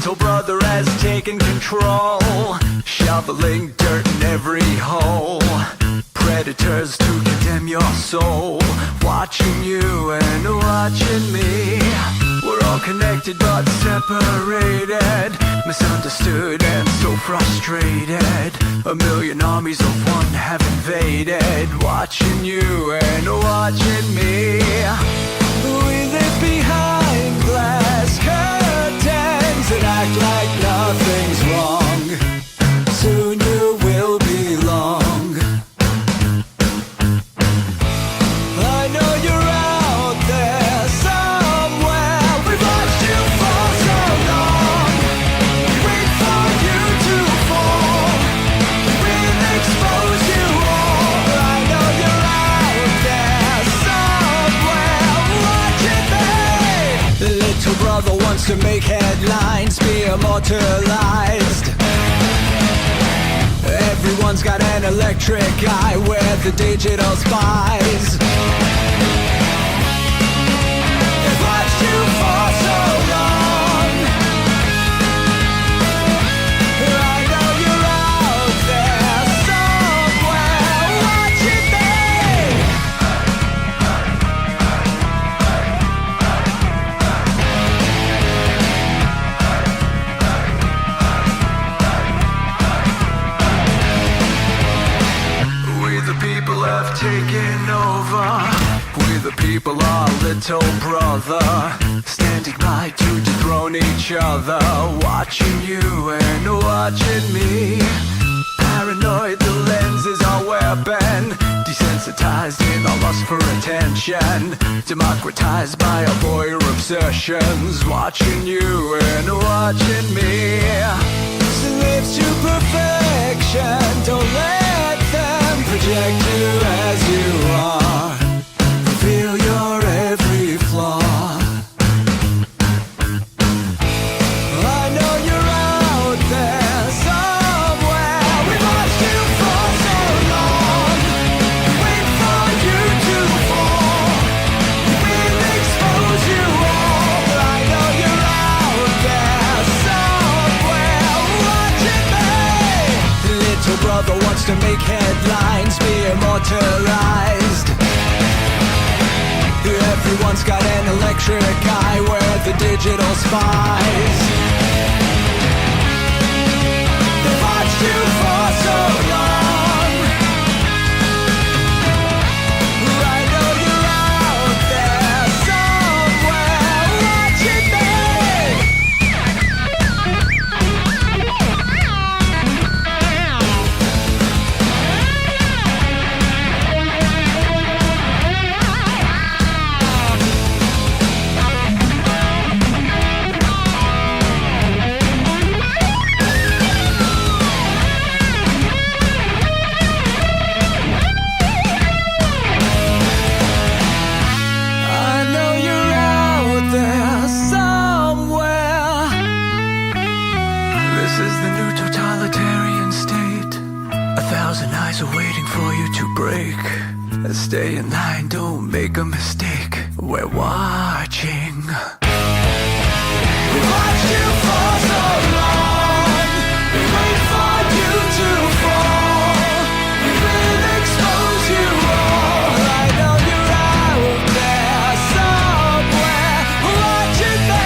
Little brother has taken control, shoveling dirt in every hole. Predators to condemn your soul, watching you and watching me. We're all connected but separated, misunderstood and so frustrated. A million armies of one have invaded, watching you and watching me. We live behind glass curtains and act like nothing's wrong. Soon you will belong. I know you're out there somewhere. We've watched you for so long. We wait for you to fall. We'll expose you all. I know you're out there somewhere watching me. The little brother wants to make headlines, be immortalized. Everyone's got an electric eye with the digital spies. They've watched you for so long. I know you're out there somewhere watching me. We the people have taken over. We the people are little brother, standing by to dethrone each other, watching you and watching me. Paranoid, the lens is our weapon, desensitized in our lust for attention, democratized by our voyeur obsessions, watching you and watching me. Slaves to perfection, don't let them project you as you are. Reveal your every flaw. I know you're out there somewhere. We've watched you for so long. We wait for you to fall. We'll expose you all. I know you're out there somewhere watching me. Little brother wants to make headlines, be immortalized. Everyone's got an electric eye with the digital spies. They've watched you for so long. I know you're out there somewhere watching me. I know you're out there somewhere. This is the new totalitarian state. 1,000 eyes are waiting for you to break. Stay in line, don't make a mistake. We're watching. We watched you for so long. We wait for you to fall. We will expose you all. I know you're out there somewhere watching me.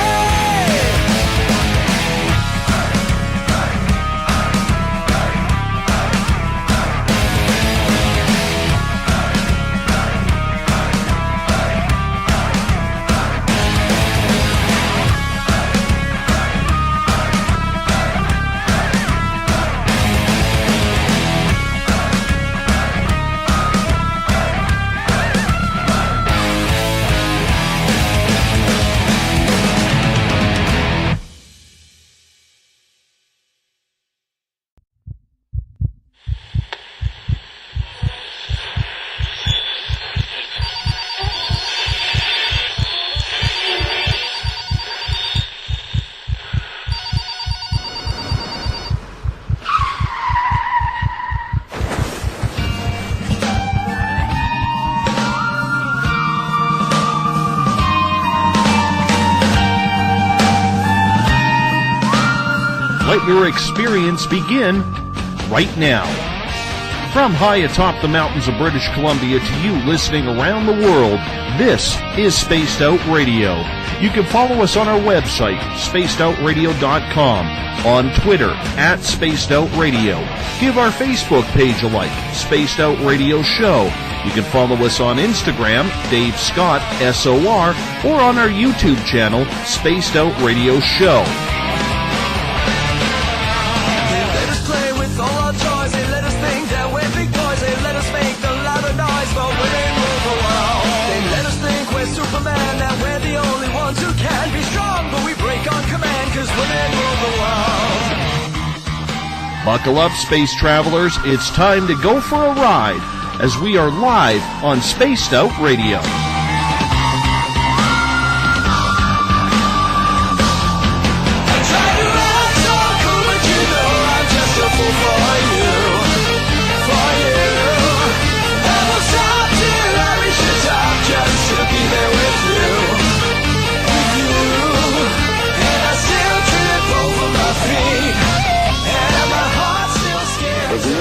Let your experience begin right now. From high atop the mountains of British Columbia to you listening around the world, this is Spaced Out Radio. You can follow us on our website, spacedoutradio.com, on Twitter, @SpacedOutRadio. Give our Facebook page a like, Spaced Out Radio Show. You can follow us on Instagram, Dave Scott, SOR, or on our YouTube channel, Spaced Out Radio Show. Let us play with all our toys, they let us think that we're big boys, they let us make the louder noise, but women rule the world. They let us think we're Superman, that we're the only ones who can be strong, but we break on command, cause women rule the world. Buckle up, space travelers. It's time to go for a ride as we are live on Spaced Out Radio.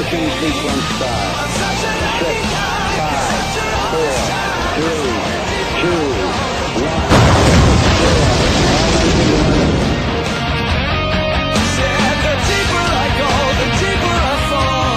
Ignition sequence start. 6, 5, 4, 3, 2, 1, 0. Said the deeper I go, the deeper I fall.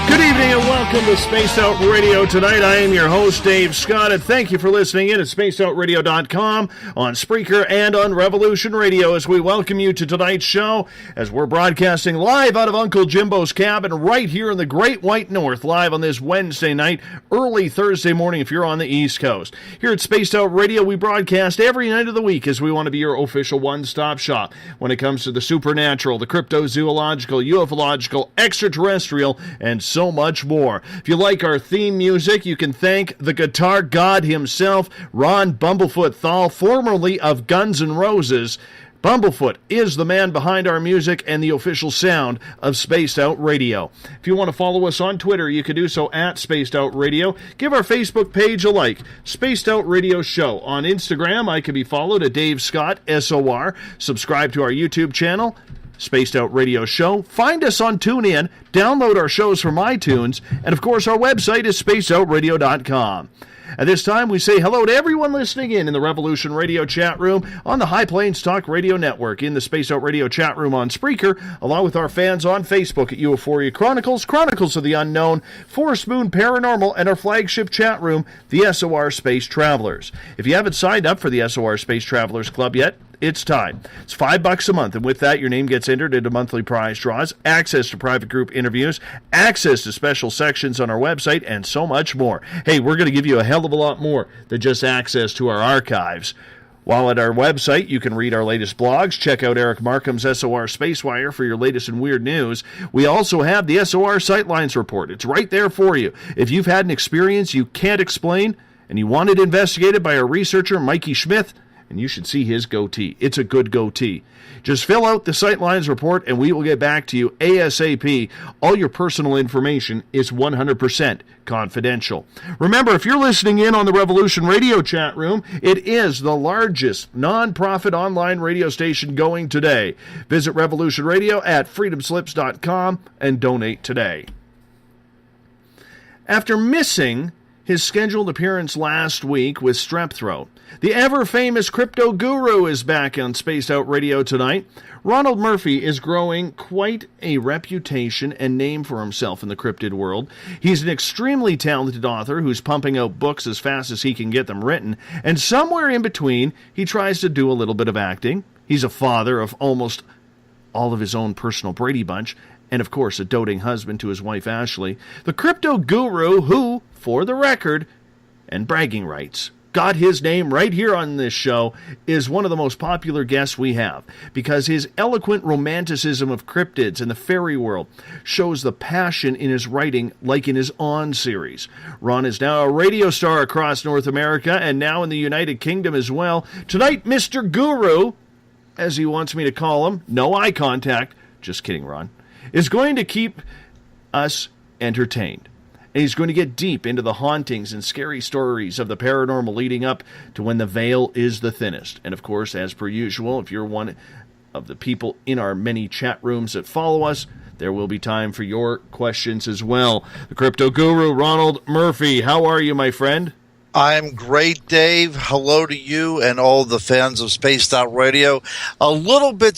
Good evening and welcome to Spaced Out Radio tonight. I am your host, Dave Scott, and thank you for listening in at spacedoutradio.com, on Spreaker, and on Revolution Radio as we welcome you to tonight's show as we're broadcasting live out of Uncle Jimbo's cabin right here in the Great White North, live on this Wednesday night, early Thursday morning if you're on the East Coast. Here at Spaced Out Radio, we broadcast every night of the week as we want to be your official one-stop shop when it comes to the supernatural, the cryptozoological, ufological, extraterrestrial, and so much more. If you like our theme music, you can thank the guitar god himself, Ron Bumblefoot Thal, formerly of Guns N' Roses. Bumblefoot is the man behind our music and the official sound of Spaced Out Radio. If you want to follow us on Twitter, you can do so at Spaced Out Radio. Give our Facebook page a like, Spaced Out Radio Show. On Instagram, I can be followed at Dave Scott, SOR. Subscribe to our YouTube channel, Spaced Out Radio Show. Find us on TuneIn, download our shows from iTunes, and of course our website is spacedoutradio.com. At this time, we say hello to everyone listening in the Revolution Radio chat room, on the High Plains Talk Radio Network, in the Spaced Out Radio chat room on Spreaker, along with our fans on Facebook at Euphoria Chronicles, Chronicles of the Unknown, Forest Moon Paranormal, and our flagship chat room, the SOR Space Travelers. If you haven't signed up for the SOR Space Travelers Club yet, it's time. It's $5 a month, and with that, your name gets entered into monthly prize draws, access to private group interviews, access to special sections on our website, and so much more. Hey, we're going to give you a hell of a lot more than just access to our archives. While at our website, you can read our latest blogs, check out Eric Markham's SOR Spacewire for your latest and weird news. We also have the SOR Sightlines Report. It's right there for you. If you've had an experience you can't explain, and you want it investigated by our researcher, Mikey Schmidt, and you should see his goatee. It's a good goatee. Just fill out the Sightlines Report, and we will get back to you ASAP. All your personal information is 100% confidential. Remember, if you're listening in on the Revolution Radio chat room, it is the largest non-profit online radio station going today. Visit Revolution Radio at freedomslips.com and donate today. After missing his scheduled appearance last week with strep throat, the ever-famous crypto guru is back on Spaced Out Radio tonight. Ronald Murphy is growing quite a reputation and name for himself in the cryptid world. He's an extremely talented author who's pumping out books as fast as he can get them written, and somewhere in between, he tries to do a little bit of acting. He's a father of almost all of his own personal Brady Bunch, and of course a doting husband to his wife Ashley. The crypto guru who, for the record and bragging rights, got his name right here on this show, is one of the most popular guests we have, because his eloquent romanticism of cryptids and the fairy world shows the passion in his writing, like in his On series. Ron is now a radio star across North America and now in the United Kingdom as well. Tonight, Mr. Guru, as he wants me to call him, no eye contact, just kidding, Ron, is going to keep us entertained. And he's going to get deep into the hauntings and scary stories of the paranormal leading up to when the veil is the thinnest. And of course, as per usual, if you're one of the people in our many chat rooms that follow us, there will be time for your questions as well. The crypto guru, Ronald Murphy. How are you, my friend? I'm great, Dave. Hello to you and all the fans of Spaced Out Radio. A little bit,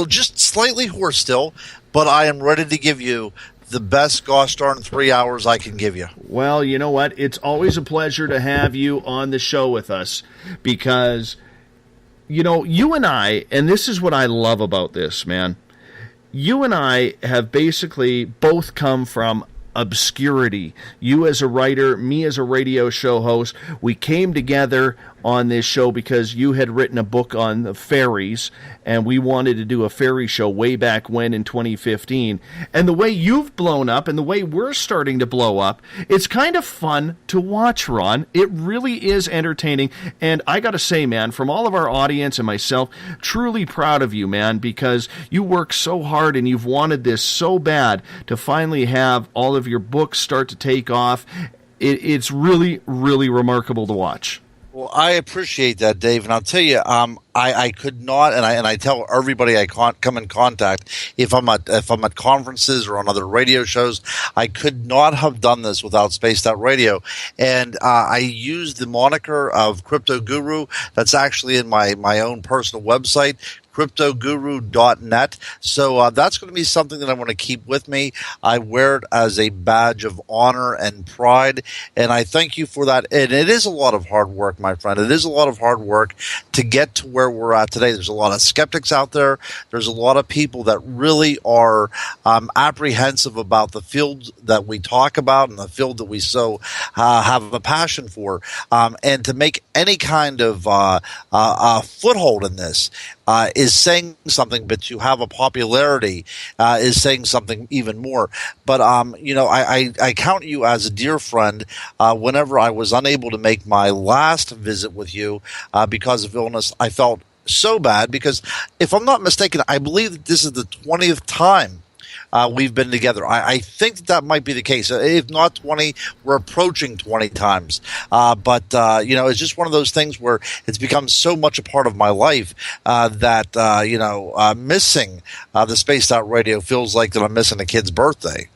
just slightly hoarse still, but I am ready to give you the best gosh darn 3 hours I can give you. Well, you know what? It's always a pleasure to have you on the show with us because, you know, you and I, and this is what I love about this, man. You and I have basically both come from obscurity. You as a writer, me as a radio show host. We came together on this show because you had written a book on the faeries, and we wanted to do a fairy show way back when in 2015. And the way you've blown up and the way we're starting to blow up, it's kind of fun to watch, Ron. It really is entertaining. And I got to say, man, from all of our audience and myself, truly proud of you, man, because you work so hard and you've wanted this so bad to finally have all of your books start to take off. It's really, really remarkable to watch. Well, I appreciate that, Dave, and I'll tell you, I could not, and I tell everybody I come in contact if I'm at conferences or on other radio shows, I could not have done this without Spaced Out Radio, and I use the moniker of Crypto Guru. That's actually in my own personal website, cryptoguru.net. So that's going to be something that I want to keep with me. I wear it as a badge of honor and pride, and I thank you for that. And it is a lot of hard work, my friend. It is a lot of hard work to get to where we're at today. There's a lot of skeptics out there. There's a lot of people that really are apprehensive about the field that we talk about and the field that we so have a passion for. And to make any kind of foothold in this is saying something, but to have a popularity is saying something even more. But, you know, I count you as a dear friend. Whenever I was unable to make my last visit with you because of illness, I felt so bad because, if I'm not mistaken, I believe that this is the 20th time we've been together. I think that might be the case. If not 20, we're approaching 20 times. But you know, it's just one of those things where it's become so much a part of my life that, you know, missing the Spaced Out Radio feels like that I'm missing a kid's birthday.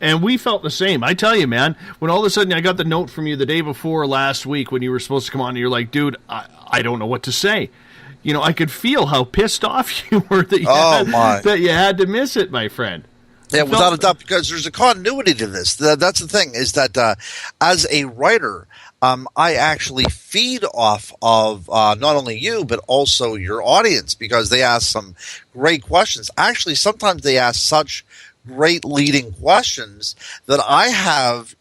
And we felt the same. I tell you, man, when all of a sudden I got the note from you the day before last week when you were supposed to come on, and you're like, dude, I don't know what to say. You know, I could feel how pissed off you were that you had to miss it, my friend. Yeah, without a doubt, because there's a continuity to this. That's the thing, is that as a writer, I actually feed off of not only you, but also your audience, because they ask some great questions. Actually, sometimes they ask such great leading questions that I have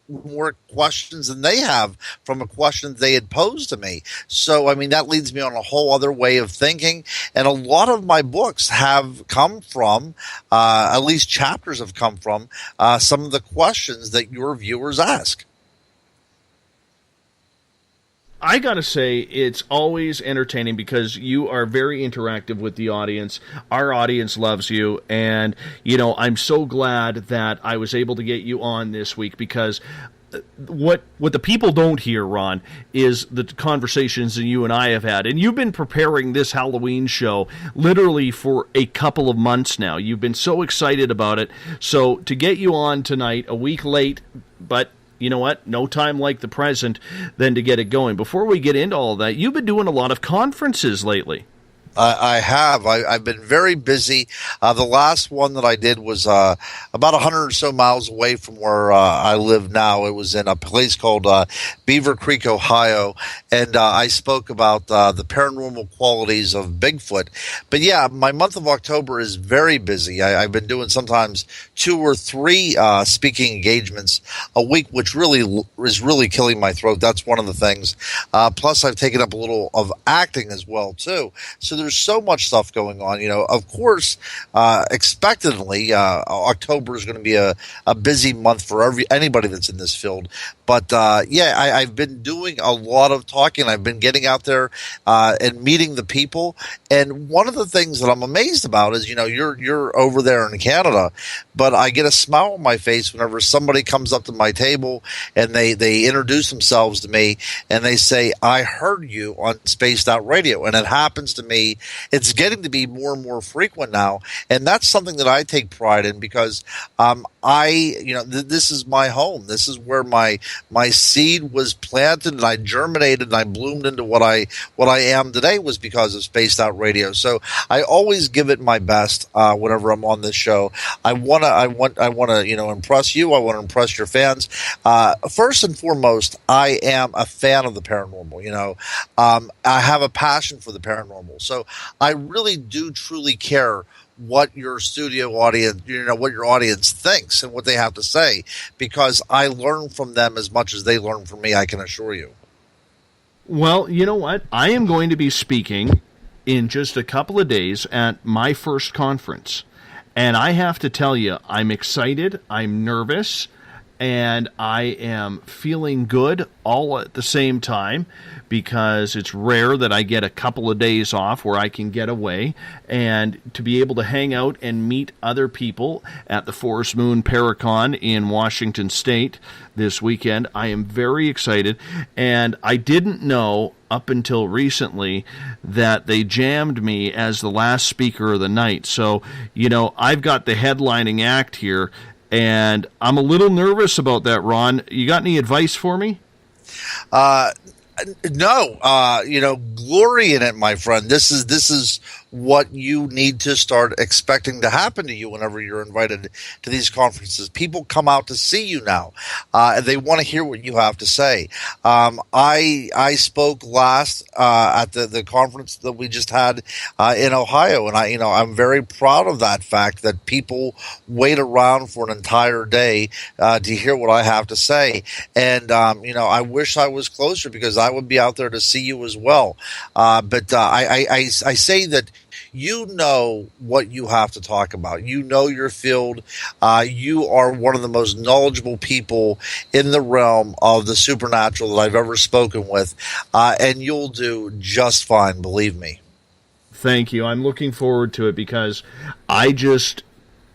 more questions than they have from a question they had posed to me. So, I mean, that leads me on a whole other way of thinking. And a lot of my books have come from, at least chapters have come from, some of the questions that your viewers ask. I gotta say, it's always entertaining because you are very interactive with the audience. Our audience loves you, and, you know, I'm so glad that I was able to get you on this week because what the people don't hear, Ron, is the conversations that you and I have had. And you've been preparing this Halloween show literally for a couple of months now. You've been so excited about it. So to get you on tonight, a week late, but you know what? No time like the present than to get it going. Before we get into all of that, you've been doing a lot of conferences lately. I have. I've been very busy. The last one that I did was about 100 or so miles away from where I live now. It was in a place called Beaver Creek, Ohio, and I spoke about the paranormal qualities of Bigfoot. But yeah, my month of October is very busy. I've been doing sometimes 2 or 3 speaking engagements a week, which really is really killing my throat. That's one of the things. Plus, I've taken up a little of acting as well too. So there's so much stuff going on. Of course, expectantly, October is going to be a busy month for anybody that's in this field. But I've been doing a lot of talking. I've been getting out there and meeting the people. And one of the things that I'm amazed about is, you're over there in Canada, but I get a smile on my face whenever somebody comes up to my table and they introduce themselves to me and they say, "I heard you on Spaced Out Radio." And it happens to me. It's getting to be more and more frequent now. And that's something that I take pride in because this is my home. This is where my seed was planted and I germinated and I bloomed into what I am today was because of Spaced Out Radio. So I always give it my best whenever I'm on this show. I want to impress you. I want to impress your fans. First and foremost, I am a fan of the paranormal. I have a passion for the paranormal. So I really do truly care what your studio audience, what your audience thinks and what they have to say, because I learn from them as much as they learn from me, I can assure you. Well, you know what? I am going to be speaking in just a couple of days at my first conference. And I have to tell you, I'm excited, I'm nervous, and I am feeling good all at the same time because it's rare that I get a couple of days off where I can get away and to be able to hang out and meet other people at the Forest Moon Paracon in Washington State this weekend. I am very excited, and I didn't know up until recently that they jammed me as the last speaker of the night. So, I've got the headlining act here, and I'm a little nervous about that, Ron. You got any advice for me? No, glory in it, my friend. This is what you need to start expecting to happen to you whenever you're invited to these conferences. People come out to see you now, and they want to hear what you have to say. I spoke last at the conference that we just had in Ohio, and I'm very proud of that fact that people wait around for an entire day to hear what I have to say. And I wish I was closer because I would be out there to see you as well. But I say that you know what you have to talk about. You know your field. You are one of the most knowledgeable people in the realm of the supernatural that I've ever spoken with, and you'll do just fine, believe me. Thank you. I'm looking forward to it because I just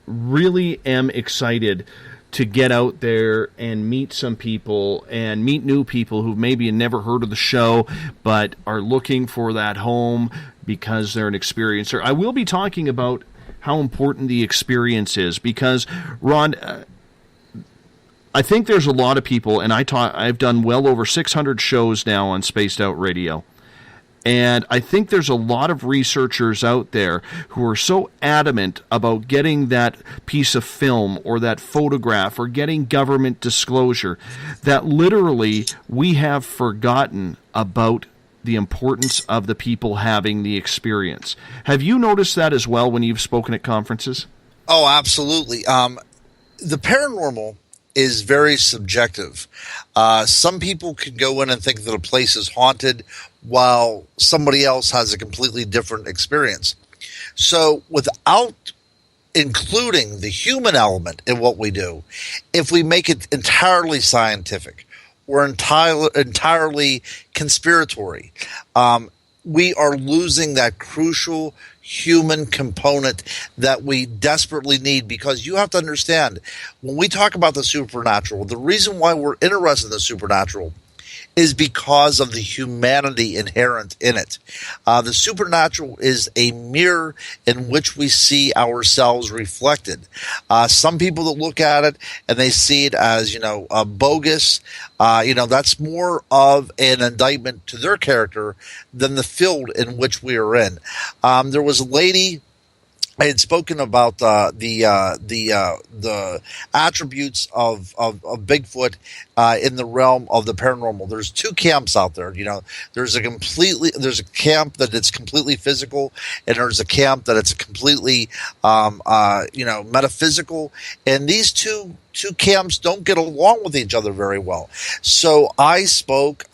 really am excited to get out there and meet some people and meet new people who maybe never heard of the show but are looking for that home because they're an experiencer. I will be talking about how important the experience is because, Ron, I think there's a lot of people, and I've done well over 600 shows now on Spaced Out Radio. And I think there's a lot of researchers out there who are so adamant about getting that piece of film or that photograph or getting government disclosure that literally we have forgotten about the importance of the people having the experience. Have you noticed that as well when you've spoken at conferences? Oh, absolutely. The paranormal is very subjective. Some people can go in and think that a place is haunted while somebody else has a completely different experience. So without including the human element in what we do, if we make it entirely scientific or entirely conspiratory, we are losing that crucial human component that we desperately need, because you have to understand, when we talk about the supernatural, the reason why we're interested in the supernatural is because of the humanity inherent in it. The supernatural is a mirror in which we see ourselves reflected. Some people that look at it and they see it as, bogus, that's more of an indictment to their character than the field in which we are in. There was a lady. I had spoken about the attributes of Bigfoot in the realm of the paranormal. There's two camps out there. There's a camp that it's completely physical, and there's a camp that it's completely metaphysical. And these two two camps don't get along with each other very well. So I spoke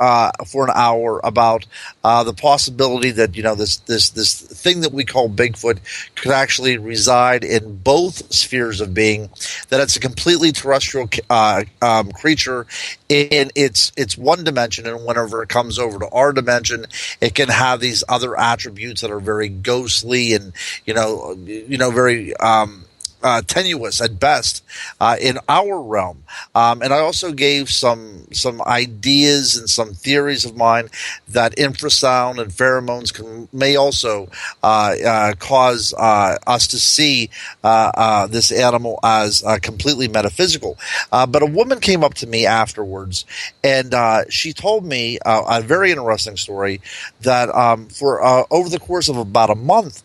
for an hour about the possibility that this thing that we call Bigfoot could actually reside in both spheres of being. That it's a completely terrestrial creature in its one dimension, and whenever it comes over to our dimension, it can have these other attributes that are very ghostly and very tenuous at best in our realm. And I also gave some ideas and some theories of mine that infrasound and pheromones may also cause us to see this animal as completely metaphysical. But a woman came up to me afterwards, and she told me a very interesting story that for over the course of about a month,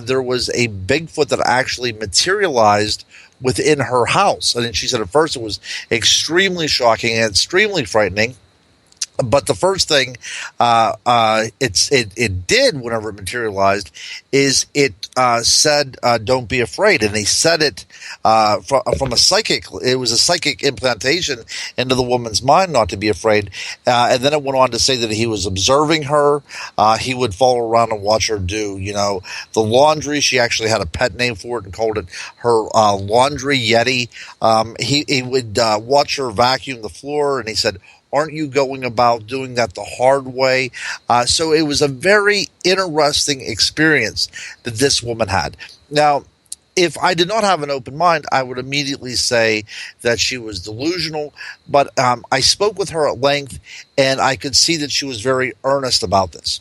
there was a Bigfoot that actually materialized within her house. And she said at first it was extremely shocking and extremely frightening. But the first thing it did whenever it materialized is it said, "Don't be afraid," and they said it from a psychic. It was a psychic implantation into the woman's mind not to be afraid. And then it went on to say that he was observing her. He would follow around and watch her do, the laundry. She actually had a pet name for it and called it her laundry yeti. He would watch her vacuum the floor, and he said, "Aren't you going about doing that the hard way?" So it was a very interesting experience that this woman had. Now, if I did not have an open mind, I would immediately say that she was delusional. But I spoke with her at length, and I could see that she was very earnest about this.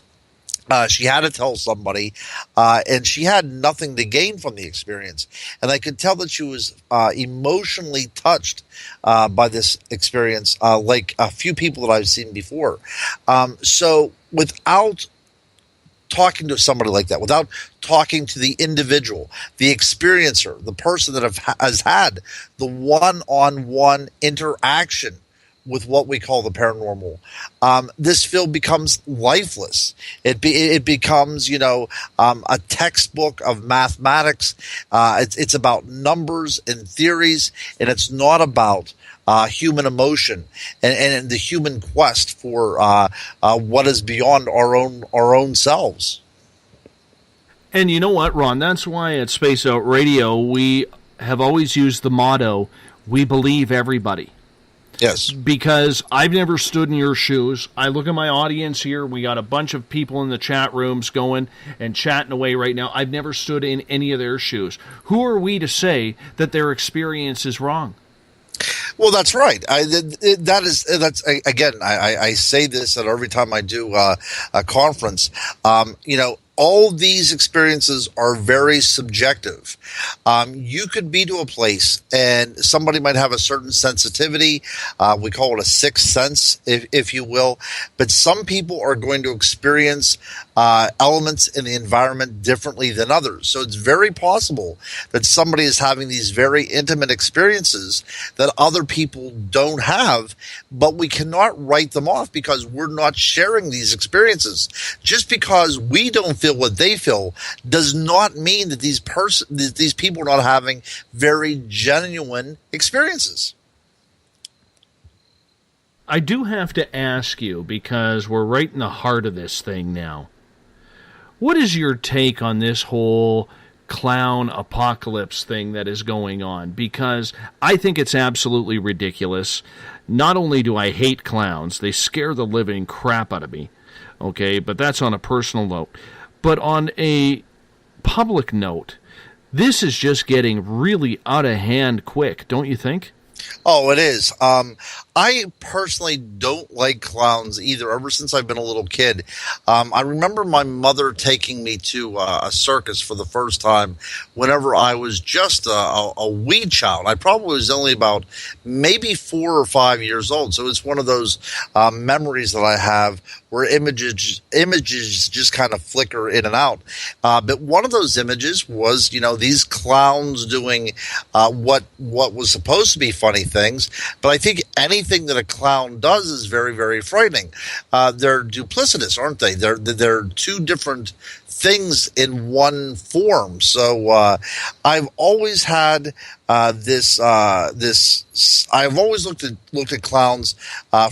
She had to tell somebody, and she had nothing to gain from the experience. And I could tell that she was emotionally touched by this experience, like a few people that I've seen before. So without talking to somebody like that, without talking to the individual, the experiencer, the person that has had the one-on-one interaction with what we call the paranormal, this field becomes lifeless. It becomes, a textbook of mathematics. It's about numbers and theories, and it's not about human emotion and the human quest for what is beyond our own selves. And you know what, Ron? That's why at Space Out Radio we have always used the motto, "We believe everybody." Yes. Because I've never stood in your shoes. I look at my audience here. We got a bunch of people in the chat rooms going and chatting away right now. I've never stood in any of their shoes. Who are we to say that their experience is wrong? Well, that's right. I say this at every time I do a conference. All these experiences are very subjective. You could be to a place and somebody might have a certain sensitivity. We call it a sixth sense, if you will. But some people are going to experience elements in the environment differently than others. So it's very possible that somebody is having these very intimate experiences that other people don't have, but we cannot write them off because we're not sharing these experiences. Just because we don't feel what they feel does not mean that these people are not having very genuine experiences. I do have to ask you, because we're right in the heart of this thing now. What is your take on this whole clown apocalypse thing that is going on? Because I think it's absolutely ridiculous. Not only do I hate clowns, they scare the living crap out of me. Okay, but that's on a personal note. But on a public note, this is just getting really out of hand quick, don't you think? Oh, it is. I personally don't like clowns either, ever since I've been a little kid. I remember my mother taking me to a circus for the first time whenever I was just a wee child. I probably was only about maybe 4 or 5 years old. So it's one of those memories that I have where images just kind of flicker in and out. But one of those images was, these clowns doing what was supposed to be funny things. But I think anything that a clown does is very, very frightening. They're duplicitous, aren't they? They're two different things in one form. So I've always had this. I've always looked at clowns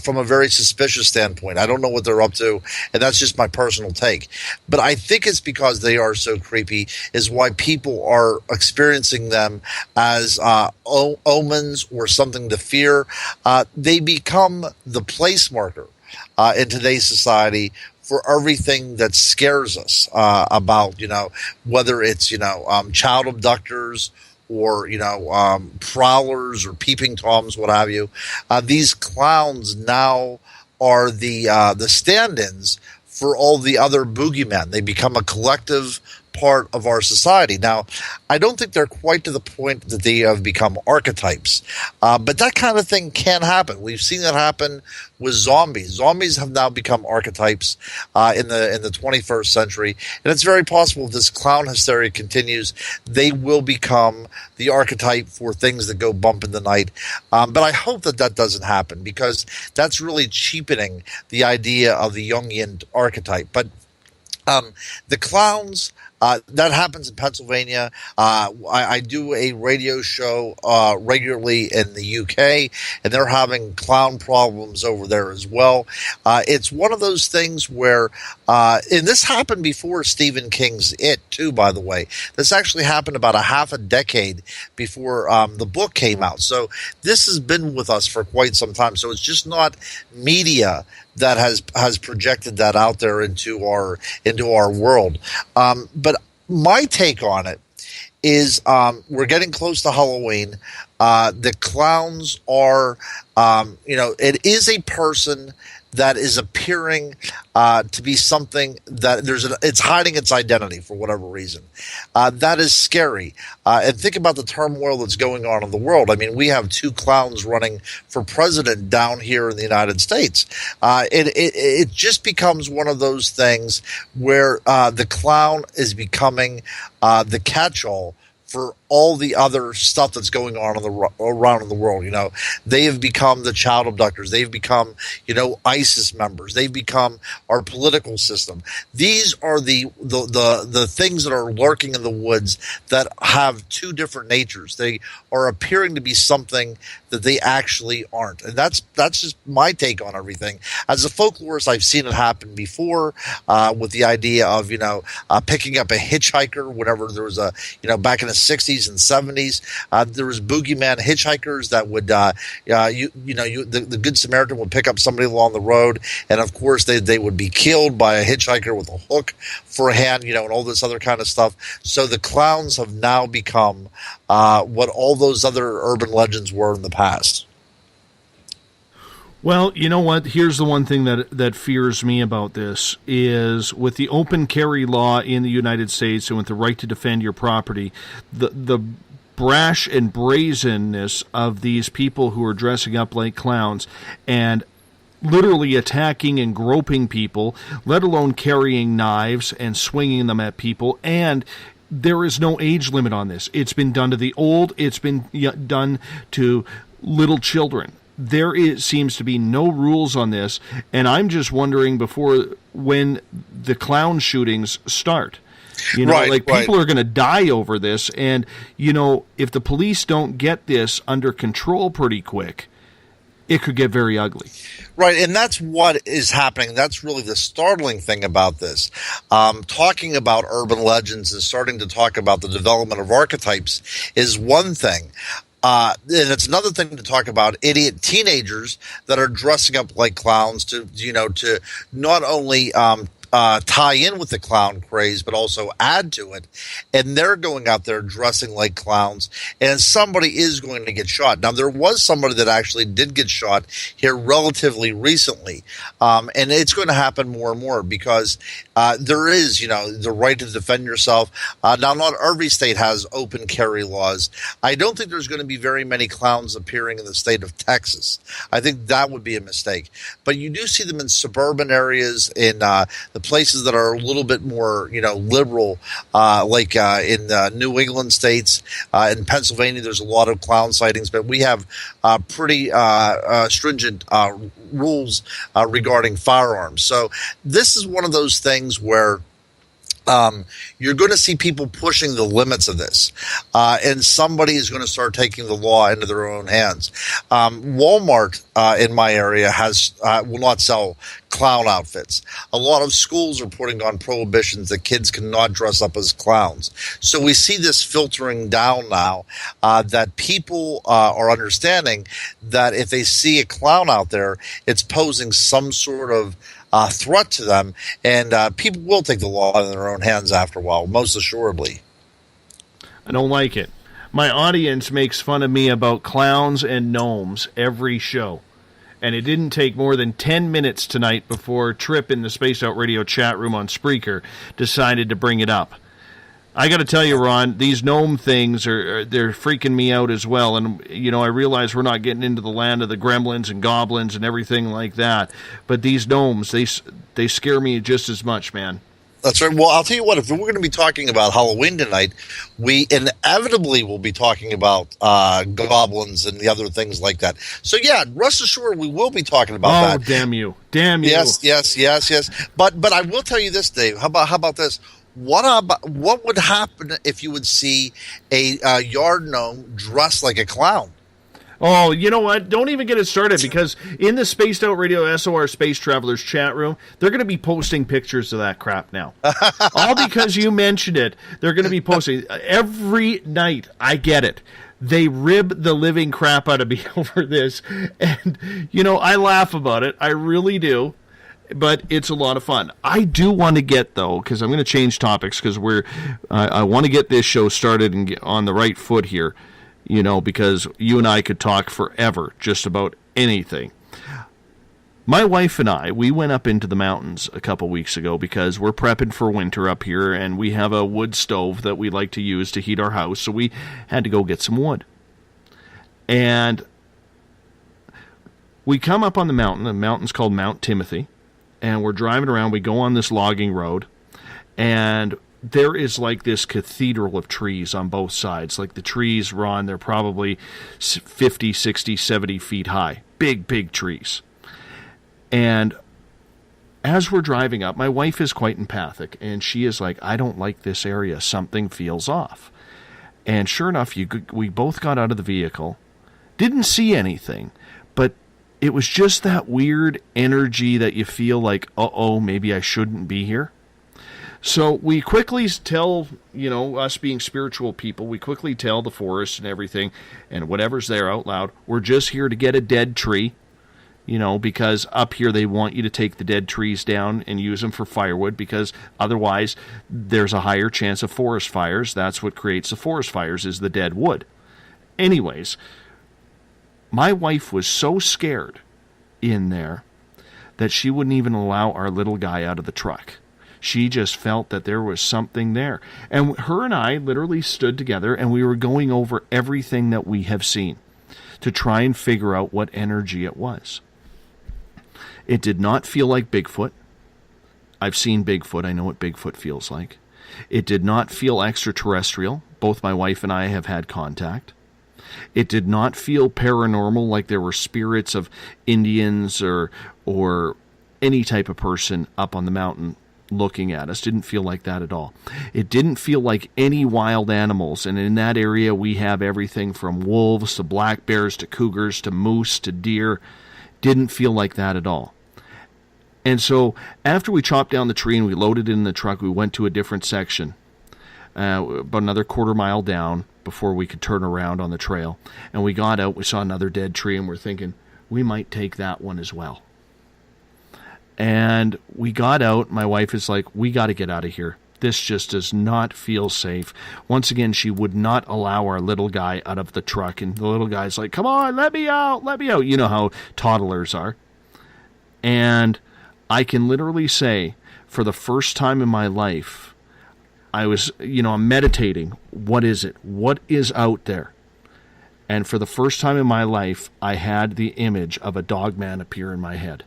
from a very suspicious standpoint. I don't know what they're up to, and that's just my personal take. But I think it's because they are so creepy is why people are experiencing them as omens or something to fear. They become the place marker in today's society for everything that scares us about, whether it's, child abductors or, prowlers or peeping toms, what have you. These clowns now are the stand-ins for all the other boogeymen. They become a collective part of our society. Now, I don't think they're quite to the point that they have become archetypes, but that kind of thing can happen. We've seen that happen with zombies. Zombies have now become archetypes in the 21st century, and it's very possible if this clown hysteria continues, they will become the archetype for things that go bump in the night. But I hope that doesn't happen, because that's really cheapening the idea of the Jungian archetype. But the clowns, that happens in Pennsylvania. I do a radio show regularly in the UK, and they're having clown problems over there as well. It's one of those things where, and this happened before Stephen King's It, too, by the way. This actually happened about a half a decade before the book came out. So this has been with us for quite some time. So it's just not media that has projected that out there into our world. But my take on it is we're getting close to Halloween. The clowns are, it is a person that is appearing to be something that it's hiding its identity for whatever reason. That is scary. And think about the turmoil that's going on in the world. I mean, we have two clowns running for president down here in the United States. It just becomes one of those things where the clown is becoming the catch-all for all the other stuff that's going on around in the world. They have become the child abductors. They've become, ISIS members. They've become our political system. These are the things that are lurking in the woods that have two different natures. They are appearing to be something that they actually aren't. And that's just my take on everything. As a folklorist, I've seen it happen before with the idea of, picking up a hitchhiker whenever there was back in the 60s and 70s. There was boogeyman hitchhikers that would, the Good Samaritan would pick up somebody along the road, and of course they would be killed by a hitchhiker with a hook for a hand, and all this other kind of stuff. So the clowns have now become what all those other urban legends were in the past. Well, you know what? Here's the one thing that fears me about this is with the open carry law in the United States and with the right to defend your property, the brash and brazenness of these people who are dressing up like clowns and literally attacking and groping people, let alone carrying knives and swinging them at people. And there is no age limit on this. It's been done to the old. It's been done to little children. Seems to be no rules on this, and I'm just wondering when the clown shootings start. People are going to die over this, and if the police don't get this under control pretty quick, it could get very ugly. Right, and that's what is happening. That's really the startling thing about this. Talking about urban legends and starting to talk about the development of archetypes is one thing. And it's another thing to talk about idiot teenagers that are dressing up like clowns to not only tie in with the clown craze, but also add to it. And they're going out there dressing like clowns, and somebody is going to get shot. Now, there was somebody that actually did get shot here relatively recently. And it's going to happen more and more because there is, the right to defend yourself. Now, not every state has open carry laws. I don't think there's going to be very many clowns appearing in the state of Texas. I think that would be a mistake. But you do see them in suburban areas, in the places that are a little bit more, liberal, like in New England states. In Pennsylvania, there's a lot of clown sightings, but we have pretty stringent rules regarding firearms. So this is one of those things where you're going to see people pushing the limits of this, and somebody is going to start taking the law into their own hands. Walmart in my area will not sell clown outfits. A lot of schools are putting on prohibitions that kids cannot dress up as clowns. So we see this filtering down now, that people are understanding that if they see a clown out there, it's posing some sort of threat to them, and people will take the law in their own hands after a while, most assuredly. I don't like it. My audience makes fun of me about clowns and gnomes every show. And it didn't take more than 10 minutes tonight before Trip in the Spaced Out Radio chat room on Spreaker decided to bring it up. I got to tell you, Ron, these gnome things they're freaking me out as well. And, I realize we're not getting into the land of the gremlins and goblins and everything like that. But these gnomes, they scare me just as much, man. That's right. Well, I'll tell you what, if we're going to be talking about Halloween tonight, we inevitably will be talking about goblins and the other things like that. So, yeah, rest assured we will be talking about that. Oh, damn you. Damn you. Yes. But I will tell you this, Dave. How about this? What would happen if you would see a yard gnome dressed like a clown? Oh, you know what? Don't even get it started, because in the Spaced Out Radio SOR Space Travelers chat room, they're going to be posting pictures of that crap now. All because you mentioned it. They're going to be posting every night. I get it. They rib the living crap out of me over this. And, I laugh about it. I really do. But it's a lot of fun. I do want to get, though, because I'm going to change topics, because I want to get this show started and get on the right foot here. Because you and I could talk forever just about anything. My wife and I, we went up into the mountains a couple weeks ago because we're prepping for winter up here, and we have a wood stove that we like to use to heat our house, so we had to go get some wood. And we come up on the mountain. The mountain's called Mount Timothy, and we're driving around. We go on this logging road, and there is like this cathedral of trees on both sides. Like the trees, Ron, they're probably 50, 60, 70 feet high. Big, big trees. And as we're driving up, my wife is quite empathic, and she is like, I don't like this area. Something feels off. And sure enough, we both got out of the vehicle. Didn't see anything, but it was just that weird energy that you feel like, maybe I shouldn't be here. So we quickly tell, us being spiritual people, we quickly tell the forest and everything and whatever's there out loud, we're just here to get a dead tree, because up here they want you to take the dead trees down and use them for firewood, because otherwise there's a higher chance of forest fires. That's what creates the forest fires, is the dead wood. Anyways, my wife was so scared in there that she wouldn't even allow our little guy out of the truck. She just felt that there was something there. And her and I literally stood together, and we were going over everything that we have seen to try and figure out what energy it was. It did not feel like Bigfoot. I've seen Bigfoot. I know what Bigfoot feels like. It did not feel extraterrestrial. Both my wife and I have had contact. It did not feel paranormal, like there were spirits of Indians or any type of person up on the mountain looking at us. Didn't feel like that at all. It didn't feel like any wild animals, and in that area we have everything from wolves to black bears to cougars to moose to deer. Didn't feel like that at all. And so after we chopped down the tree and we loaded it in the truck, we went to a different section, about another quarter mile down before we could turn around on the trail. And we got out, we saw another dead tree, and we're thinking, we might take that one as well. And we got out. My wife is like, we got to get out of here. This just does not feel safe. Once again, she would not allow our little guy out of the truck. And the little guy's like, come on, let me out, let me out. You know how toddlers are. And I can literally say, for the first time in my life, I was, I'm meditating. What is it? What is out there? And for the first time in my life, I had the image of a dog man appear in my head.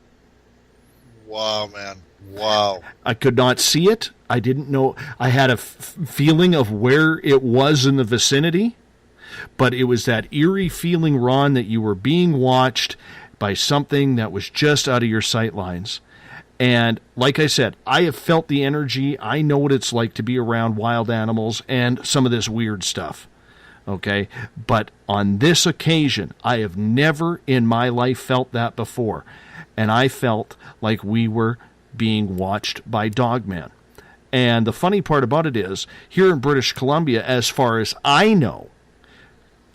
Wow, man. Wow. I could not see it. I didn't know. I had a feeling of where it was in the vicinity, but it was that eerie feeling, Ron, that you were being watched by something that was just out of your sight lines. And like I said, I have felt the energy. I know what it's like to be around wild animals and some of this weird stuff. Okay? But on this occasion, I have never in my life felt that before. And I felt like we were being watched by Dogman. And the funny part about it is, here in British Columbia, as far as I know,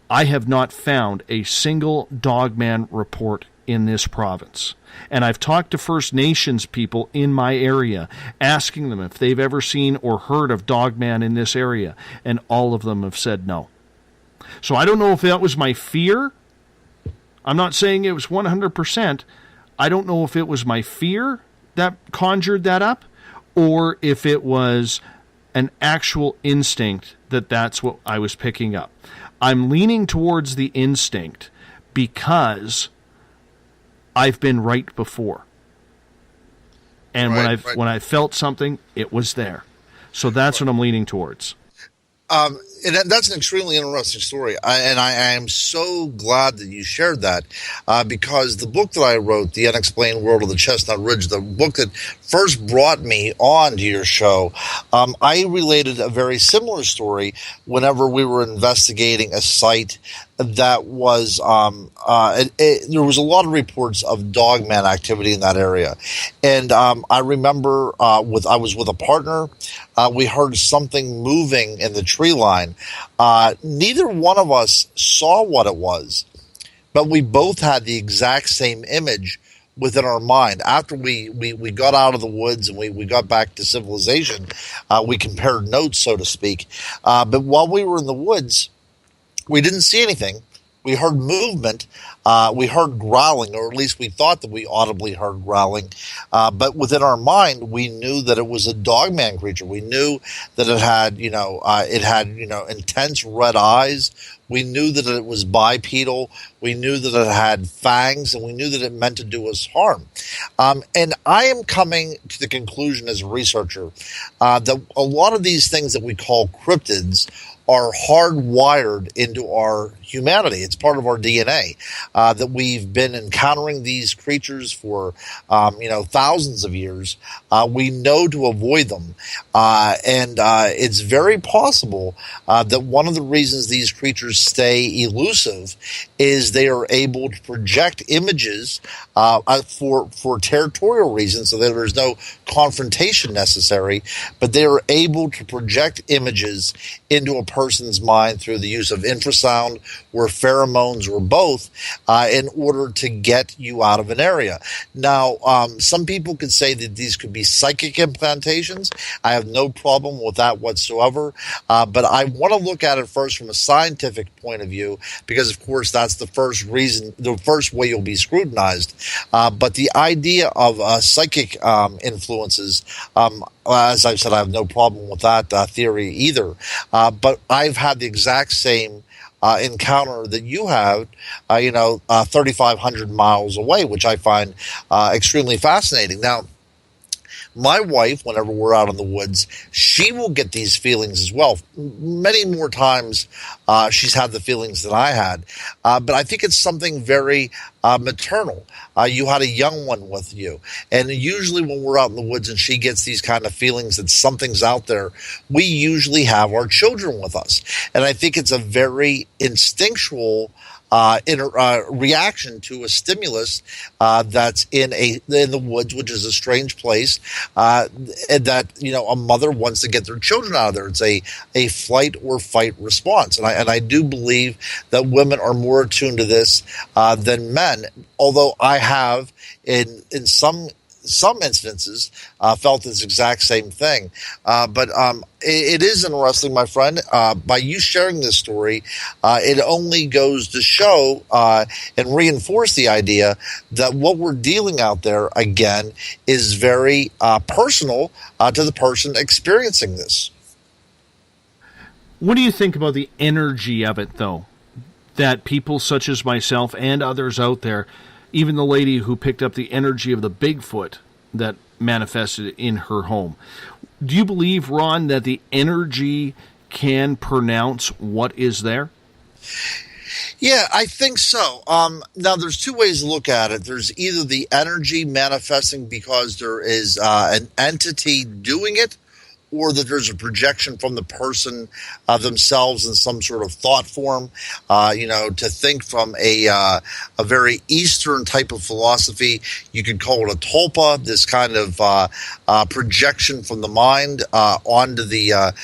I have not found a single Dogman report in this province. And I've talked to First Nations people in my area, asking them if they've ever seen or heard of Dogman in this area, and all of them have said no. So I don't know if that was my fear. I'm not saying it was 100%. I don't know if it was my fear that conjured that up, or if it was an actual instinct that that's what I was picking up. I'm leaning towards the instinct because I've been right before. And when I felt something, it was there. So that's what I'm leaning towards. And that's an extremely interesting story. I am so glad that you shared that because the book that I wrote, The Unexplained World of the Chestnut Ridge, the book that first brought me on to your show, I related a very similar story whenever we were investigating a site that was there was a lot of reports of dogman activity in that area. And I remember I was with a partner. We heard something moving in the tree line. Neither one of us saw what it was, but we both had the exact same image within our mind. After we got out of the woods and we got back to civilization, we compared notes, so to speak. But while we were in the woods, we didn't see anything. We heard movement. We heard growling, or at least we thought that we audibly heard growling. But within our mind, we knew that it was a dogman creature. We knew that it had, intense red eyes. We knew that it was bipedal. We knew that it had fangs, and we knew that it meant to do us harm. And I am coming to the conclusion as a researcher that a lot of these things that we call cryptids are hardwired into our humanity. It's part of our DNA, that we've been encountering these creatures for, thousands of years. We know to avoid them. And it's very possible that one of the reasons these creatures stay elusive is they are able to project images for territorial reasons, so that there's no confrontation necessary, but they are able to project images into a person's mind through the use of infrasound or pheromones or both in order to get you out of an area. Now, some people could say that these could be psychic implantations. I have no problem with that whatsoever, but I want to look at it first from a scientific point of view because, of course, that's the first way you'll be scrutinized. But the idea of psychic influences, as I've said, I have no problem with that theory either. But I've had the exact same encounter that you have, 3,500 miles away, which I find extremely fascinating. Now, my wife, whenever we're out in the woods, she will get these feelings as well. Many more times she's had the feelings than I had. But I think it's something very maternal. You had a young one with you. And usually when we're out in the woods and she gets these kind of feelings that something's out there, we usually have our children with us. And I think it's a very instinctual reaction to a stimulus that's in the woods, which is a strange place, and that a mother wants to get their children out of there. It's a flight or fight response, and I do believe that women are more attuned to this than men. Although I have in some instances felt this exact same thing. But it is interesting, my friend. By you sharing this story, it only goes to show and reinforce the idea that what we're dealing out there, again, is very personal to the person experiencing this. What do you think about the energy of it, though? That people such as myself and others out there, even the lady who picked up the energy of the Bigfoot that manifested in her home. Do you believe, Ron, that the energy can pronounce what is there? Yeah, I think so. Now, there's two ways to look at it. There's either the energy manifesting because there is an entity doing it, or that there's a projection from the person themselves in some sort of thought form. To think from a very Eastern type of philosophy, you could call it a tulpa, this kind of projection from the mind into the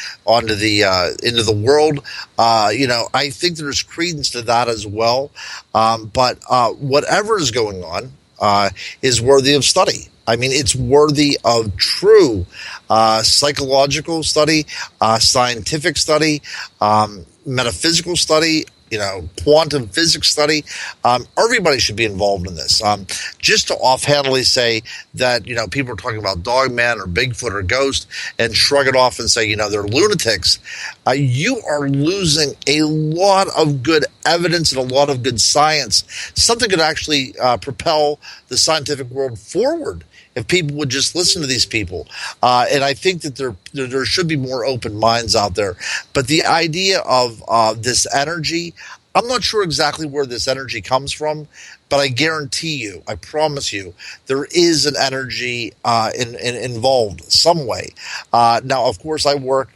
world. I think there's credence to that as well. But whatever is going on is worthy of study. I mean, it's worthy of true psychological study, scientific study, metaphysical study, quantum physics study. Everybody should be involved in this. Just to offhandedly say that, people are talking about Dogman or Bigfoot or Ghost and shrug it off and say, they're lunatics. You are losing a lot of good evidence and a lot of good science. Something could actually propel the scientific world forward if people would just listen to these people. And I think that there should be more open minds out there. But the idea of this energy, I'm not sure exactly where this energy comes from, but I guarantee you, I promise you, there is an energy involved some way. Now, of course, I work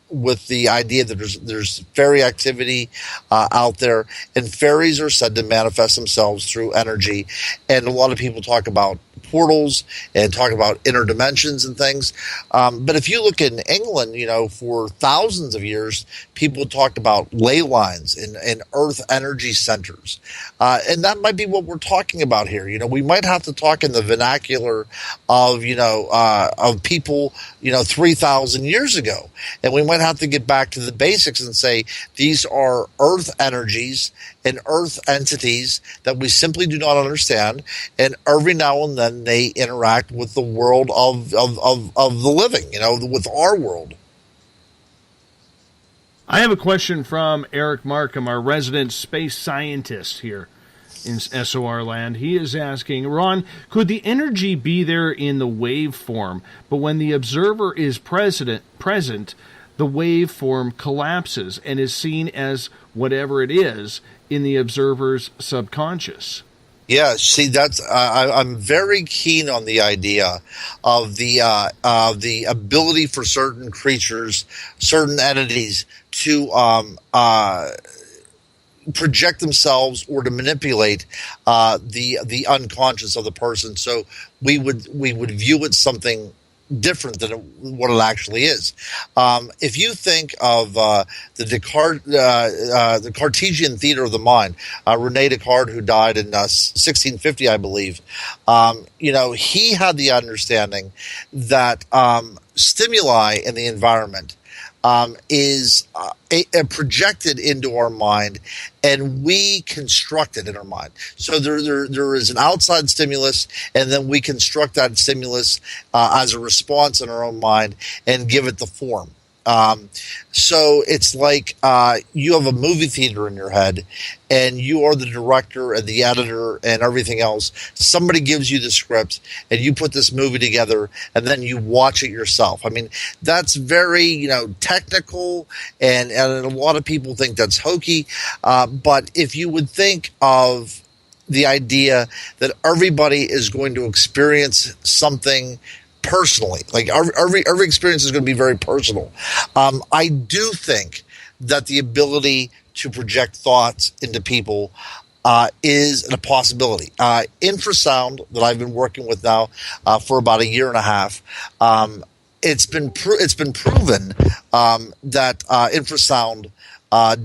with the idea that there's fairy activity out there, and fairies are said to manifest themselves through energy. And a lot of people talk about portals and talk about inner dimensions and things. But if you look in England, for thousands of years, people talked about ley lines and earth energy centers. And that might be what we're talking about here. We might have to talk in the vernacular of people, 3,000 years ago. And we might have to get back to the basics and say these are earth energies and earth entities that we simply do not understand. And every now and then they interact with the world of the living, with our world. I have a question from Eric Markham, our resident space scientist here in SOR land. He is asking, Ron, could the energy be there in the waveform, but when the observer is present, the waveform collapses and is seen as whatever it is in the observer's subconscious? Yeah, see, that's I'm very keen on the idea of the ability for certain creatures, certain entities to project themselves or to manipulate the unconscious of the person. So we would view it something different than what it actually is. If you think of the Cartesian theater of the mind, Rene Descartes, who died in 1650, I believe, he had the understanding that stimuli in the environment is projected into our mind, and we construct it in our mind. So there is an outside stimulus, and then we construct that stimulus as a response in our own mind and give it the form. So it's like you have a movie theater in your head, and you are the director and the editor and everything else. Somebody gives you the script, and you put this movie together, and then you watch it yourself. I mean, that's very technical, and a lot of people think that's hokey. But if you would think of the idea that everybody is going to experience something personally, like every experience is going to be very personal. I do think that the ability to project thoughts into people is a possibility. Infrasound that I've been working with now for about a year and a half. It's been proven that infrasound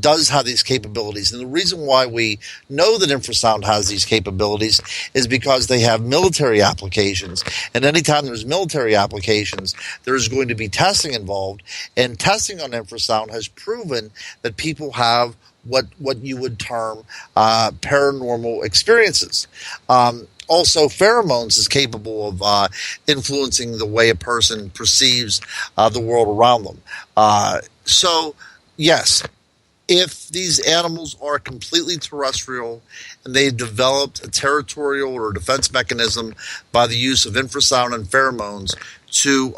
does have these capabilities. And the reason why we know that infrasound has these capabilities is because they have military applications. And anytime there's military applications, there's going to be testing involved. And testing on infrasound has proven that people have what you would term paranormal experiences. Also, pheromones is capable of influencing the way a person perceives the world around them. So, yes, if these animals are completely terrestrial and they've developed a territorial or defense mechanism by the use of infrasound and pheromones to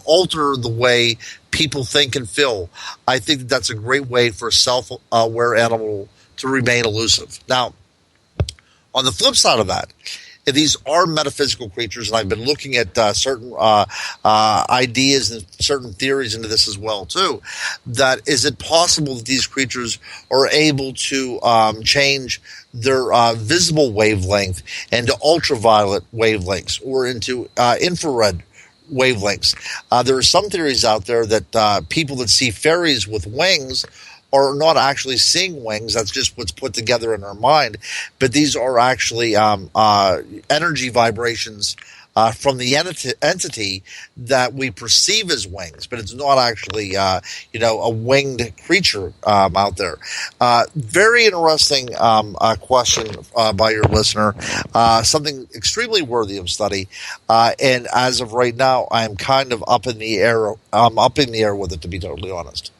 alter the way people think and feel, I think that that's a great way for a self-aware animal to remain elusive. Now, on the flip side of that, these are metaphysical creatures, and I've been looking at certain ideas and certain theories into this as well, too. That is it possible that these creatures are able to change their visible wavelength into ultraviolet wavelengths or into infrared wavelengths? There are some theories out there that people that see faeries with wings are not actually seeing wings. That's just what's put together in our mind. But these are actually energy vibrations from the entity that we perceive as wings, but it's not actually, a winged creature out there. Very interesting question by your listener. Something extremely worthy of study. And as of right now, I am kind of up in the air. I'm up in the air with it, to be totally honest.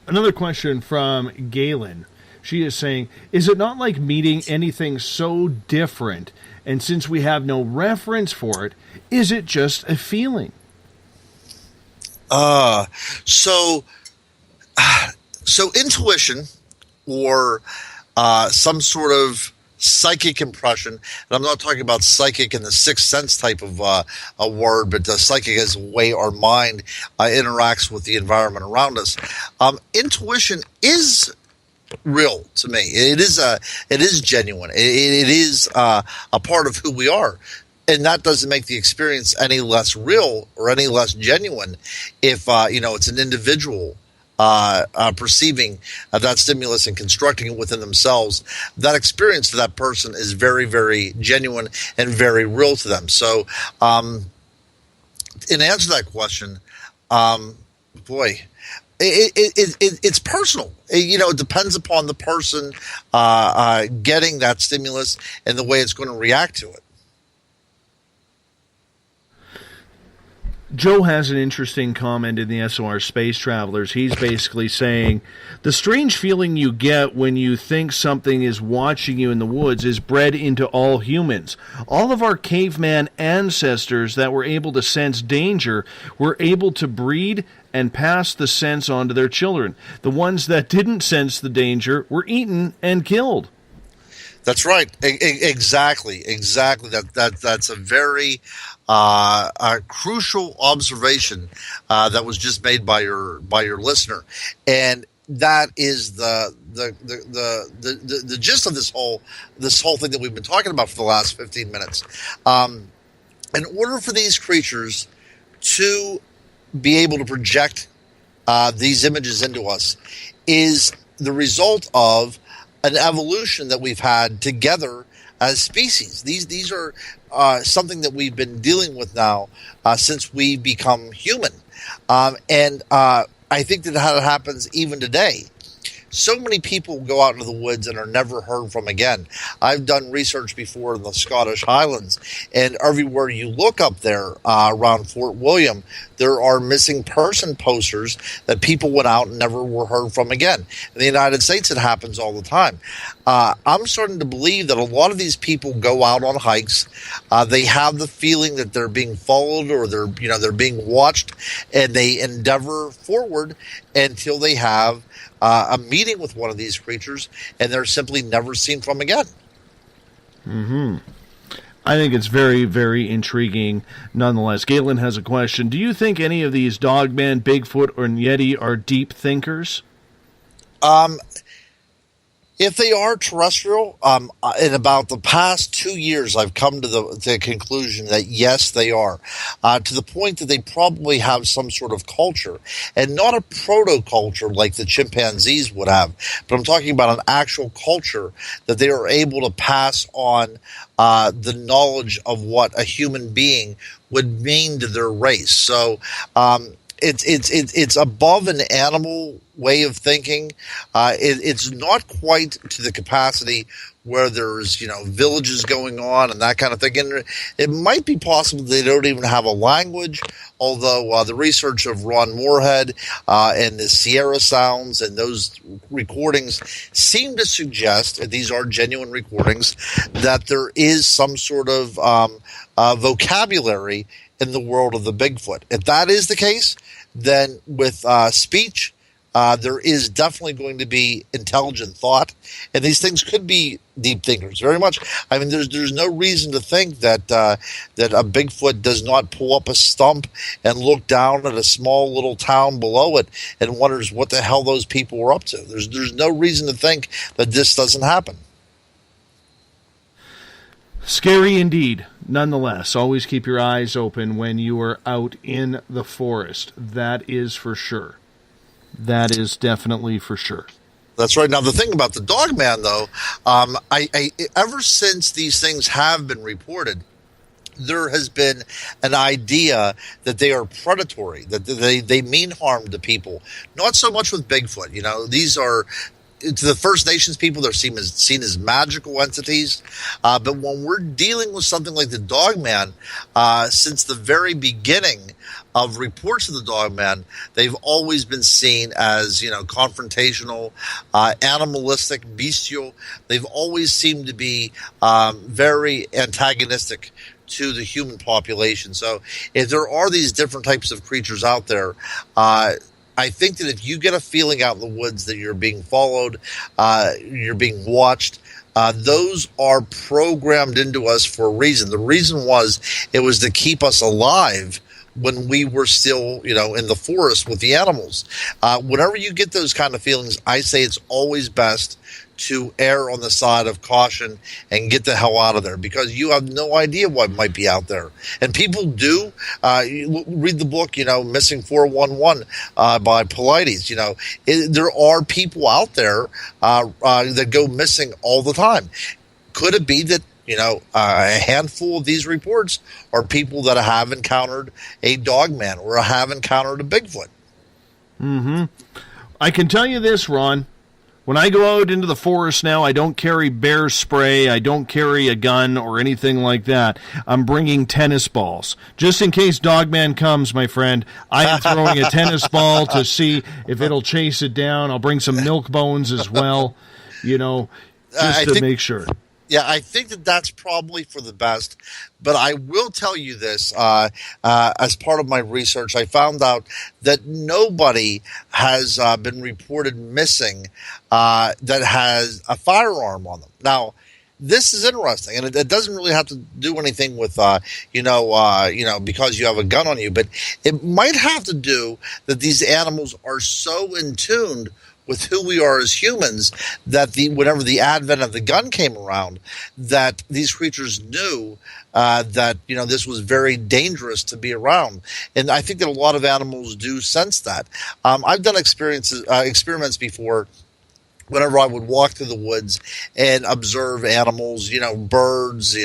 Another question from Galen. She is saying, is it not like meeting anything so different? And since we have no reference for it, is it just a feeling? So intuition or some sort of psychic impression, and I'm not talking about psychic in the sixth sense type of a word, but psychic is the way our mind interacts with the environment around us. Intuition is real to me. It is genuine. It is a part of who we are. And that doesn't make the experience any less real or any less genuine if, it's an individual perceiving that stimulus and constructing it within themselves. That experience to that person is very, very genuine and very real to them. So, in answer to that question, it's personal. It depends upon the person getting that stimulus and the way it's going to react to it. Joe has an interesting comment in the SOR Space Travelers. He's basically saying, the strange feeling you get when you think something is watching you in the woods is bred into all humans. All of our caveman ancestors that were able to sense danger were able to breed and pass the sense on to their children. The ones that didn't sense the danger were eaten and killed. That's right. Exactly. That's a very a crucial observation that was just made by your listener, and that is the gist of this whole thing that we've been talking about for the last 15 minutes. In order for these creatures to be able to project these images into us, is the result of an evolution that we've had together as species. These are something that we've been dealing with now since we become human. And I think that happens even today. So many people go out into the woods and are never heard from again. I've done research before in the Scottish Highlands, and everywhere you look up there around Fort William, there are missing person posters that people went out and never were heard from again. In the United States, it happens all the time. I'm starting to believe that a lot of these people go out on hikes. They have the feeling that they're being followed or they're being watched, and they endeavor forward until they have a meeting with one of these creatures, and they're simply never seen from again. Mm-hmm. I think it's very, very intriguing nonetheless. Galen has a question. Do you think any of these Dogman, Bigfoot, or Yeti are deep thinkers? If they are terrestrial, in about the past 2 years, I've come to the conclusion that yes, they are, to the point that they probably have some sort of culture, and not a proto-culture like the chimpanzees would have, but I'm talking about an actual culture that they are able to pass on the knowledge of what a human being would mean to their race. So, it's above an animal way of thinking. It's not quite to the capacity where there's villages going on and that kind of thing. And it might be possible they don't even have a language. Although the research of Ron Moorhead and the Sierra sounds and those recordings seem to suggest, and these are genuine recordings, that there is some sort of vocabulary in the world of the Bigfoot. If that is the case, then with speech, there is definitely going to be intelligent thought, and these things could be deep thinkers. Very much. I mean, there's no reason to think that that a Bigfoot does not pull up a stump and look down at a small little town below it and wonders what the hell those people were up to. There's no reason to think that this doesn't happen. Scary indeed. Nonetheless, always keep your eyes open when you are out in the forest. That is for sure. That is definitely for sure. That's right. Now, the thing about the Dogman, though, I ever since these things have been reported, there has been an idea that they are predatory, that they mean harm to people. Not so much with Bigfoot. You know, these are, to the First Nations people, they're seen as magical entities. But when we're dealing with something like the Dogman, since the very beginning of reports of the Dogman, they've always been seen as, confrontational, animalistic, bestial. They've always seemed to be very antagonistic to the human population. So if there are these different types of creatures out there, I think that if you get a feeling out in the woods that you're being followed, you're being watched, those are programmed into us for a reason. The reason was it was to keep us alive when we were still, in the forest with the animals. Whenever you get those kind of feelings, I say it's always best to err on the side of caution and get the hell out of there, because you have no idea what might be out there. And people do. You read the book, Missing 411 by Paulides. There are people out there that go missing all the time. Could it be that a handful of these reports are people that have encountered a Dogman or have encountered a Bigfoot? Mm-hmm. I can tell you this, Ron. When I go out into the forest now, I don't carry bear spray, I don't carry a gun or anything like that. I'm bringing tennis balls. Just in case Dogman comes, my friend, I am throwing a tennis ball to see if it'll chase it down. I'll bring some milk bones as well, just to make sure. Yeah, I think that that's probably for the best. But I will tell you this, as part of my research, I found out that nobody has been reported missing that has a firearm on them. Now, this is interesting, and it doesn't really have to do anything with, because you have a gun on you, but it might have to do that these animals are so in tune with who we are as humans, that whenever the advent of the gun came around, that these creatures knew that this was very dangerous to be around. And I think that a lot of animals do sense that. I've done experiments before. Whenever I would walk through the woods and observe animals, birds,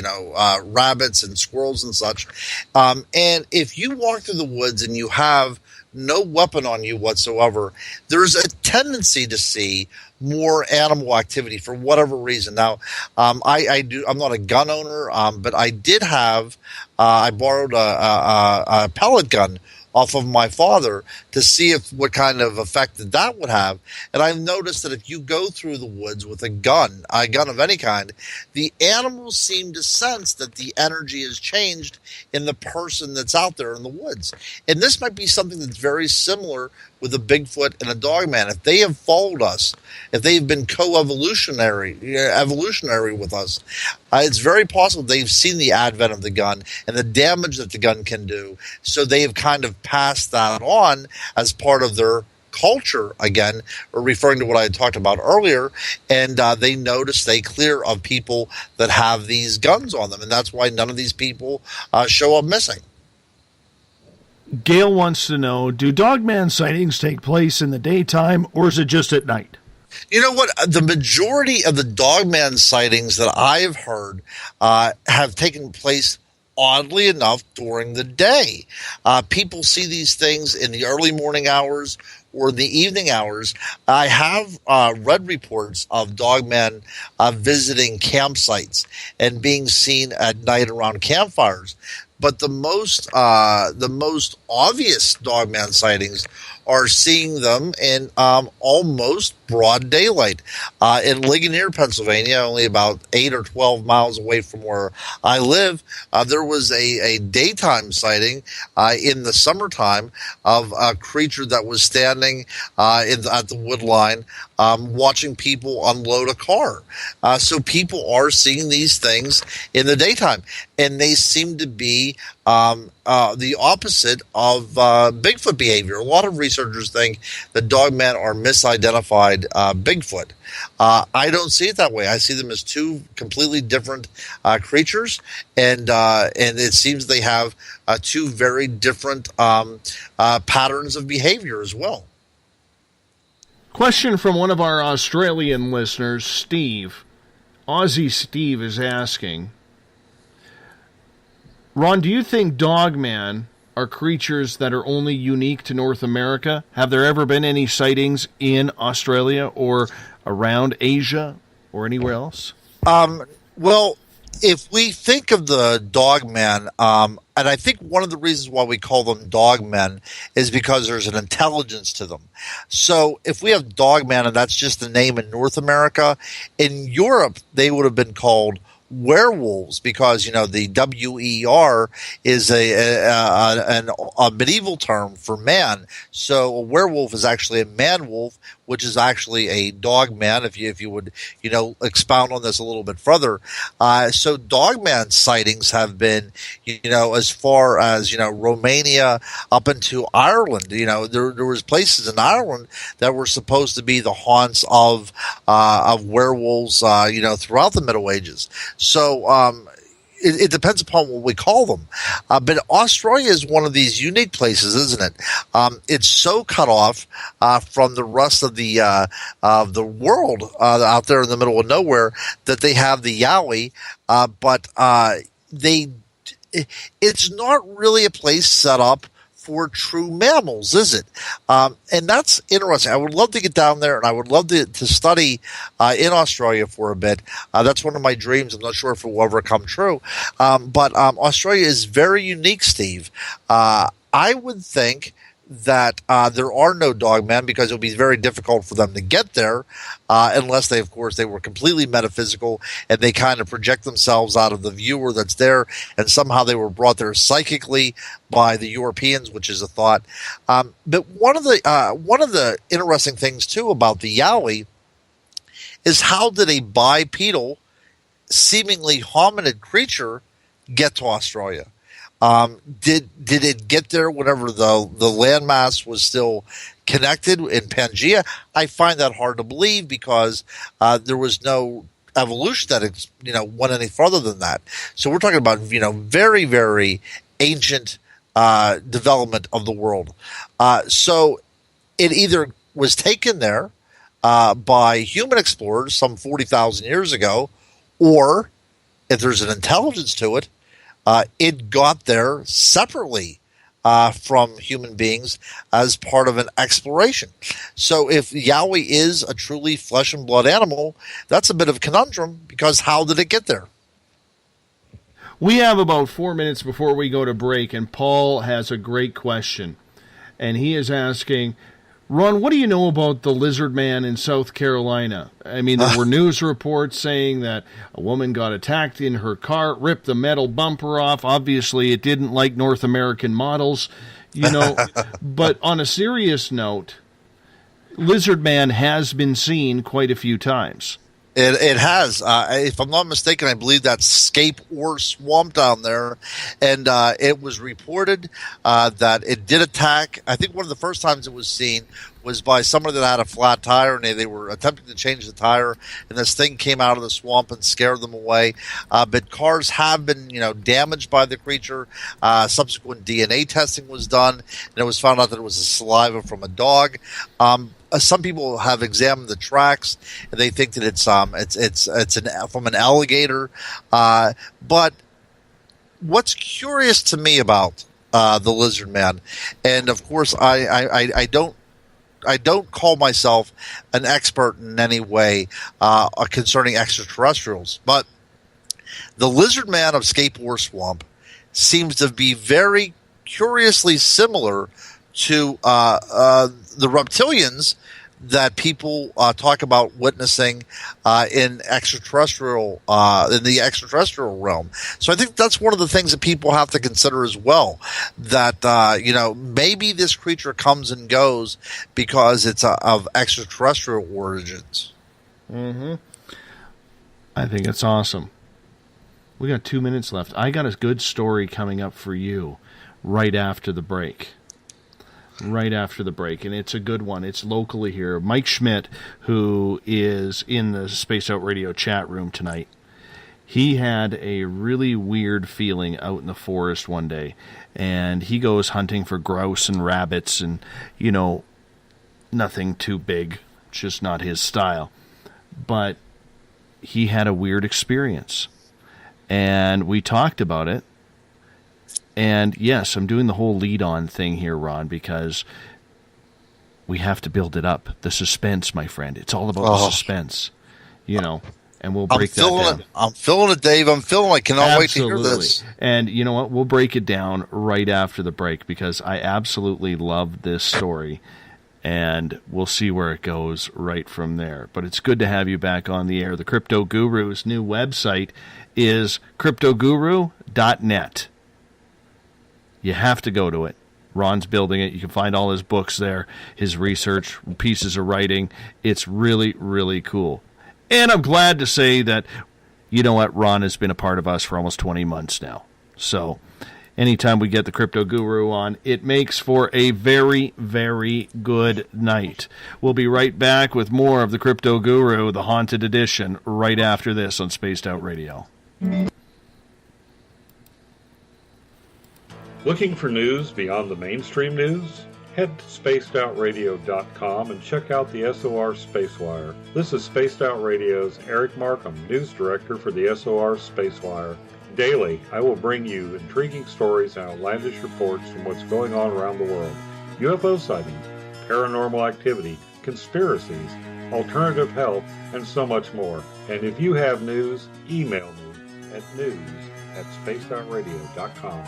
rabbits and squirrels and such. And if you walk through the woods and you have no weapon on you whatsoever, there's a tendency to see more animal activity for whatever reason. Now, I'm not a gun owner, but I did have, I borrowed a pellet gun off of my father to see what kind of effect that would have. And I've noticed that if you go through the woods with a gun of any kind, the animals seem to sense that the energy has changed in the person that's out there in the woods. And this might be something that's very similar with a Bigfoot and a Dogman. If they have followed us, if they've been evolutionary with us, it's very possible they've seen the advent of the gun and the damage that the gun can do. So they have kind of passed that on as part of their culture, again, or referring to what I had talked about earlier, and they stay clear of people that have these guns on them, and that's why none of these people show up missing. Gail wants to know, do Dogman sightings take place in the daytime, or is it just at night? You know what? The majority of the Dogman sightings that I have heard have taken place, oddly enough, during the day. People see these things in the early morning hours or the evening hours. I have read reports of Dogman visiting campsites and being seen at night around campfires. But the most obvious dogman sightings are seeing them in almost broad daylight. In Ligonier, Pennsylvania, only about 8 or 12 miles away from where I live, there was a daytime sighting in the summertime of a creature that was standing at the wood line watching people unload a car. So people are seeing these things in the daytime, and they seem to be the opposite of Bigfoot behavior. A lot of researchers think that dogmen are misidentified Bigfoot. I don't see it that way. I see them as two completely different creatures, and it seems they have two very different patterns of behavior as well. Question from one of our Australian listeners, Steve. Aussie Steve is asking, Ron, do you think dogmen are creatures that are only unique to North America? Have there ever been any sightings in Australia or around Asia or anywhere else? Well, if we think of the dogmen, and I think one of the reasons why we call them dogmen is because there's an intelligence to them. So if we have dogmen, and that's just the name in North America, in Europe they would have been called werewolves, because the WER is a medieval term for man. So a werewolf is actually a man wolf, which is actually a dog man. If you would expound on this a little bit further, so dogman sightings have been as far as Romania up into Ireland. There was places in Ireland that were supposed to be the haunts of werewolves. Throughout the Middle Ages. So it depends upon what we call them. But Australia is one of these unique places, isn't it? It's so cut off from the rest of the world out there in the middle of nowhere that they have the Yowie, but it's not really a place set up for true mammals, is it? And that's interesting. I would love to get down there, and I would love to study in Australia for a bit. That's one of my dreams. I'm not sure if it will ever come true. But Australia is very unique, Steve. I would think that there are no dogmen, because it would be very difficult for them to get there unless they were completely metaphysical and they kind of project themselves out of the viewer that's there, and somehow they were brought there psychically by the Europeans, which is a thought. But one of the interesting things too about the Yowie is, how did a bipedal, seemingly hominid creature get to Australia? Did it get there whenever the landmass was still connected in Pangea? I find that hard to believe, because there was no evolution that went any further than that. So we're talking about very, very ancient development of the world. So it either was taken there by human explorers some 40,000 years ago, or if there's an intelligence to it, it got there separately from human beings as part of an exploration. So if Yowie is a truly flesh and blood animal, that's a bit of a conundrum, because how did it get there? We have about 4 minutes before we go to break, and Paul has a great question. And he is asking, Ron, what do you know about the lizard man in South Carolina? I mean, there were news reports saying that a woman got attacked in her car, ripped the metal bumper off. Obviously, it didn't like North American models, But on a serious note, lizard man has been seen quite a few times. It has. If I'm not mistaken, I believe that's Scape or Swamp down there. And it was reported that it did attack. I think one of the first times it was seen was by somebody that had a flat tire, and they were attempting to change the tire, and this thing came out of the swamp and scared them away. But cars have been, damaged by the creature. Subsequent DNA testing was done, and it was found out that it was a saliva from a dog. Some people have examined the tracks, and they think that it's from an alligator. But what's curious to me about the lizard man, and of course I don't call myself an expert in any way concerning extraterrestrials, but the lizard man of Scape or Swamp seems to be very curiously similar to the reptilians that people talk about witnessing in the extraterrestrial realm. So I think that's one of the things that people have to consider as well. That maybe this creature comes and goes because it's of extraterrestrial origins. Mm-hmm. I think it's awesome. We got 2 minutes left. I got a good story coming up for you right after the break. And it's a good one. It's locally here. Mike Schmidt, who is in the Spaced Out Radio chat room tonight, he had a really weird feeling out in the forest one day, and he goes hunting for grouse and rabbits and, nothing too big, just not his style. But he had a weird experience, and we talked about it. And yes, I'm doing the whole lead-on thing here, Ron, because we have to build it up. The suspense, my friend. It's all about the suspense, and we'll break that down. I'm feeling it, Dave. I cannot wait to hear this. And you know what? We'll break it down right after the break because I absolutely love this story, and we'll see where it goes right from there. But it's good to have you back on the air. The Crypto Guru's new website is cryptoguru.net. You have to go to it. Ron's building it. You can find all his books there, his research, pieces of writing. It's really, really cool. And I'm glad to say that, Ron has been a part of us for almost 20 months now. So anytime we get the Crypto Guru on, it makes for a very, very good night. We'll be right back with more of the Crypto Guru, the Haunted Edition, right after this on Spaced Out Radio. Looking for news beyond the mainstream news? Head to spacedoutradio.com and check out the SOR Spacewire. This is Spaced Out Radio's Eric Markham, News Director for the SOR Spacewire. Daily, I will bring you intriguing stories and outlandish reports from what's going on around the world. UFO sightings, paranormal activity, conspiracies, alternative health, and so much more. And if you have news, email me at news@spacedoutradio.com.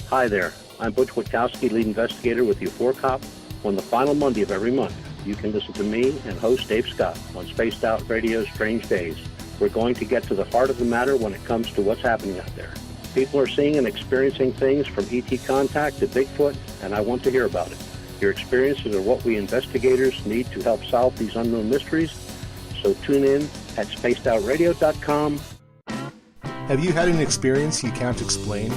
Hi there, I'm Butch Witkowski, lead investigator with U4COP. On the final Monday of every month, you can listen to me and host Dave Scott on Spaced Out Radio's Strange Days. We're going to get to the heart of the matter when it comes to what's happening out there. People are seeing and experiencing things from ET contact to Bigfoot, and I want to hear about it. Your experiences are what we investigators need to help solve these unknown mysteries. So tune in at spacedoutradio.com. Have you had an experience you can't explain?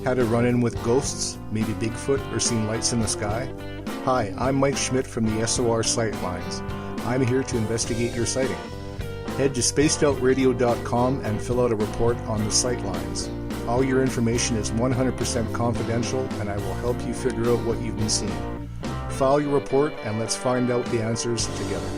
Had a run-in with ghosts, maybe Bigfoot, or seen lights in the sky? Hi, I'm Mike Schmidt from the SOR Sightlines. I'm here to investigate your sighting. Head to spacedoutradio.com and fill out a report on the Sightlines. All your information is 100% confidential, and I will help you figure out what you've been seeing. File your report, and let's find out the answers together.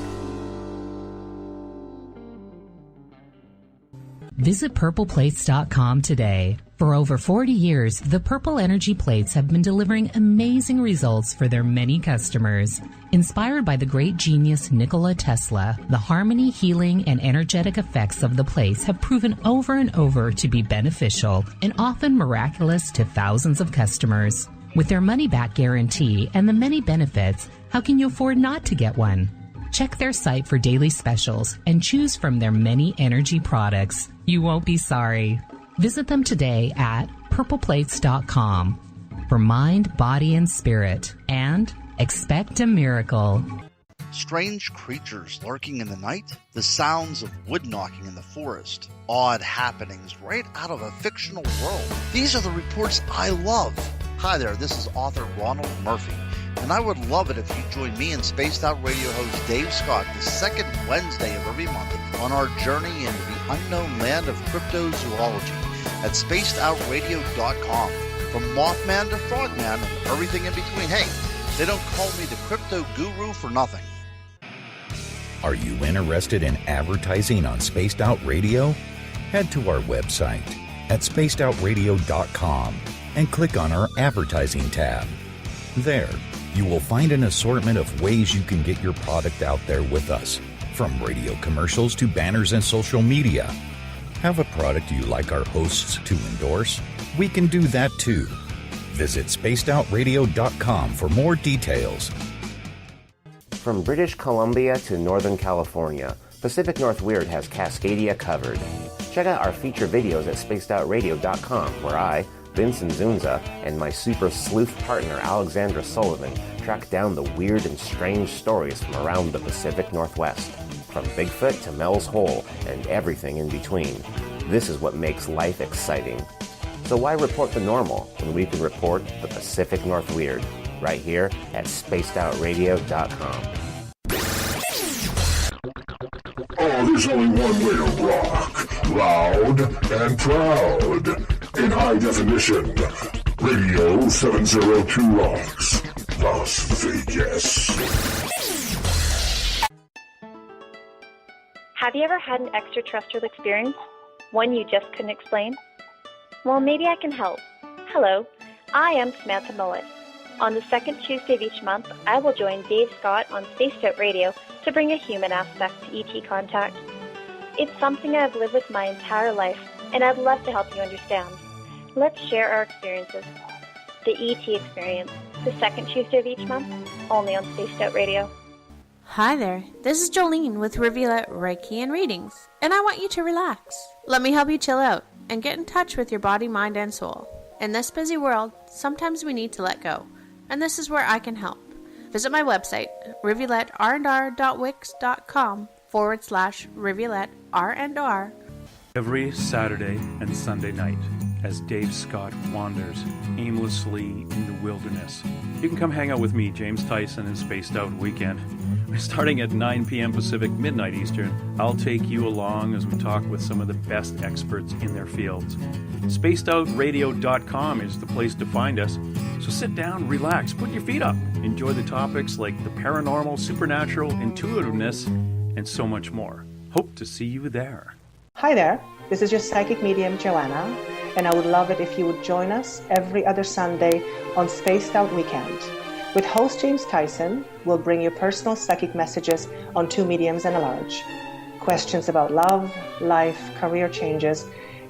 Visit purpleplates.com today. For over 40 years, the Purple Energy Plates have been delivering amazing results for their many customers. Inspired by the great genius Nikola Tesla, the harmony, healing, and energetic effects of the plates have proven over and over to be beneficial and often miraculous to thousands of customers. With their money-back guarantee and the many benefits, how can you afford not to get one? Check their site for daily specials and choose from their many energy products. You won't be sorry. Visit them today at purpleplates.com for mind, body, and spirit, and expect a miracle. Strange creatures lurking in the night, the sounds of wood knocking in the forest, odd happenings right out of a fictional world. These are the reports I love. Hi there, this is author Ronald Murphy, and I would love it if you join me and Spaced Out Radio host Dave Scott the second Wednesday of every month on our journey into the unknown land of cryptozoology at spacedoutradio.com. From Mothman to Frogman and everything in between. Hey, they don't call me the Crypto Guru for nothing. Are you interested in advertising on Spaced Out Radio? Head to our website at spacedoutradio.com and click on our advertising tab. There, you will find an assortment of ways you can get your product out there with us, from radio commercials to banners and social media. Have a product you like our hosts to endorse? We can do that too. Visit spacedoutradio.com for more details. From British Columbia to Northern California, Pacific North Weird has Cascadia covered. Check out our feature videos at spacedoutradio.com, where I, Vincent Zunza, and my super sleuth partner Alexandra Sullivan track down the weird and strange stories from around the Pacific Northwest. From Bigfoot to Mel's Hole and everything in between. This is what makes life exciting. So why report the normal when we can report the Pacific North Weird? Right here at spacedoutradio.com. Oh, there's only one way to rock. Loud and proud. In high definition. Radio 702 rocks. Las Vegas. Have you ever had an extraterrestrial experience? One you just couldn't explain? Well, maybe I can help. Hello, I am Samantha Mullet. On the second Tuesday of each month, I will join Dave Scott on Spaced Out Radio to bring a human aspect to ET contact. It's something I've lived with my entire life, and I'd love to help you understand. Let's share our experiences. The ET Experience, the second Tuesday of each month, only on Spaced Out Radio. Hi there, this is Jolene with Reveal Reiki and Readings, and I want you to relax. Let me help you chill out and get in touch with your body, mind, and soul. In this busy world, sometimes we need to let go, and this is where I can help. Visit my website, rivuletrr.wix.com/rivuletrr&r. Every Saturday and Sunday night, as Dave Scott wanders aimlessly in the wilderness. You can come hang out with me, James Tyson, in Spaced Out Weekend. Starting at 9 p.m. Pacific, midnight Eastern, I'll take you along as we talk with some of the best experts in their fields. SpacedOutRadio.com is the place to find us. So sit down, relax, put your feet up. Enjoy the topics like the paranormal, supernatural, intuitiveness, and so much more. Hope to see you there. Hi there, this is your psychic medium, Joanna, and I would love it if you would join us every other Sunday on Spaced Out Weekend. With host James Tyson, we'll bring you personal psychic messages on two mediums and a large. Questions about love, life, career changes.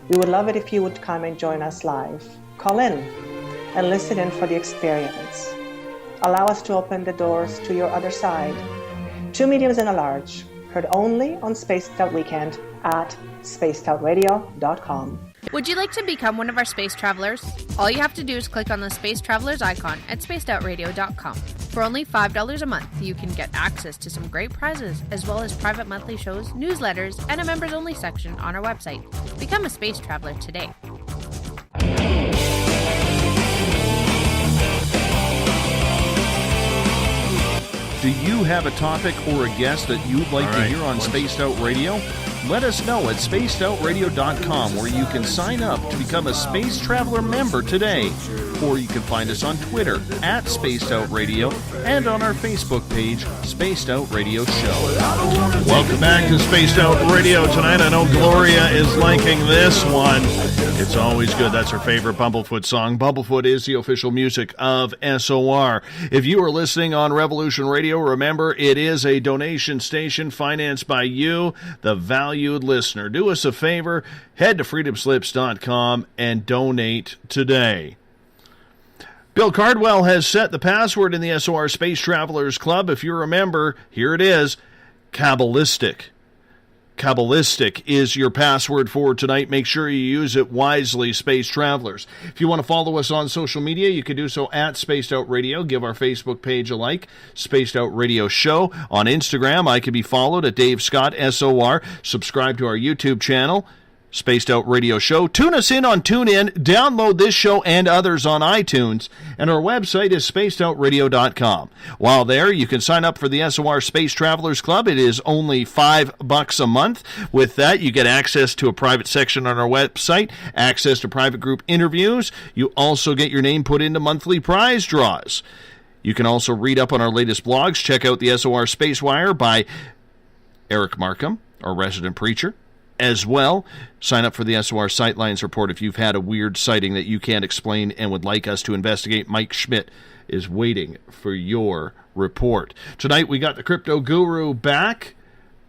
We would love it if you would come and join us live. Call in and listen in for the experience. Allow us to open the doors to your other side. Two mediums and a large, heard only on Spaced Out Weekend at spacedoutradio.com. Would you like to become one of our space travelers? All you have to do is click on the Space Travelers icon at spacedoutradio.com. For only $5 a month, you can get access to some great prizes, as well as private monthly shows, newsletters, and a members-only section on our website. Become a space traveler today. Do you have a topic or a guest that you'd like to hear on Spaced Out Radio? Let us know at spacedoutradio.com, where you can sign up to become a Space Traveler member today. Or you can find us on Twitter at Spaced Out Radio and on our Facebook page, Spaced Out Radio Show. Welcome back to Spaced Out Radio tonight. I know Gloria is liking this one. It's always good. That's her favorite Bumblefoot song. Bumblefoot is the official music of SOR. If you are listening on Revolution Radio, remember it is a donation station financed by you, the valued listener. Do us a favor, head to freedomslips.com and donate today. Bill Cardwell has set the password in the SOR Space Travelers Club. If you remember, here it is, Kabbalistic. Kabbalistic is your password for tonight. Make sure you use it wisely, Space Travelers. If you want to follow us on social media, you can do so at Spaced Out Radio. Give our Facebook page a like, Spaced Out Radio Show. On Instagram, I can be followed at Dave Scott, SOR. Subscribe to our YouTube channel, Spaced Out Radio Show. Tune us in on TuneIn. Download this show and others on iTunes. And our website is spacedoutradio.com. While there, you can sign up for the SOR Space Travelers Club. It is only $5 a month. With that, you get access to a private section on our website, access to private group interviews. You also get your name put into monthly prize draws. You can also read up on our latest blogs. Check out the SOR Space Wire by Eric Markham, our resident preacher. As well, sign up for the SOR Sightlines Report if you've had a weird sighting that you can't explain and would like us to investigate. Mike Schmidt is waiting for your report. Tonight we got the Crypto Guru back.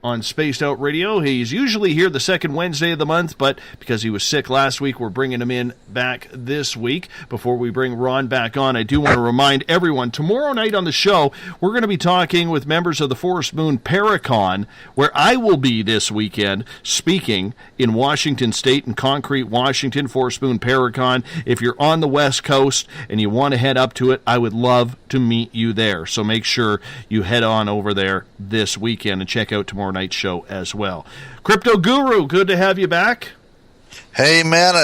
on Spaced Out Radio. He's usually here the second Wednesday of the month, but because he was sick last week, we're bringing him in back this week. Before we bring Ron back on, I do want to remind everyone, tomorrow night on the show, we're going to be talking with members of the Forest Moon Paracon, where I will be this weekend speaking in Washington State, in Concrete, Washington, Forest Moon Paracon. If you're on the West Coast and you want to head up to it, I would love to meet you there. So make sure you head on over there this weekend and check out tomorrow night's show as well. Crypto Guru, good to have you back. Hey man,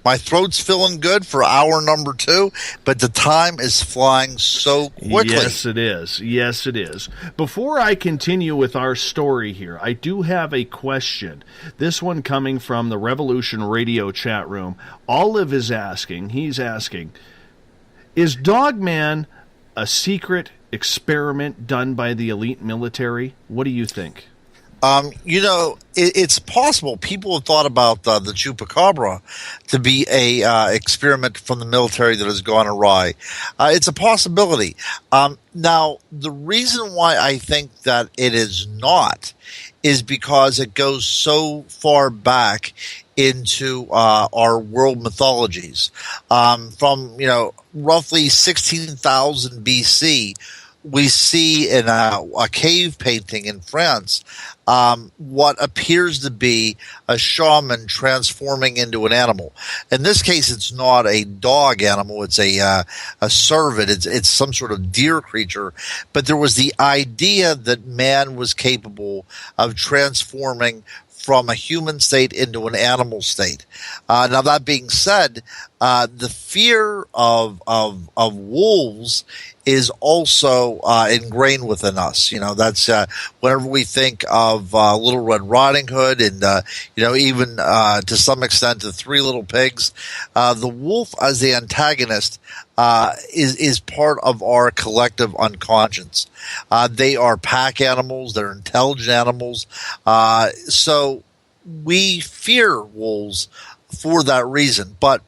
my throat's feeling good for hour number 2, but the time is flying so quickly. Yes, it is. Yes, it is. Before I continue with our story here, I do have a question. This one coming from the Revolution Radio chat room. Olive is asking, is Dogman a secret experiment done by the elite military? What do you think? It's possible. People have thought about the chupacabra to be a experiment from the military that has gone awry. It's a possibility. Now, the reason why I think that it is not is because it goes so far back into our world mythologies. From roughly 16,000 BC, we see in a cave painting in France what appears to be a shaman transforming into an animal. In this case, it's not a dog animal; it's a cervid. It's some sort of deer creature. But there was the idea that man was capable of transforming from a human state into an animal state. Now, that being said, the fear of wolves is also ingrained within us. That's whenever we think of Little Red Riding Hood and, even to some extent the Three Little Pigs, the wolf as the antagonist is part of our collective unconscious. They are pack animals. They're intelligent animals. So we fear wolves for that reason. But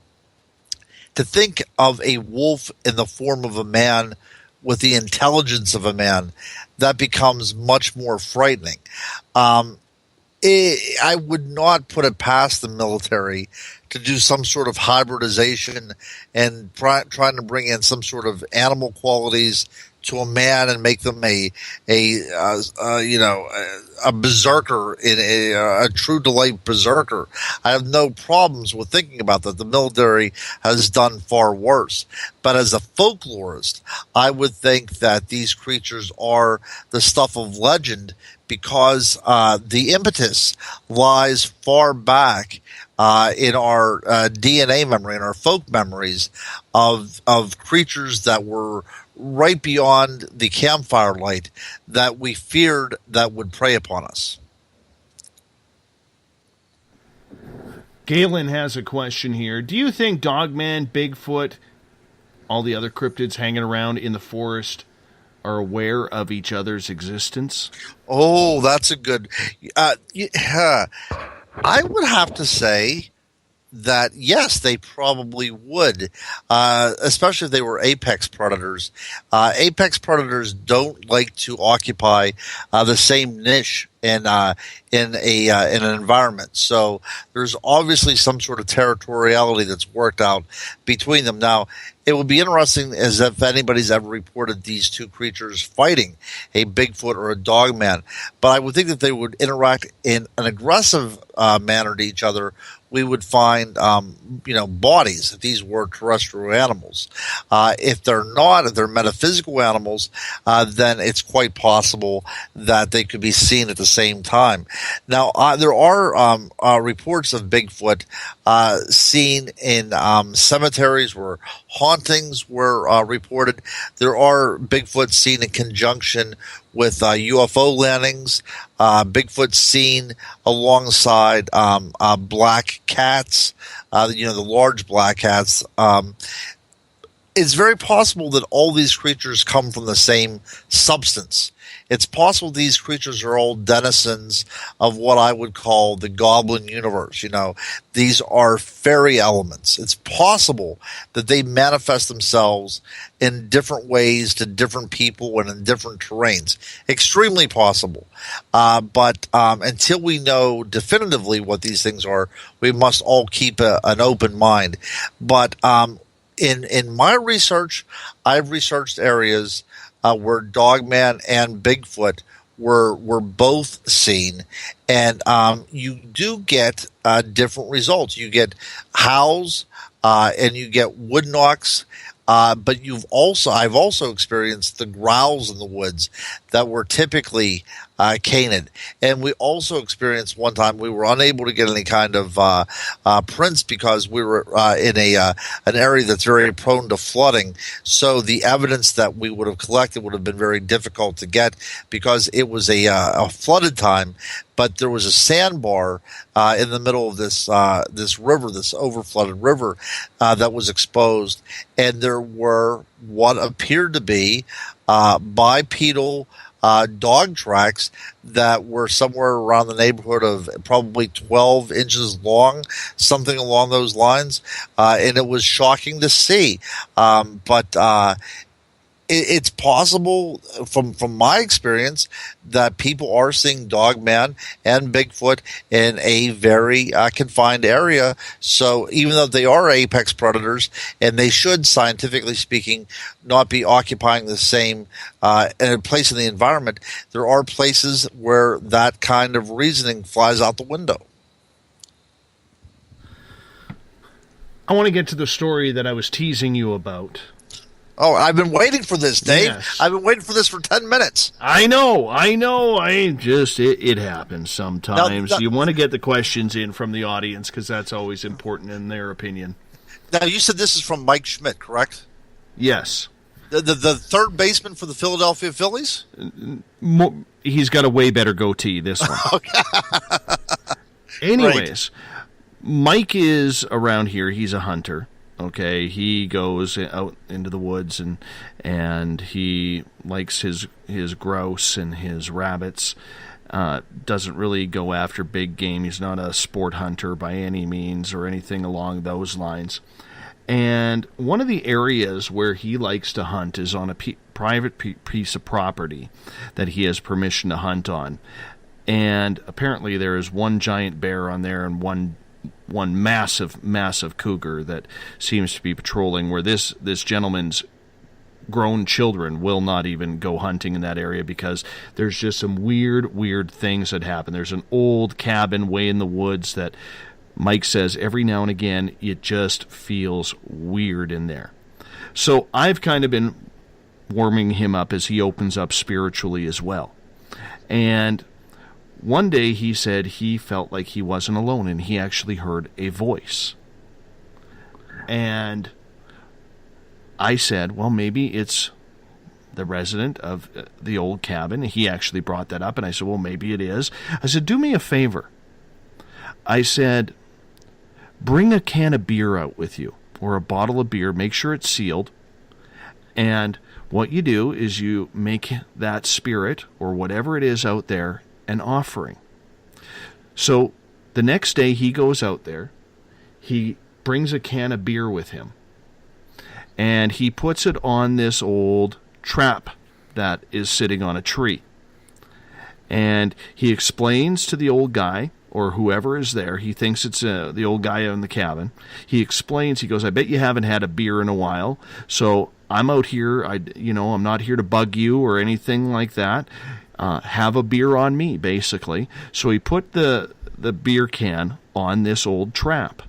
to think of a wolf in the form of a man with the intelligence of a man, that becomes much more frightening. I would not put it past the military to do some sort of hybridization and trying to bring in some sort of animal qualities to a man and make them a berserker, in a true delight berserker. I have no problems with thinking about that. The military has done far worse. But as a folklorist, I would think that these creatures are the stuff of legend because the impetus lies far back in our DNA memory, in our folk memories of creatures that were right beyond the campfire light that we feared that would prey upon us. Galen has a question here. Do you think Dogman, Bigfoot, all the other cryptids hanging around in the forest are aware of each other's existence? Oh, that's a good... I would have to say that, yes, they probably would, especially if they were apex predators. Apex predators don't like to occupy the same niche in an environment. So there's obviously some sort of territoriality that's worked out between them. Now, it would be interesting as if anybody's ever reported these two creatures fighting, a Bigfoot or a Dogman. But I would think that they would interact in an aggressive manner to each other. We would find, bodies if these were terrestrial animals. If they're not, if they're metaphysical animals, then it's quite possible that they could be seen at the same time. Now, there are reports of Bigfoot seen in cemeteries where hauntings were reported. There are Bigfoot seen in conjunction with UFO landings. Bigfoot seen alongside black cats, the large black cats. It's very possible that all these creatures come from the same substance. it's possible these creatures are all denizens of what I would call the goblin universe. These are fairy elements. It's possible that they manifest themselves in different ways to different people and in different terrains. Extremely possible. But until we know definitively what these things are, we must all keep an open mind. But in my research, I've researched areas where Dogman and Bigfoot were both seen, and you do get different results. You get howls and you get wood knocks, but I've also experienced the growls in the woods that were typically canid. And we also experienced one time we were unable to get any kind of prints because we were in an area that's very prone to flooding. So the evidence that we would have collected would have been very difficult to get because it was a flooded time. But there was a sandbar in the middle of this river, this overflooded river, that was exposed, and there were what appeared to be bipedal dog tracks that were somewhere around the neighborhood of probably 12 inches long, something along those lines, and it was shocking to see. But it's possible, from my experience, that people are seeing Dogman and Bigfoot in a very confined area. So even though they are apex predators, and they should, scientifically speaking, not be occupying the same place in the environment, there are places where that kind of reasoning flies out the window. I want to get to the story that I was teasing you about. Oh, I've been waiting for this, Dave. Yes. I've been waiting for this for 10 minutes. I know. It happens sometimes. Now, you want to get the questions in from the audience because that's always important in their opinion. Now, you said this is from Mike Schmidt, correct? Yes. The third baseman for the Philadelphia Phillies? He's got a way better goatee, this one. Okay. Anyways, Mike is around here. He's a hunter. Okay, he goes out into the woods and he likes his grouse and his rabbits. Doesn't really go after big game. He's not a sport hunter by any means or anything along those lines. And one of the areas where he likes to hunt is on a private piece of property that he has permission to hunt on. And apparently there is one giant bear on there and one massive cougar that seems to be patrolling, where this gentleman's grown children will not even go hunting in that area because there's just some weird things that happen. There's an old cabin way in the woods that Mike says every now and again it just feels weird in there. So I've kind of been warming him up as he opens up spiritually as well. And one day he said he felt like he wasn't alone, and he actually heard a voice. And I said, well, maybe it's the resident of the old cabin. He actually brought that up, and I said, well, maybe it is. I said, do me a favor. I said, bring a can of beer out with you, or a bottle of beer. Make sure it's sealed. And what you do is you make that spirit, or whatever it is out there, an offering. So the next day he goes out there, he brings a can of beer with him, and he puts it on this old trap that is sitting on a tree. And he explains to the old guy, or whoever is there, he thinks it's the old guy in the cabin. He explains, he goes, I bet you haven't had a beer in a while, so I'm out here, I'm not here to bug you or anything like that. Have a beer on me, basically. So he put the beer can on this old trap.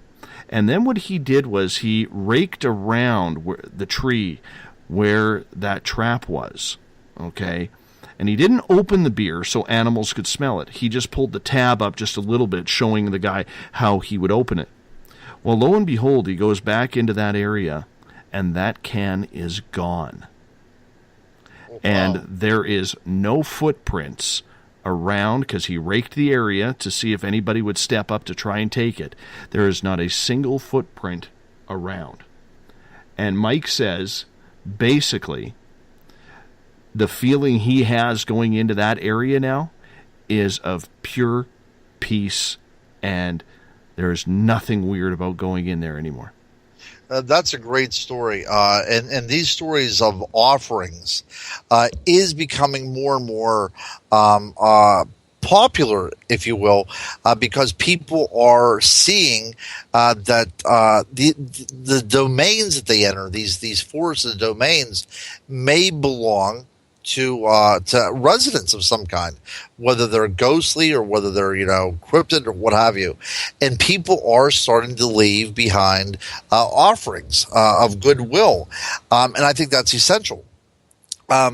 And then what he did was he raked around the tree where that trap was. Okay? And he didn't open the beer so animals could smell it. He just pulled the tab up just a little bit, showing the guy how he would open it. Well, lo and behold, he goes back into that area, and that can is gone. And there is no footprints around because he raked the area to see if anybody would step up to try and take it. There is not a single footprint around. And Mike says, basically, the feeling he has going into that area now is of pure peace, and there's nothing weird about going in there anymore. That's a great story. And these stories of offerings is becoming more and more popular, if you will, because people are seeing that the domains that they enter, these forested domains, may belong to residents of some kind, whether they're ghostly or whether they're cryptid or what have you, and people are starting to leave behind offerings of goodwill, and I think that's essential.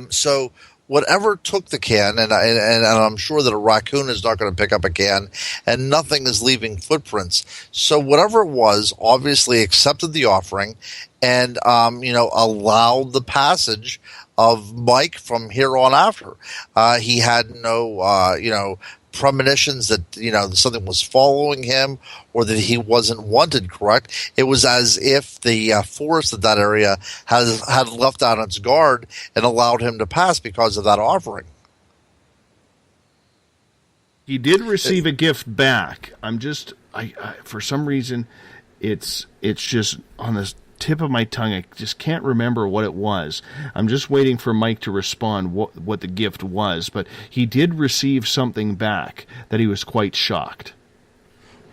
So whatever took the can, and I'm sure that a raccoon is not going to pick up a can, and nothing is leaving footprints. So whatever it was, obviously accepted the offering, and allowed the passage of Mike from here on after. He had no, premonitions that, something was following him or that he wasn't wanted, correct? It was as if the forest of that area had left on its guard and allowed him to pass because of that offering. He did receive a gift back. I for some reason, it's just on the tip of my tongue. I just can't remember what it was. I'm just waiting for Mike to respond what the gift was, but he did receive something back that he was quite shocked.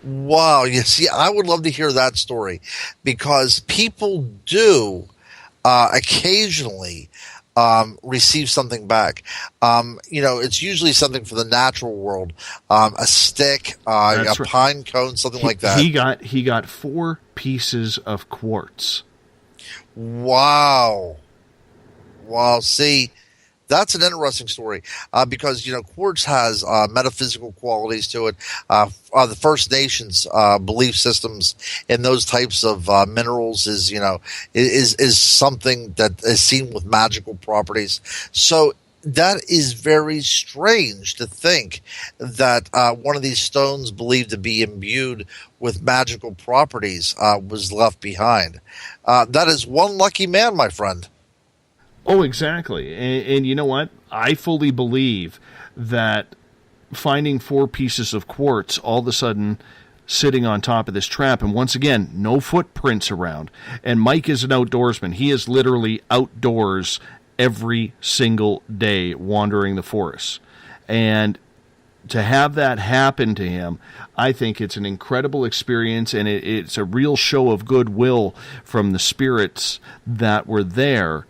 Wow. You see, I would love to hear that story, because people do occasionally receive something back. It's usually something from the natural world, a stick, a pine cone, something like that. He got 4 pieces of quartz. Wow. See, that's an interesting story, because quartz has metaphysical qualities to it. The First Nations belief systems in those types of minerals is something that is seen with magical properties. So that is very strange to think that one of these stones believed to be imbued with magical properties was left behind. That is one lucky man, my friend. Oh, exactly. And you know what? I fully believe that finding 4 pieces of quartz all of a sudden sitting on top of this trap, and once again, no footprints around. And Mike is an outdoorsman. He is literally outdoors every single day wandering the forest. And to have that happen to him, I think it's an incredible experience, and it's a real show of goodwill from the spirits that were there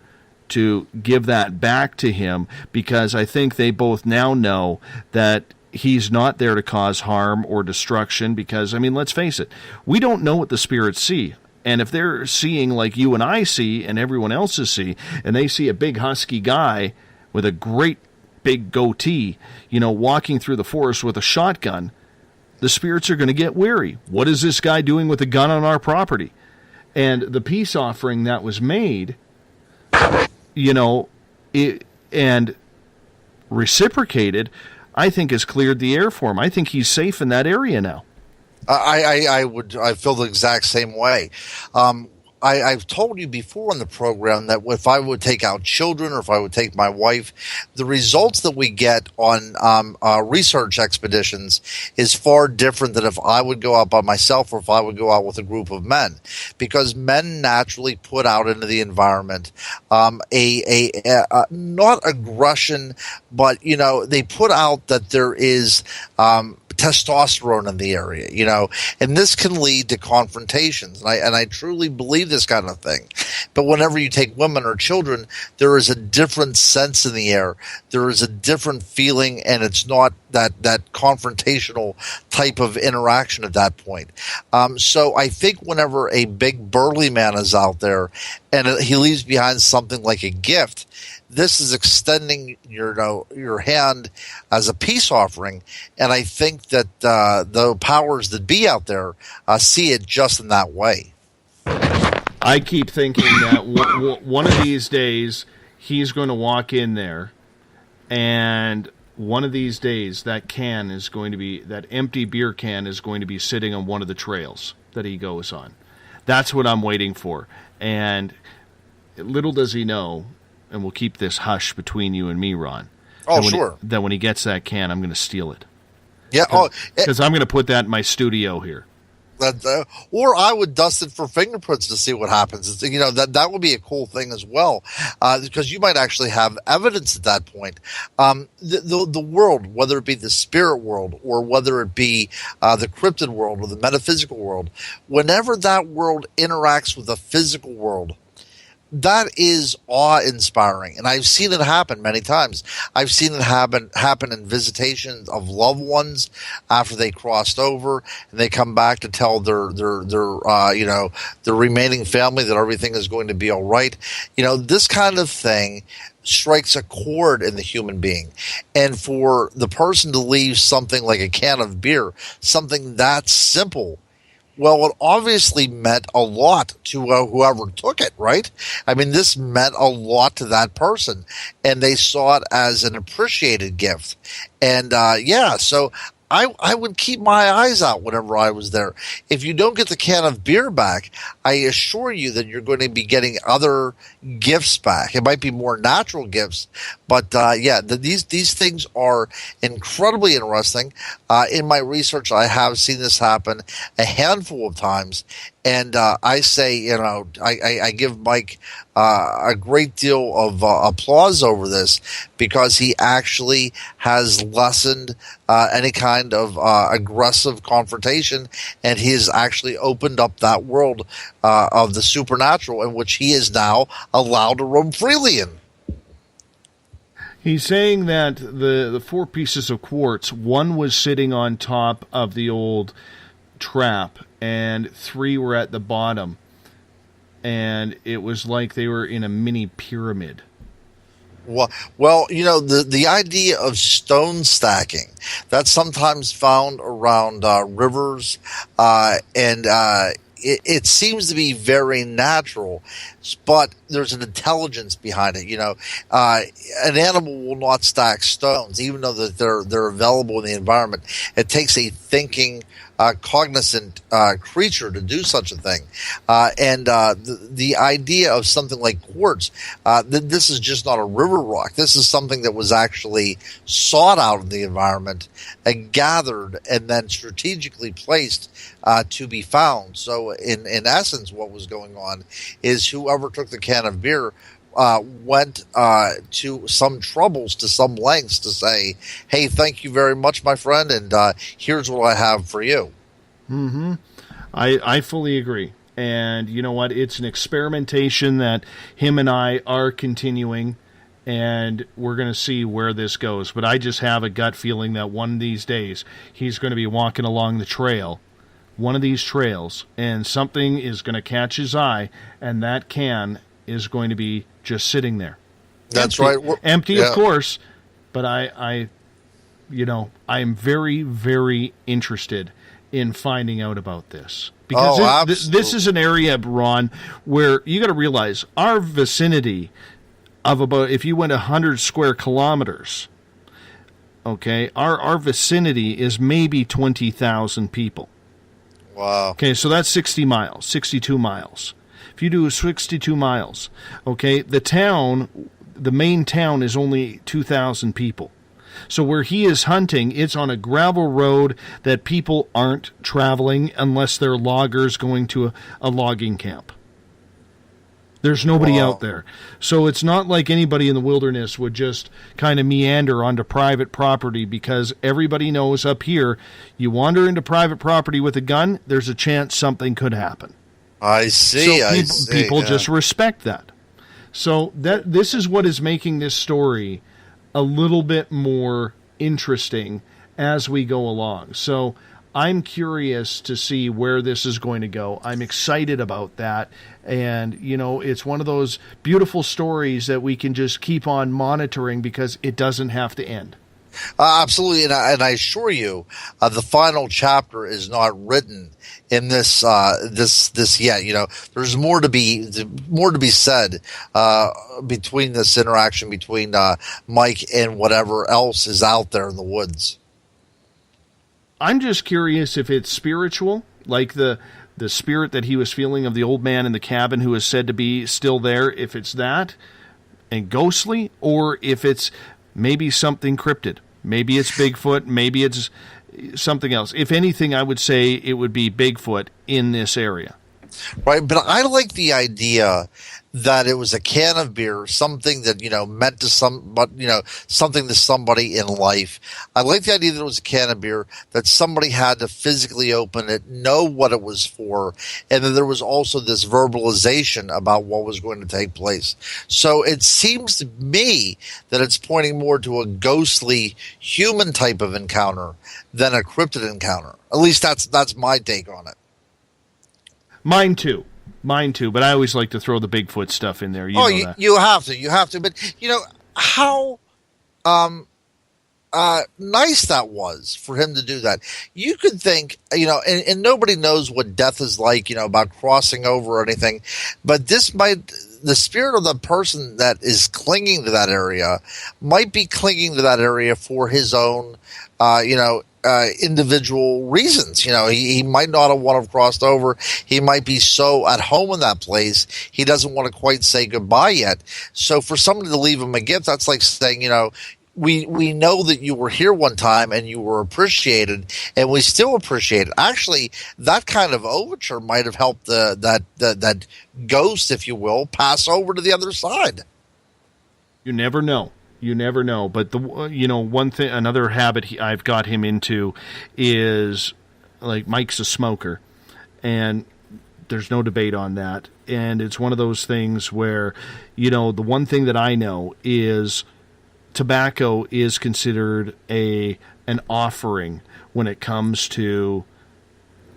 to give that back to him, because I think they both now know that he's not there to cause harm or destruction, because, let's face it, we don't know what the spirits see. And if they're seeing like you and I see and everyone else see, and they see a big husky guy with a great big goatee, walking through the forest with a shotgun, the spirits are going to get weary. What is this guy doing with a gun on our property? And the peace offering that was made, and reciprocated, I think has cleared the air for him. I think he's safe in that area now. I feel the exact same way. I've told you before in the program that if I would take out children or if I would take my wife, the results that we get on research expeditions is far different than if I would go out by myself or if I would go out with a group of men, because men naturally put out into the environment not aggression, but they put out that there is testosterone in the area, and this can lead to confrontations. And I truly believe this kind of thing. But whenever you take women or children, there is a different sense in the air. There is a different feeling, and it's not that confrontational type of interaction at that point. So I think whenever a big burly man is out there and he leaves behind something like a gift, this is extending your hand as a peace offering, and I think that the powers that be out there see it just in that way. I keep thinking that one of these days he's going to walk in there, and one of these days that empty beer can is going to be sitting on one of the trails that he goes on. That's what I'm waiting for. And little does he know, and we'll keep this hush between you and me, Ron. Oh, sure. Then when he gets that can, I'm going to steal it. Yeah. Because I'm going to put that in my studio here. Or I would dust it for fingerprints to see what happens. That would be a cool thing as well, because you might actually have evidence at that point. The world, whether it be the spirit world or whether it be the cryptid world or the metaphysical world, whenever that world interacts with the physical world, that is awe-inspiring, and I've seen it happen many times. I've seen it happen in visitations of loved ones after they crossed over, and they come back to tell their remaining family that everything is going to be all right. This kind of thing strikes a chord in the human being, and for the person to leave something like a can of beer, something that simple. Well, it obviously meant a lot to whoever took it, right? I mean, this meant a lot to that person, and they saw it as an appreciated gift. And, so I would keep my eyes out whenever I was there. If you don't get the can of beer back, I assure you that you're going to be getting other gifts back. It might be more natural gifts, but these things are incredibly interesting. In my research, I have seen this happen a handful of times. And I say, I give Mike a great deal of applause over this, because he actually has lessened any kind of aggressive confrontation, and he has actually opened up that world of the supernatural, in which he is now allowed to roam freely in. He's saying that the 4 pieces of quartz, one was sitting on top of the old trap, and 3 were at the bottom, and it was like they were in a mini pyramid. Well, the idea of stone stacking, that's sometimes found around rivers, and it seems to be very natural, but there's an intelligence behind it. An animal will not stack stones, even though that they're available in the environment. It takes a thinking, cognizant creature to do such a thing. The idea of something like quartz, this is just not a river rock. This is something that was actually sought out in the environment and gathered and then strategically placed to be found. So in essence, what was going on is whoever took the can of beer went to some troubles, to some lengths to say, hey, thank you very much, my friend, and here's what I have for you. Mm-hmm. I fully agree. And you know what? It's an experimentation that him and I are continuing, and we're going to see where this goes. But I just have a gut feeling that one of these days he's going to be walking along the trail, one of these trails, and something is going to catch his eye, and that can is going to be just sitting there. That's empty, right. Empty, of course, but I'm very, very interested in finding out about this. Because this is an area, Ron, where you got to realize our vicinity of about, if you went 100 square kilometers, okay, our vicinity is maybe 20,000 people. Wow. Okay, so that's 60 miles, 62 miles. If you do 62 miles, okay, the main town is only 2,000 people. So where he is hunting, it's on a gravel road that people aren't traveling unless they're loggers going to a logging camp. There's nobody out there. So it's not like anybody in the wilderness would just kind of meander onto private property, because everybody knows up here, you wander into private property with a gun, there's a chance something could happen. I see. So people just respect that. So this is what is making this story a little bit more interesting as we go along. So I'm curious to see where this is going to go. I'm excited about that. And, it's one of those beautiful stories that we can just keep on monitoring because it doesn't have to end. Absolutely, and I assure you, the final chapter is not written in this yet. There's more to be said between this interaction between Mike and whatever else is out there in the woods. I'm just curious if it's spiritual, like the spirit that he was feeling of the old man in the cabin who is said to be still there. If it's that, and ghostly, or if it's maybe something cryptid. Maybe it's Bigfoot, maybe it's something else. If anything, I would say it would be Bigfoot in this area. Right, but I like the idea that it was a can of beer, something that, meant to something to somebody in life. I like the idea that it was a can of beer, that somebody had to physically open it, know what it was for, and then there was also this verbalization about what was going to take place. So it seems to me that it's pointing more to a ghostly human type of encounter than a cryptid encounter. At least that's my take on it. Mine too, but I always like to throw the Bigfoot stuff in there. You have to. But how nice that was for him to do that. You could think, and nobody knows what death is like, about crossing over or anything, but the spirit of the person that is clinging to that area might be clinging to that area for his own, individual reasons. He might not have want to have crossed over. He might be so at home in that place, he doesn't want to quite say goodbye yet. So for somebody to leave him a gift, that's like saying, we know that you were here one time and you were appreciated, and we still appreciate it. Actually, that kind of overture might have helped that ghost, if you will, pass over to the other side. You never know. But one thing, another habit I've got him into is, like, Mike's a smoker, and there's no debate on that. And it's one of those things where, the one thing that I know is tobacco is considered an offering when it comes to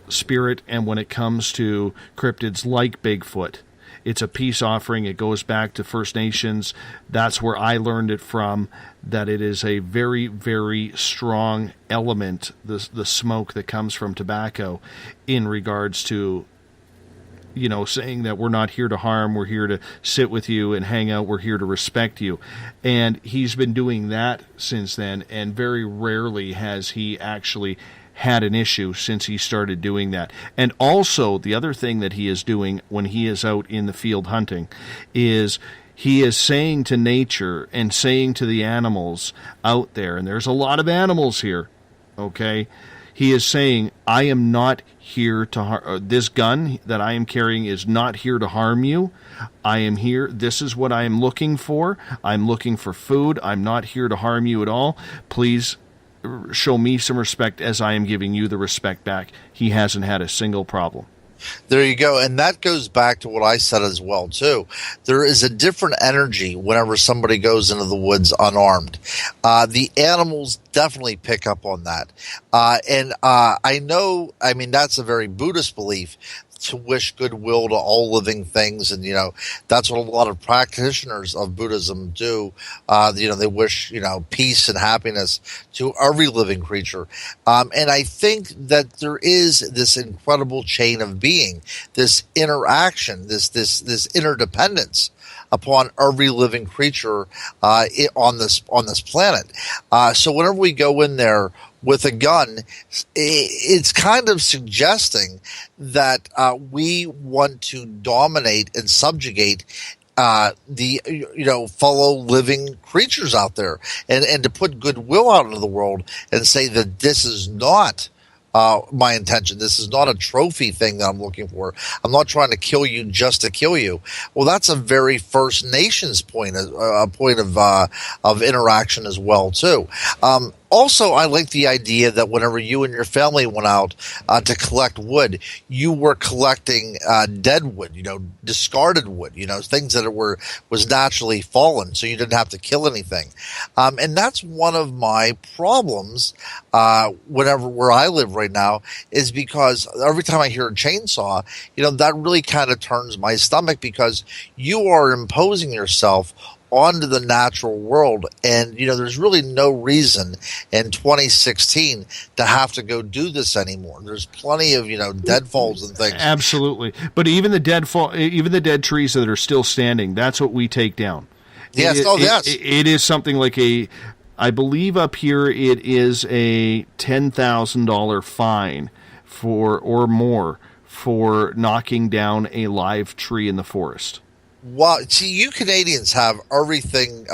spirit and when it comes to cryptids like Bigfoot. It's a peace offering. It goes back to First Nations. That's where I learned it from, that it is a very, very strong element, the smoke that comes from tobacco, in regards to, saying that we're not here to harm, we're here to sit with you and hang out, we're here to respect you. And he's been doing that since then, and very rarely has he actually had an issue since he started doing that. And also, the other thing that he is doing when he is out in the field hunting is he is saying to nature and saying to the animals out there, and there's a lot of animals here, okay? He is saying, I am not here to harm. This gun that I am carrying is not here to harm you. I am here. This is what I am looking for. I'm looking for food. I'm not here to harm you at all. Please show me some respect as I am giving you the respect back. He hasn't had a single problem. There you go. And that goes back to what I said as well, too. There is a different energy whenever somebody goes into the woods unarmed. The animals definitely pick up on that. I know, that's a very Buddhist belief, to wish goodwill to all living things. And, that's what a lot of practitioners of Buddhism do. They wish, peace and happiness to every living creature. And I think that there is this incredible chain of being, this interaction, this interdependence upon every living creature on this planet. So whenever we go in there with a gun, it's kind of suggesting that we want to dominate and subjugate the fellow living creatures out there, and to put goodwill out into the world and say that this is not my intention. This is not a trophy thing that I'm looking for. I'm not trying to kill you just to kill you. Well, that's a very First Nations point of interaction as well, too. Also, I like the idea that whenever you and your family went out to collect wood, you were collecting dead wood, discarded wood, things that was naturally fallen, so you didn't have to kill anything. And that's one of my problems where I live right now, is because every time I hear a chainsaw, that really kind of turns my stomach, because you are imposing yourself onto the natural world. And, there's really no reason in 2016 to have to go do this anymore. There's plenty of, deadfalls and things. Absolutely. But even the dead trees that are still standing, that's what we take down. Yes. Yes. It is something like I believe up here it is a $10,000 fine or more for knocking down a live tree in the forest. Well, see, you Canadians have everything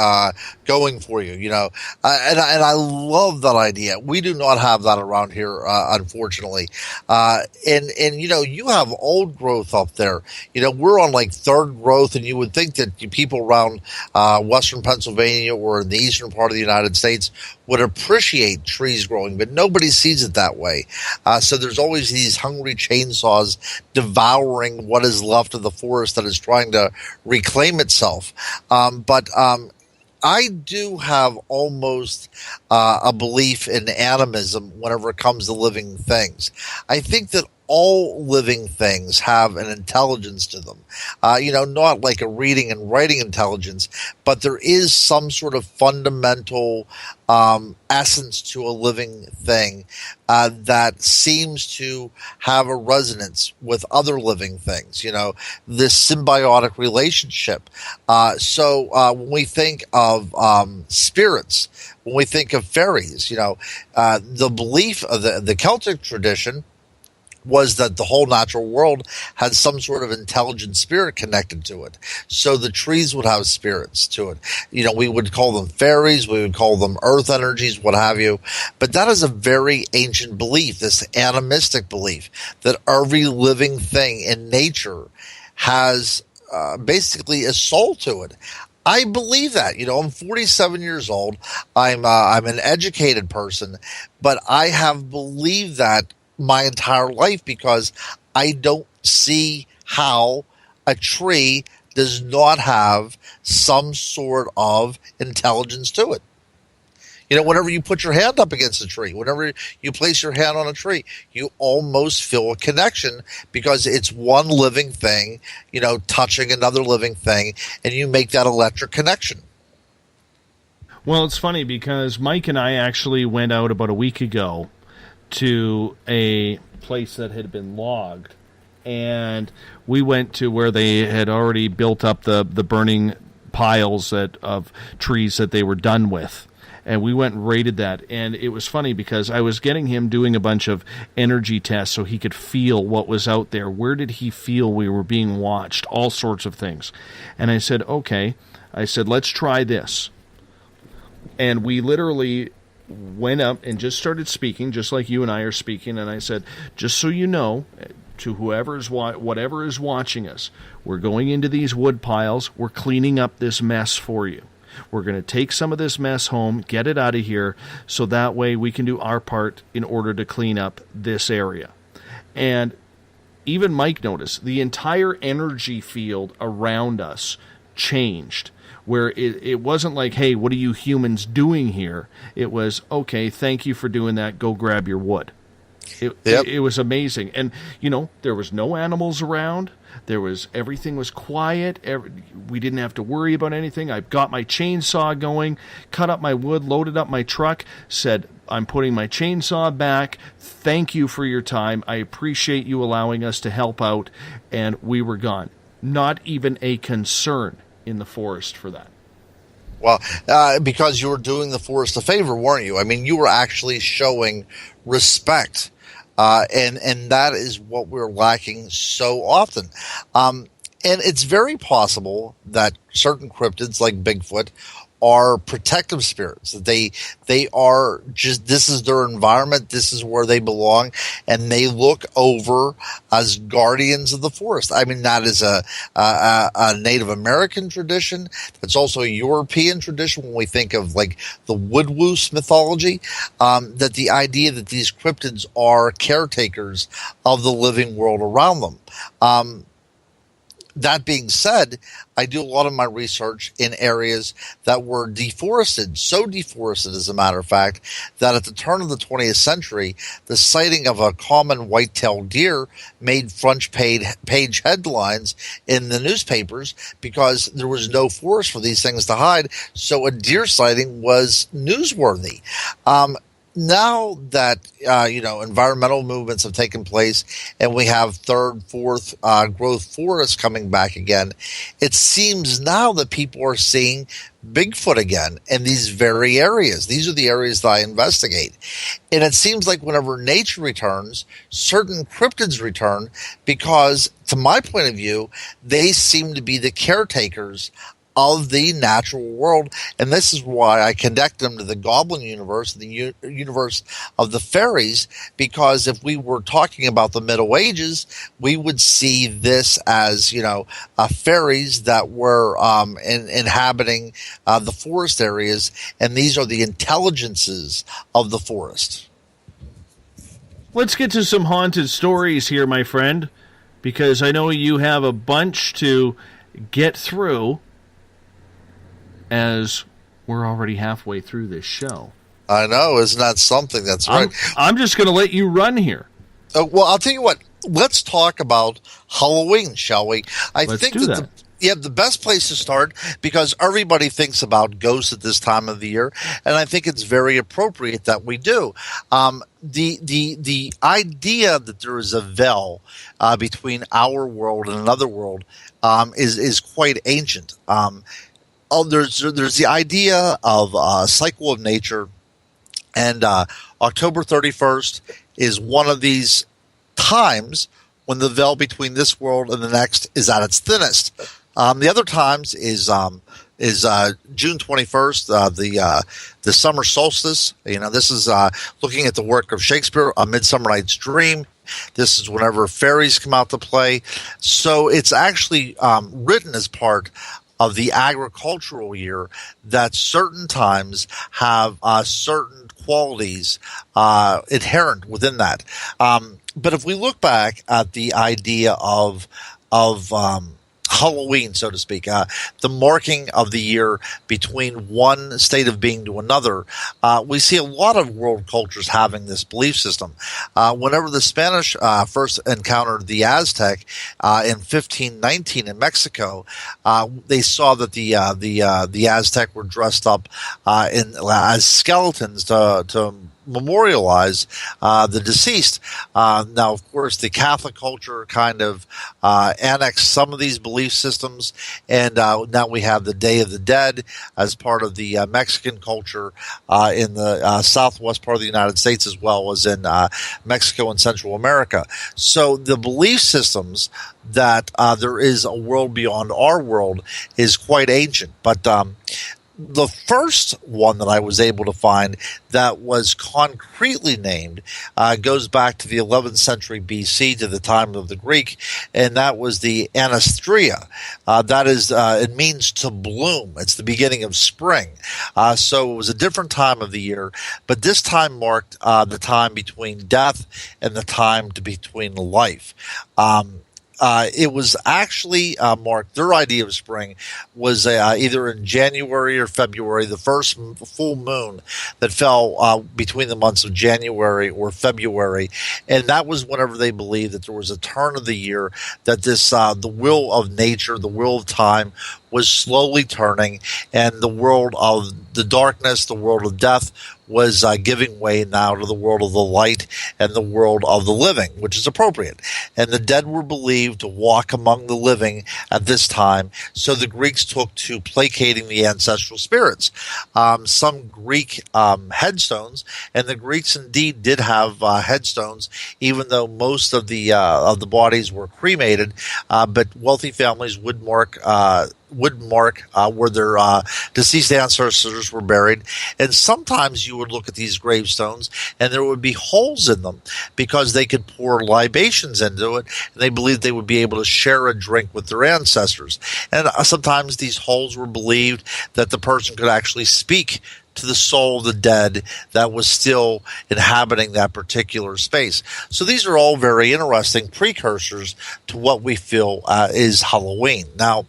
going for you, and I love that idea. We do not have that around here, unfortunately. And you have old growth up there. We're on like third growth, and you would think that people around Western Pennsylvania or in the eastern part of the United States would appreciate trees growing, but nobody sees it that way. So there's always these hungry chainsaws devouring what is left of the forest that is trying to reclaim itself. But I do have almost a belief in animism whenever it comes to living things. I think that all living things have an intelligence to them. Not like a reading and writing intelligence, but there is some sort of fundamental essence to a living thing that seems to have a resonance with other living things, this symbiotic relationship. So when we think of spirits, when we think of fairies, the belief of the Celtic tradition was that the whole natural world had some sort of intelligent spirit connected to it. So the trees would have spirits to it. We would call them fairies, we would call them earth energies, what have you. But that is a very ancient belief, this animistic belief that every living thing in nature has basically a soul to it. I believe that. I'm 47 years old. I'm an educated person, but I have believed that my entire life because I don't see how a tree does not have some sort of intelligence to it. Whenever you put your hand up against a tree, whenever you place your hand on a tree, you almost feel a connection because it's one living thing, touching another living thing, and you make that electric connection. Well, it's funny because Mike and I actually went out about a week ago to a place that had been logged, and we went to where they had already built up the burning piles of trees that they were done with, and we went and raided that. And it was funny because I was getting him doing a bunch of energy tests so he could feel what was out there. Where did he feel we were being watched? All sorts of things. And I said, okay. I said, let's try this. And we literally went up and just started speaking, just like you and I are speaking, and I said, just so you know, to whatever is watching us, we're going into these wood piles, we're cleaning up this mess for you. We're going to take some of this mess home, get it out of here, so that way we can do our part in order to clean up this area. And even Mike noticed the entire energy field around us changed, where it wasn't like, hey, what are you humans doing here? It was, okay, thank you for doing that. Go grab your wood. It was amazing. And, there was no animals around. Everything was quiet. We didn't have to worry about anything. I got my chainsaw going, cut up my wood, loaded up my truck, said, I'm putting my chainsaw back. Thank you for your time. I appreciate you allowing us to help out. And we were gone. Not even a concern in the forest for that. Well, because you were doing the forest a favor, weren't you? I mean, you were actually showing respect, and that is what we're lacking so often. And it's very possible that certain cryptids, like Bigfoot, are protective spirits. They are just, this is their environment, this is where they belong, and they look over as guardians of the forest. I mean, that is a Native American tradition. That's also a European tradition when we think of like the Woodwoos mythology, that the idea that these cryptids are caretakers of the living world around them. That being said, I do a lot of my research in areas that were deforested, so deforested, as a matter of fact, that at the turn of the 20th century, the sighting of a common white-tailed deer made front page headlines in the newspapers because there was no forest for these things to hide, so a deer sighting was newsworthy. now that environmental movements have taken place, and we have third, fourth growth forests coming back again, it seems now that people are seeing Bigfoot again in these very areas. These are the areas that I investigate. And it seems like whenever nature returns, certain cryptids return because, to my point of view, they seem to be the caretakers of the natural world. And this is why I connect them to the goblin universe, the universe of the fairies, because if we were talking about the Middle Ages, we would see this as, fairies that were inhabiting the forest areas, and these are the intelligences of the forest. Let's get to some haunted stories here, my friend, because I know you have a bunch to get through, as we're already halfway through this show. I know, isn't that something? That's right. I'm just going to let you run here. Well, I'll tell you what. Let's talk about Halloween, shall we? Let's do that. The best place to start, because everybody thinks about ghosts at this time of the year, and I think it's very appropriate that we do. The idea that there is a veil between our world and another world is quite ancient. There's the idea of a cycle of nature, and October 31st is one of these times when the veil between this world and the next is at its thinnest. The other times is June 21st, the summer solstice. This is looking at the work of Shakespeare, A Midsummer Night's Dream. This is whenever fairies come out to play. So it's actually written as part of the agricultural year that certain times have certain qualities inherent within that. But if we look back at the idea of Halloween, so to speak, the marking of the year between one state of being to another, we see a lot of world cultures having this belief system. Whenever the Spanish first encountered the Aztec in 1519 in Mexico, they saw that the Aztec were dressed up as skeletons to memorialize the deceased. Now, of course, the Catholic culture kind of annexed some of these belief systems, and now we have the Day of the Dead as part of the Mexican culture in the southwest part of the United States, as well as in Mexico and Central America. So the belief systems that there is a world beyond our world is quite ancient, but the first one that I was able to find that was concretely named goes back to the 11th century BC, to the time of the Greek, and that was the Anastria. That is, it means to bloom. It's the beginning of spring. So it was a different time of the year, but this time marked the time between death and the time between life. It was actually marked, their idea of spring was either in January or February, the first full moon that fell between the months of January or February. And that was whenever they believed that there was a turn of the year, that this the will of nature, the will of time, was slowly turning, and the world of the darkness, the world of death, was giving way now to the world of the light and the world of the living, which is appropriate. And the dead were believed to walk among the living at this time, so the Greeks took to placating the ancestral spirits. Some Greek headstones, and the Greeks indeed did have headstones, even though most of the bodies were cremated, but wealthy families would mark where their deceased ancestors were buried. And sometimes you would look at these gravestones and there would be holes in them because they could pour libations into it, and they believed they would be able to share a drink with their ancestors. And sometimes these holes were believed that the person could actually speak to the soul of the dead that was still inhabiting that particular space. So these are all very interesting precursors to what we feel is Halloween. Now,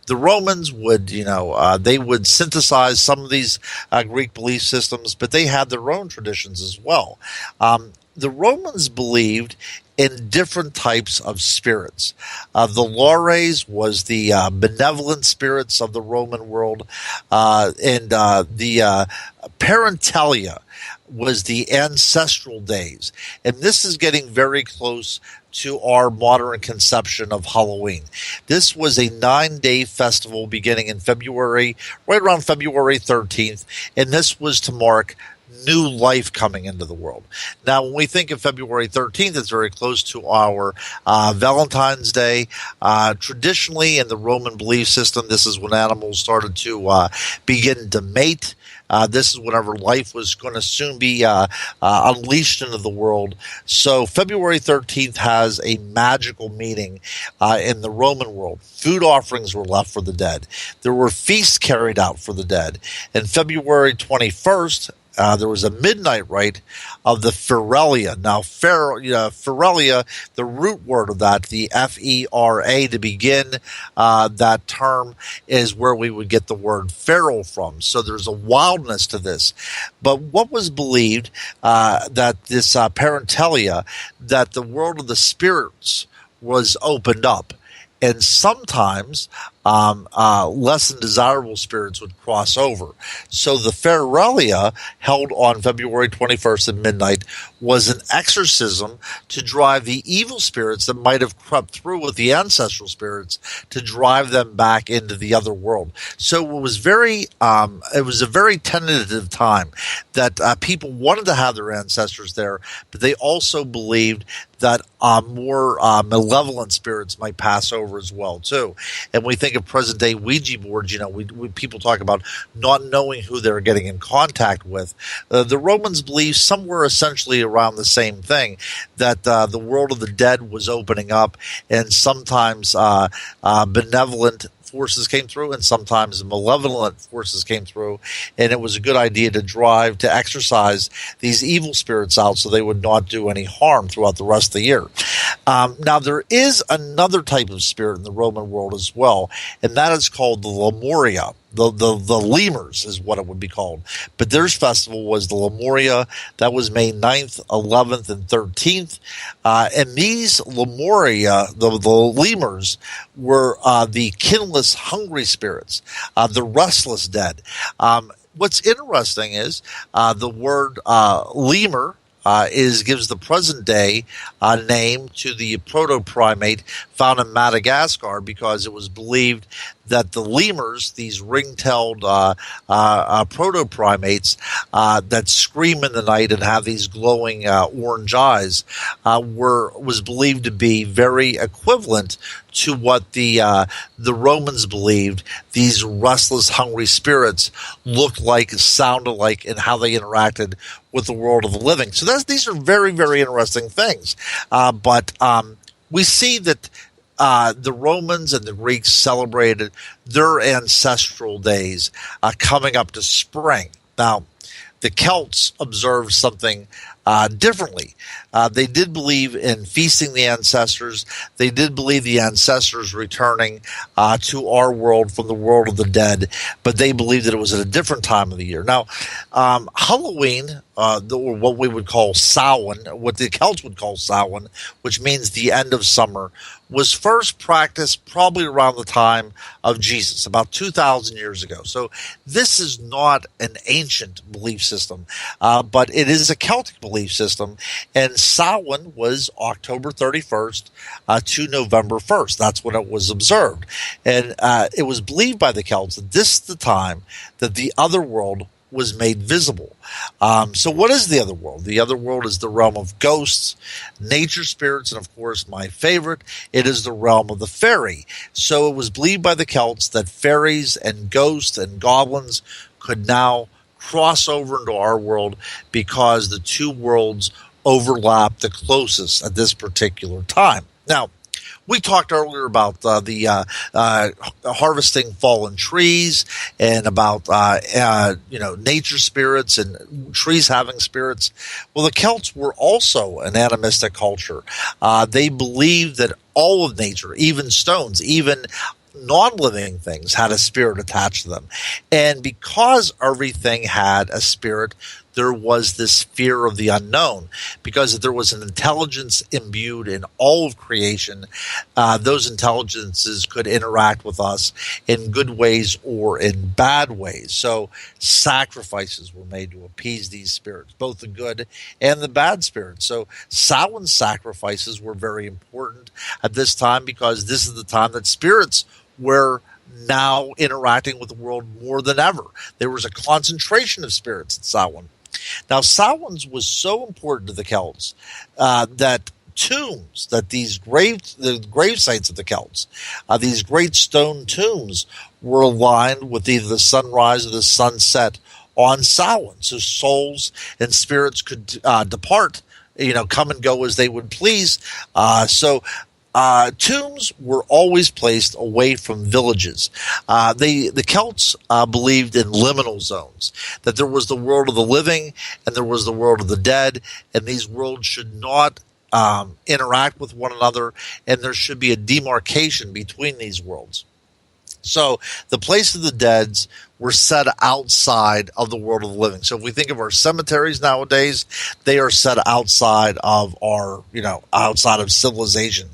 the Romans would, they would synthesize some of these Greek belief systems, but they had their own traditions as well. The Romans believed in different types of spirits. The Laures was the benevolent spirits of the Roman world, and the Parentalia was the ancestral days. And this is getting very close to our modern conception of Halloween. This was a 9-day festival beginning in February, right around February 13th, and this was to mark new life coming into the world. Now, when we think of February 13th, it's very close to our Valentine's Day. Traditionally, in the Roman belief system, this is when animals started to begin to mate. This is whenever life was going to soon be unleashed into the world. So February 13th has a magical meaning in the Roman world. Food offerings were left for the dead. There were feasts carried out for the dead. And February 21st, there was a midnight rite of the Ferelia. Now, Ferelia, the root word of that, the F-E-R-A to begin that term, is where we would get the word feral from. So there's a wildness to this. But what was believed that this Parentalia, that the world of the spirits was opened up. And sometimes less than desirable spirits would cross over. So the Ferelia, held on February 21st at midnight, was an exorcism to drive the evil spirits that might have crept through with the ancestral spirits to drive them back into the other world. So it was a very tentative time that people wanted to have their ancestors there, but they also believed that more malevolent spirits might pass over as well too. And we think of present day Ouija boards. People talk about not knowing who they're getting in contact with. The Romans believed somewhere essentially around the same thing, that the world of the dead was opening up, and sometimes benevolent forces came through and sometimes malevolent forces came through, and it was a good idea to exorcise these evil spirits out so they would not do any harm throughout the rest of the year. Now, there is another type of spirit in the Roman world as well, and that is called the Lemuria. The lemurs is what it would be called. But their festival was the Lemuria. That was May 9th, 11th, and 13th. And these Lemuria, the lemurs, were the kinless, hungry spirits, the restless dead. What's interesting is the word lemur gives the present day name to the proto-primate found in Madagascar, because it was believed that the lemurs, these ring-tailed proto-primates that scream in the night and have these glowing orange eyes, was believed to be very equivalent to what the Romans believed these restless, hungry spirits looked like, sounded like, and how they interacted with the world of the living. So these are very, very interesting things. But we see that the Romans and the Greeks celebrated their ancestral days coming up to spring. Now, the Celts observed something differently. They did believe in feasting the ancestors. They did believe the ancestors returning to our world from the world of the dead, but they believed that it was at a different time of the year. Now, Halloween, or what we would call Samhain, what the Celts would call Samhain, which means the end of summer, was first practiced probably around the time of Jesus, about 2,000 years ago. So this is not an ancient belief system, but it is a Celtic belief system. And Samhain was October 31st to November 1st. That's when it was observed. And it was believed by the Celts that this is the time that the other world was made visible. So what is the other world? The other world is the realm of ghosts, nature spirits, and of course my favorite, it is the realm of the fairy. So it was believed by the Celts that fairies and ghosts and goblins could now cross over into our world because the two worlds overlap the closest at this particular time. Now, we talked earlier about the harvesting fallen trees and about nature spirits and trees having spirits. Well, the Celts were also an animistic culture. They believed that all of nature, even stones, even non-living things, had a spirit attached to them. And because everything had a spirit, there was this fear of the unknown, because if there was an intelligence imbued in all of creation, those intelligences could interact with us in good ways or in bad ways. So sacrifices were made to appease these spirits, both the good and the bad spirits. So Samhain sacrifices were very important at this time, because this is the time that spirits were now interacting with the world more than ever. There was a concentration of spirits at Samhain. Now, Samhain was so important to the Celts that tombs, that the grave sites of the Celts, these great stone tombs, were aligned with either the sunrise or the sunset on Samhain, so souls and spirits could depart, come and go as they would please. Tombs were always placed away from villages. The Celts believed in liminal zones, that there was the world of the living and there was the world of the dead, and these worlds should not interact with one another, and there should be a demarcation between these worlds. So the place of the dead were set outside of the world of the living. So if we think of our cemeteries nowadays, they are set outside of our, outside of civilization.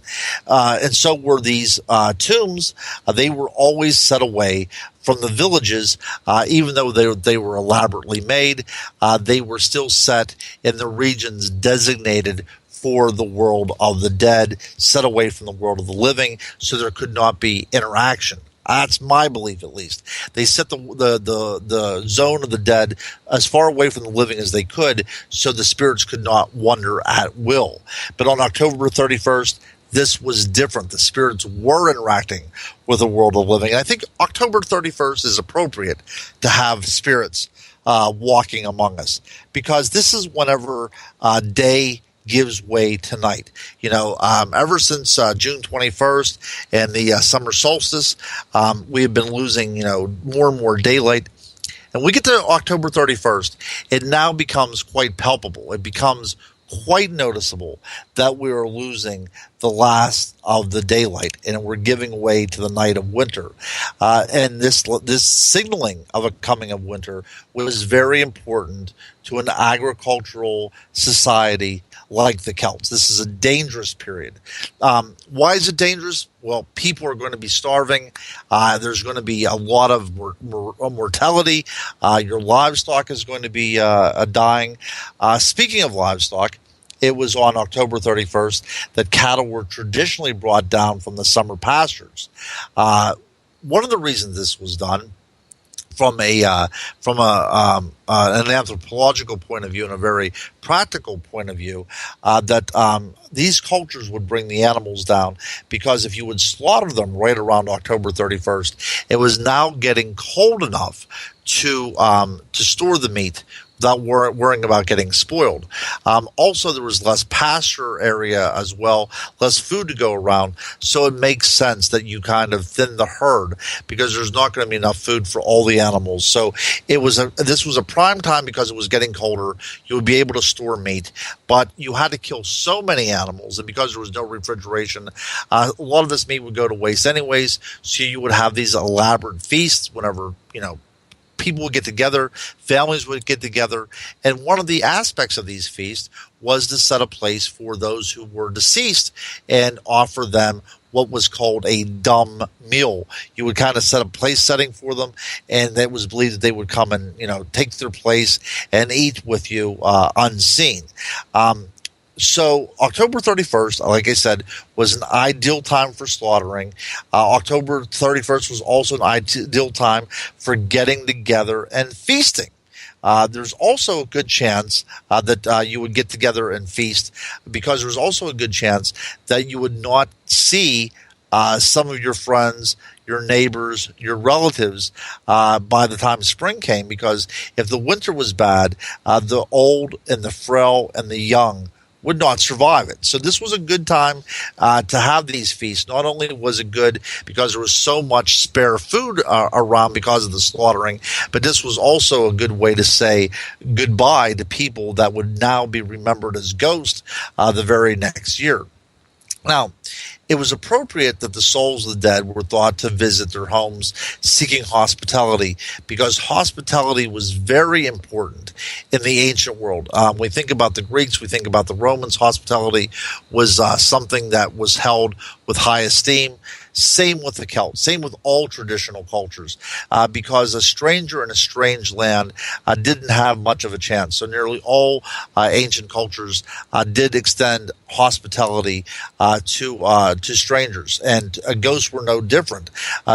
And so were these tombs. They were always set away from the villages, even though they were elaborately made. They were still set in the regions designated for the world of the dead, set away from the world of the living, so there could not be interaction. That's my belief, at least. They set the zone of the dead as far away from the living as they could, so the spirits could not wander at will. But on October 31st, this was different. The spirits were interacting with the world of the living. And I think October 31st is appropriate to have spirits walking among us, because this is whenever day gives way to night. Ever since June 21st and the summer solstice, we have been losing, more and more daylight. And we get to October 31st, it now becomes quite palpable. It becomes quite noticeable that we are losing the last of the daylight, and we're giving way to the night of winter. And this signaling of a coming of winter was very important to an agricultural society like the Celts. This is a dangerous period. Why is it dangerous? Well, people are going to be starving. There's going to be a lot of mortality. Your livestock is going to be dying. Speaking of livestock, it was on October 31st that cattle were traditionally brought down from the summer pastures. One of the reasons this was done, from an anthropological point of view and a very practical point of view, that these cultures would bring the animals down, because if you would slaughter them right around October 31st, it was now getting cold enough to store the meat without worrying about getting spoiled. Also, there was less pasture area as well, less food to go around, so it makes sense that you kind of thin the herd, because there's not going to be enough food for all the animals. So this was a prime time, because it was getting colder. You would be able to store meat, but you had to kill so many animals, and because there was no refrigeration, a lot of this meat would go to waste anyways, so you would have these elaborate feasts whenever, people would get together, families would get together, and one of the aspects of these feasts was to set a place for those who were deceased and offer them what was called a dumb meal. You would kind of set a place setting for them, and it was believed that they would come and take their place and eat with you unseen. So October 31st, like I said, was an ideal time for slaughtering. October 31st was also an ideal time for getting together and feasting. There's also a good chance that you would get together and feast, because there's also a good chance that you would not see some of your friends, your neighbors, your relatives by the time spring came, because if the winter was bad, the old and the frail and the young would not survive it. So this was a good time to have these feasts. Not only was it good because there was so much spare food around because of the slaughtering, but this was also a good way to say goodbye to people that would now be remembered as ghosts the very next year. Now, it was appropriate that the souls of the dead were thought to visit their homes seeking hospitality, because hospitality was very important in the ancient world. We think about the Greeks, we think about the Romans. Hospitality was something that was held with high esteem. Same with the Celts, same with all traditional cultures, because a stranger in a strange land didn't have much of a chance. So nearly all ancient cultures did extend hospitality to strangers, and ghosts were no different.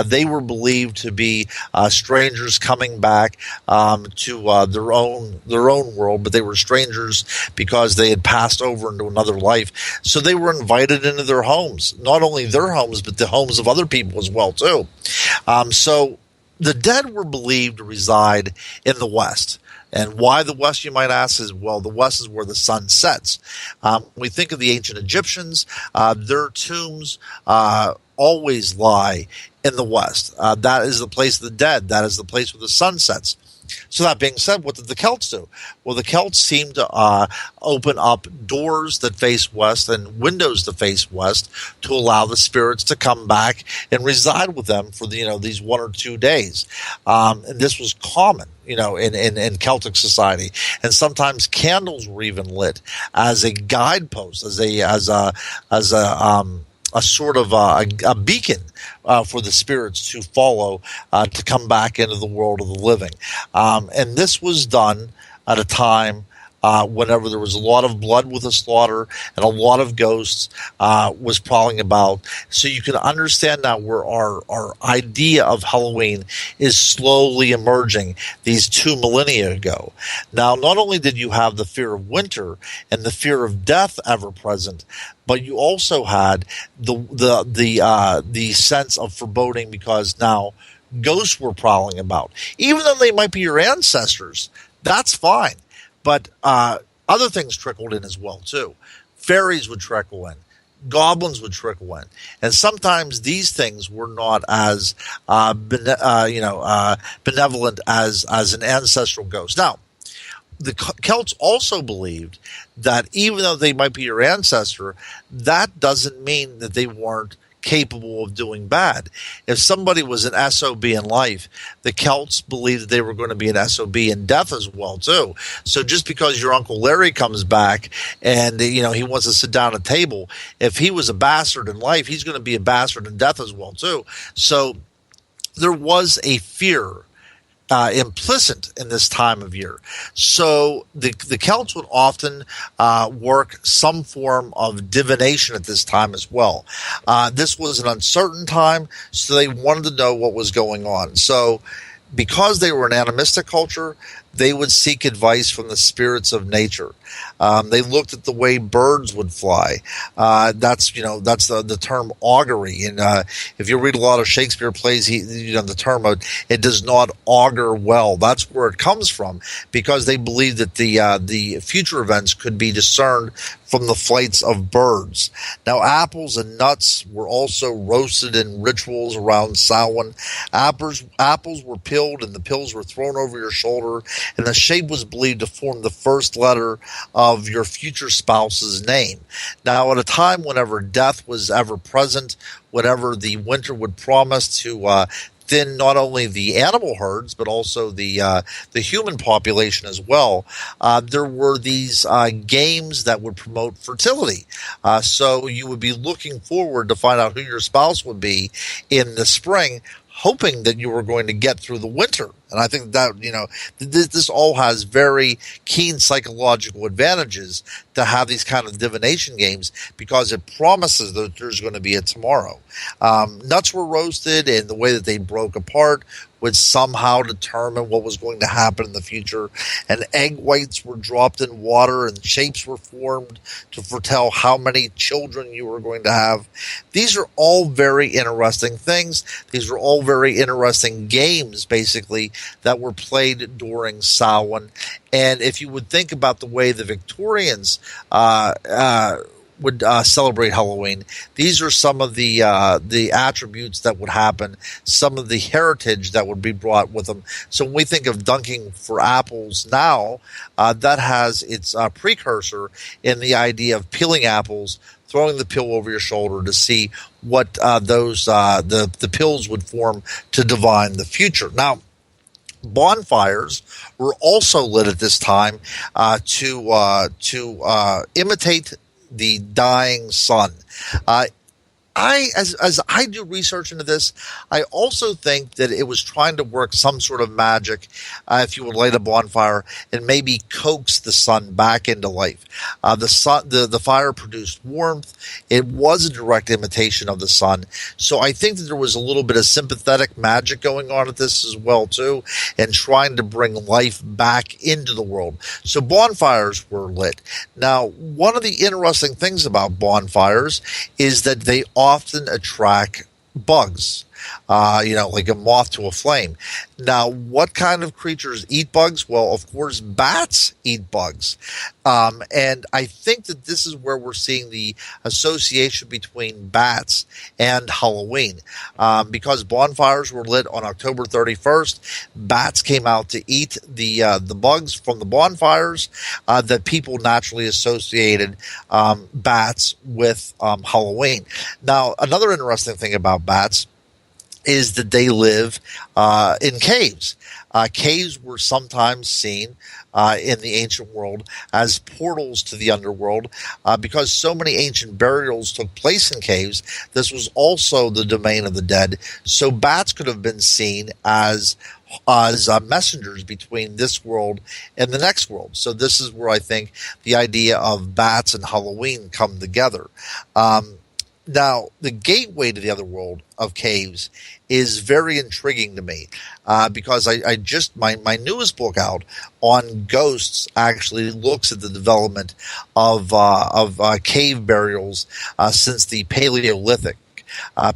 They were believed to be strangers coming back to their own world, but they were strangers because they had passed over into another life. So they were invited into their homes, not only their homes, but the homes of other people as well too. So the dead were believed to reside in the West. And why the West, you might ask, is, well, the West is where the sun sets. We think of the ancient Egyptians, their tombs always lie in the West. That is the place of the dead. That is the place where the sun sets. So that being said, what did the Celts do? Well, the Celts seemed to open up doors that face west and windows that face west to allow the spirits to come back and reside with them for these 1 or 2 days. And this was common, in Celtic society. And sometimes candles were even lit as a guidepost, as a sort of a beacon for the spirits to follow to come back into the world of the living. And this was done at a time whenever there was a lot of blood with the slaughter and a lot of ghosts was prowling about. So you can understand now where our idea of Halloween is slowly emerging these 2 millennia ago. Now, not only did you have the fear of winter and the fear of death ever present, but you also had the sense of foreboding, because now ghosts were prowling about. Even though they might be your ancestors, that's fine. But other things trickled in as well too. Fairies would trickle in. Goblins would trickle in. And sometimes these things were not as benevolent as an ancestral ghost. Now, the Celts also believed that even though they might be your ancestor, that doesn't mean that they weren't capable of doing bad. If somebody was an SOB in life, the Celts believed that they were going to be an SOB in death as well too. So just because your Uncle Larry comes back and he wants to sit down at a table, if he was a bastard in life, he's going to be a bastard in death as well too. So there was a fear implicit in this time of year. So the Celts would often work some form of divination at this time as well. This was an uncertain time, so they wanted to know what was going on. So because they were an animistic culture, they would seek advice from the spirits of nature. They looked at the way birds would fly. That's the term augury. And if you read a lot of Shakespeare plays, the term it does not augur well. That's where it comes from, because they believed that the future events could be discerned from the flights of birds. Now, apples and nuts were also roasted in rituals around Samhain. Apples were peeled, and the peels were thrown over your shoulder, and the shape was believed to form the first letter of your future spouse's name. Now, at a time whenever death was ever present, whenever the winter would promise to thin not only the animal herds but also the human population as well, there were these games that would promote fertility. So you would be looking forward to find out who your spouse would be in the spring, hoping that you were going to get through the winter. And I think that, this all has very keen psychological advantages to have these kind of divination games, because it promises that there's going to be a tomorrow. Nuts were roasted, and the way that they broke apart would somehow determine what was going to happen in the future. And egg whites were dropped in water, and shapes were formed to foretell how many children you were going to have. These are all very interesting things. These are all very interesting games, basically, that were played during Samhain. And if you would think about the way the Victorians would celebrate Halloween, these are some of the attributes that would happen, some of the heritage that would be brought with them. So when we think of dunking for apples now, that has its precursor in the idea of peeling apples, throwing the pill over your shoulder to see what the pills would form to divine the future. Now, bonfires were also lit at this time to imitate the dying sun. As I do research into this, I also think that it was trying to work some sort of magic, if you would light a bonfire and maybe coax the sun back into life. The fire produced warmth. It was a direct imitation of the sun. So I think that there was a little bit of sympathetic magic going on at this as well too, and trying to bring life back into the world. So bonfires were lit. Now, one of the interesting things about bonfires is that they often attract bugs, like a moth to a flame. Now, what kind of creatures eat bugs? Well, of course, bats eat bugs. And I think that this is where we're seeing the association between bats and Halloween. Because bonfires were lit on October 31st, bats came out to eat the bugs from the bonfires, that people naturally associated bats with Halloween. Now, another interesting thing about bats is that they live in caves. Caves were sometimes seen in the ancient world as portals to the underworld, because so many ancient burials took place in caves. This was also the domain of the dead. So bats could have been seen as messengers between this world and the next world. So this is where I think the idea of bats and Halloween come together. Now, the gateway to the other world of caves is very intriguing to me, because I just my newest book out on ghosts actually looks at the development of cave burials since the Paleolithic.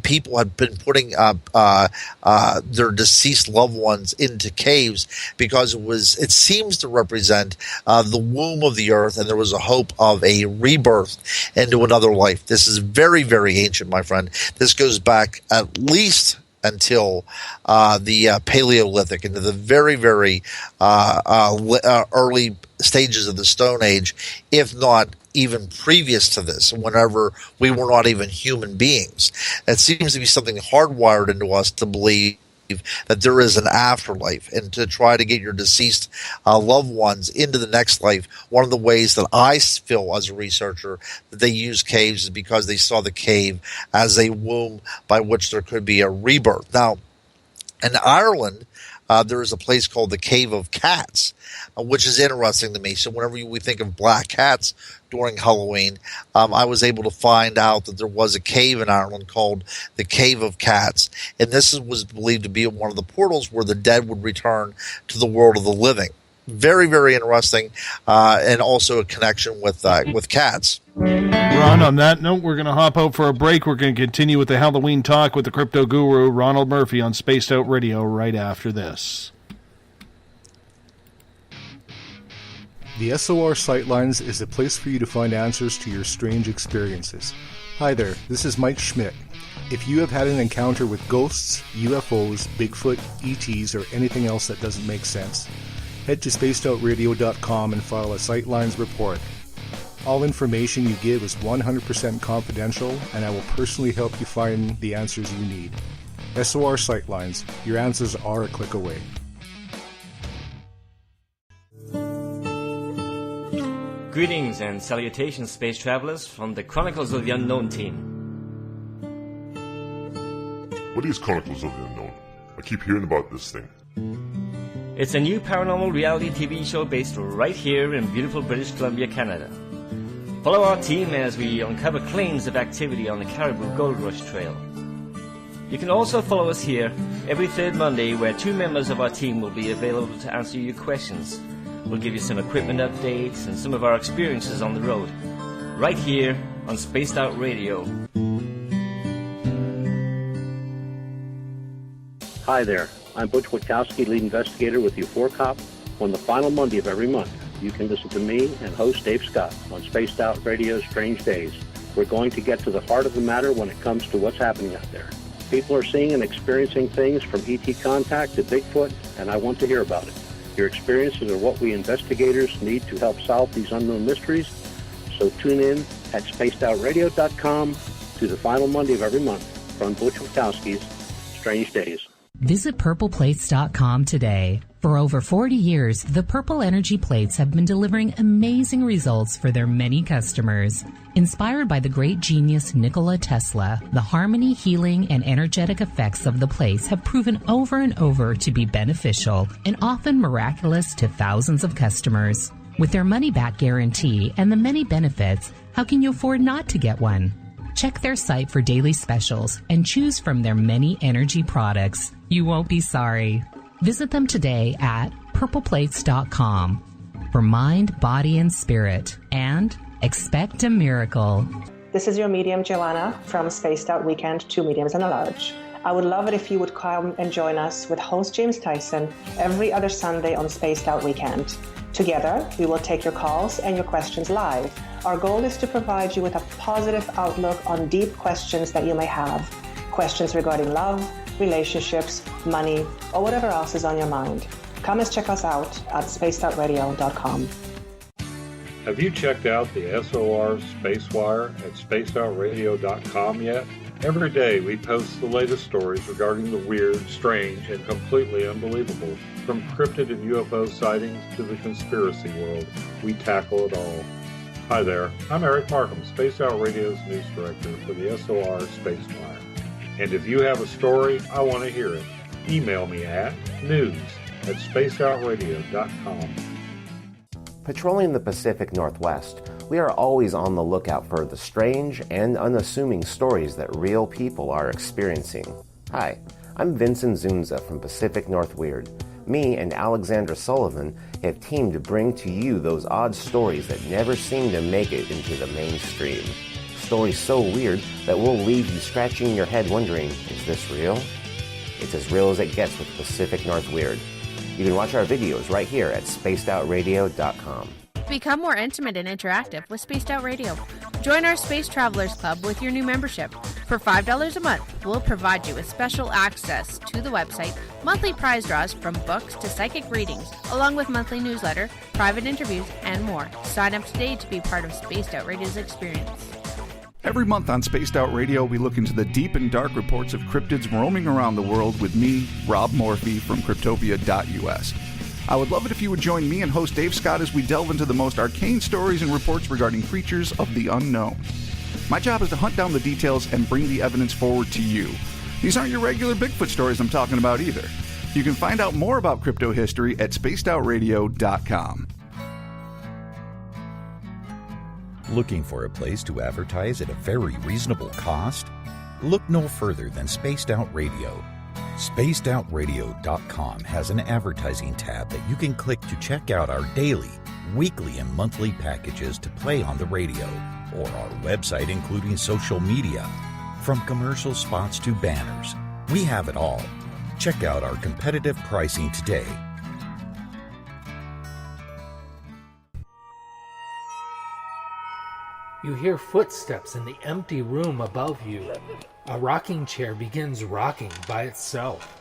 People had been putting their deceased loved ones into caves because it seems to represent the womb of the earth, and there was a hope of a rebirth into another life. This is very, very ancient, my friend. This goes back at least until the Paleolithic, into the very, very early stages of the Stone Age, if not even previous to this, whenever we were not even human beings. It seems to be something hardwired into us to believe that there is an afterlife, and to try to get your deceased loved ones into the next life. One of the ways that I feel as a researcher that they use caves is because they saw the cave as a womb by which there could be a rebirth. Now, in Ireland, there is a place called the Cave of Cats, which is interesting to me. So whenever we think of black cats during Halloween, I was able to find out that there was a cave in Ireland called the Cave of Cats. And this was believed to be one of the portals where the dead would return to the world of the living. Very, very interesting, and also a connection with cats. Ron, on that note, we're going to hop out for a break. We're going to continue with the Halloween talk with the crypto guru, Ronald Murphy, on Spaced Out Radio right after this. The SOR Sightlines is a place for you to find answers to your strange experiences. Hi there, this is Mike Schmidt. If you have had an encounter with ghosts, UFOs, Bigfoot, ETs, or anything else that doesn't make sense, head to spacedoutradio.com and file a Sightlines report. All information you give is 100% confidential, and I will personally help you find the answers you need. SOR Sightlines, your answers are a click away. Greetings and salutations, space travelers, from the Chronicles of the Unknown team. What is Chronicles of the Unknown? I keep hearing about this thing. It's a new paranormal reality TV show based right here in beautiful British Columbia, Canada. Follow our team as we uncover claims of activity on the Caribou Gold Rush Trail. You can also follow us here every third Monday, where two members of our team will be available to answer your questions. We'll give you some equipment updates and some of our experiences on the road, right here on Spaced Out Radio. Hi there, I'm Butch Witkowski, lead investigator with U4COP. On the final Monday of every month, you can listen to me and host Dave Scott on Spaced Out Radio's Strange Days. We're going to get to the heart of the matter when it comes to what's happening out there. People are seeing and experiencing things from ET contact to Bigfoot, and I want to hear about it. Your experiences are what we investigators need to help solve these unknown mysteries. So tune in at spacedoutradio.com to the final Monday of every month from Butch Wachowski's Strange Days. Visit purpleplates.com today. For over 40 years, the Purple Energy Plates have been delivering amazing results for their many customers. Inspired by the great genius Nikola Tesla, the harmony, healing, and energetic effects of the plates have proven over and over to be beneficial and often miraculous to thousands of customers. With their money-back guarantee and the many benefits, how can you afford not to get one? Check their site for daily specials and choose from their many energy products. You won't be sorry. Visit them today at purpleplates.com for mind, body, and spirit, and expect a miracle. This is your medium, Joanna, from Spaced Out Weekend, 2 mediums and a large. I would love it if you would come and join us with host James Tyson every other Sunday on Spaced Out Weekend. Together, we will take your calls and your questions live. Our goal is to provide you with a positive outlook on deep questions that you may have. Questions regarding love, relationships, money, or whatever else is on your mind. Come and check us out at spacedoutradio.com. Have you checked out the SOR Spacewire at spacedoutradio.com yet? Every day we post the latest stories regarding the weird, strange, and completely unbelievable. From cryptid and UFO sightings to the conspiracy world, we tackle it all. Hi there, I'm Eric Markham, Space Out Radio's news director for the SOR Spacewire. And if you have a story, I want to hear it. Email me at news@spacedoutradio.com. Patrolling the Pacific Northwest, we are always on the lookout for the strange and unassuming stories that real people are experiencing. Hi, I'm Vincent Zunza from Pacific North Weird. Me and Alexandra Sullivan have teamed to bring to you those odd stories that never seem to make it into the mainstream. Stories so weird that will leave you scratching your head wondering, is this real? It's as real as it gets with Pacific North Weird. You can watch our videos right here at spacedoutradio.com. Become more intimate and interactive with Spaced Out Radio. Join our Space Travelers Club with your new membership. For $5 a month, we'll provide you with special access to the website, monthly prize draws from books to psychic readings, along with monthly newsletter, private interviews, and more. Sign up today to be part of Spaced Out Radio's experience. Every month on Spaced Out Radio, we look into the deep and dark reports of cryptids roaming around the world with me, Rob Morphy, from Cryptopia.us. I would love it if you would join me and host Dave Scott as we delve into the most arcane stories and reports regarding creatures of the unknown. My job is to hunt down the details and bring the evidence forward to you. These aren't your regular Bigfoot stories I'm talking about either. You can find out more about crypto history at spacedoutradio.com. Looking for a place to advertise at a very reasonable cost? Look no further than Spaced Out Radio. SpacedOutRadio.com has an advertising tab that you can click to check out our daily, weekly, and monthly packages to play on the radio, or our website including social media. From commercial spots to banners, we have it all. Check out our competitive pricing today. You hear footsteps in the empty room above you. A rocking chair begins rocking by itself.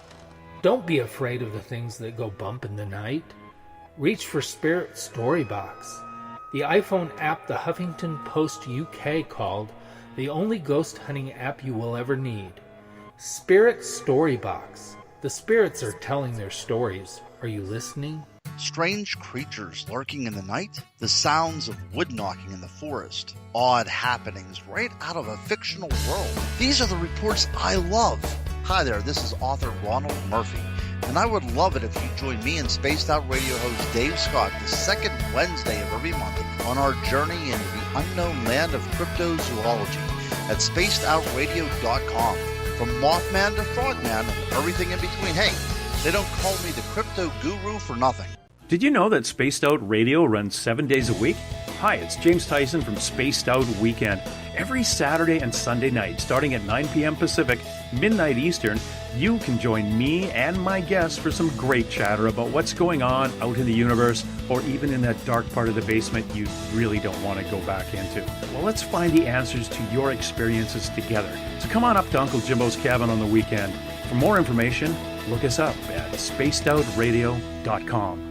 Don't be afraid of the things that go bump in the night. Reach for Spirit Storybox, the iPhone app the Huffington Post UK called the only ghost hunting app you will ever need. Spirit Storybox. The spirits are telling their stories. Are you listening? Strange creatures lurking in the night, the sounds of wood knocking in the forest, odd happenings right out of a fictional world. These are the reports I love. Hi there, this is author Ronald Murphy, and I would love it if you join me and Spaced Out Radio host Dave Scott the second Wednesday of every month on our journey into the unknown land of cryptozoology at spacedoutradio.com. From Mothman to Frogman and everything in between. Hey, they don't call me the crypto guru for nothing. Did you know that Spaced Out Radio runs 7 days a week? Hi, it's James Tyson from Spaced Out Weekend. Every Saturday and Sunday night, starting at 9 p.m. Pacific, midnight Eastern, you can join me and my guests for some great chatter about what's going on out in the universe, or even in that dark part of the basement you really don't want to go back into. Well, let's find the answers to your experiences together. So come on up to Uncle Jimbo's cabin on the weekend. For more information, look us up at spacedoutradio.com.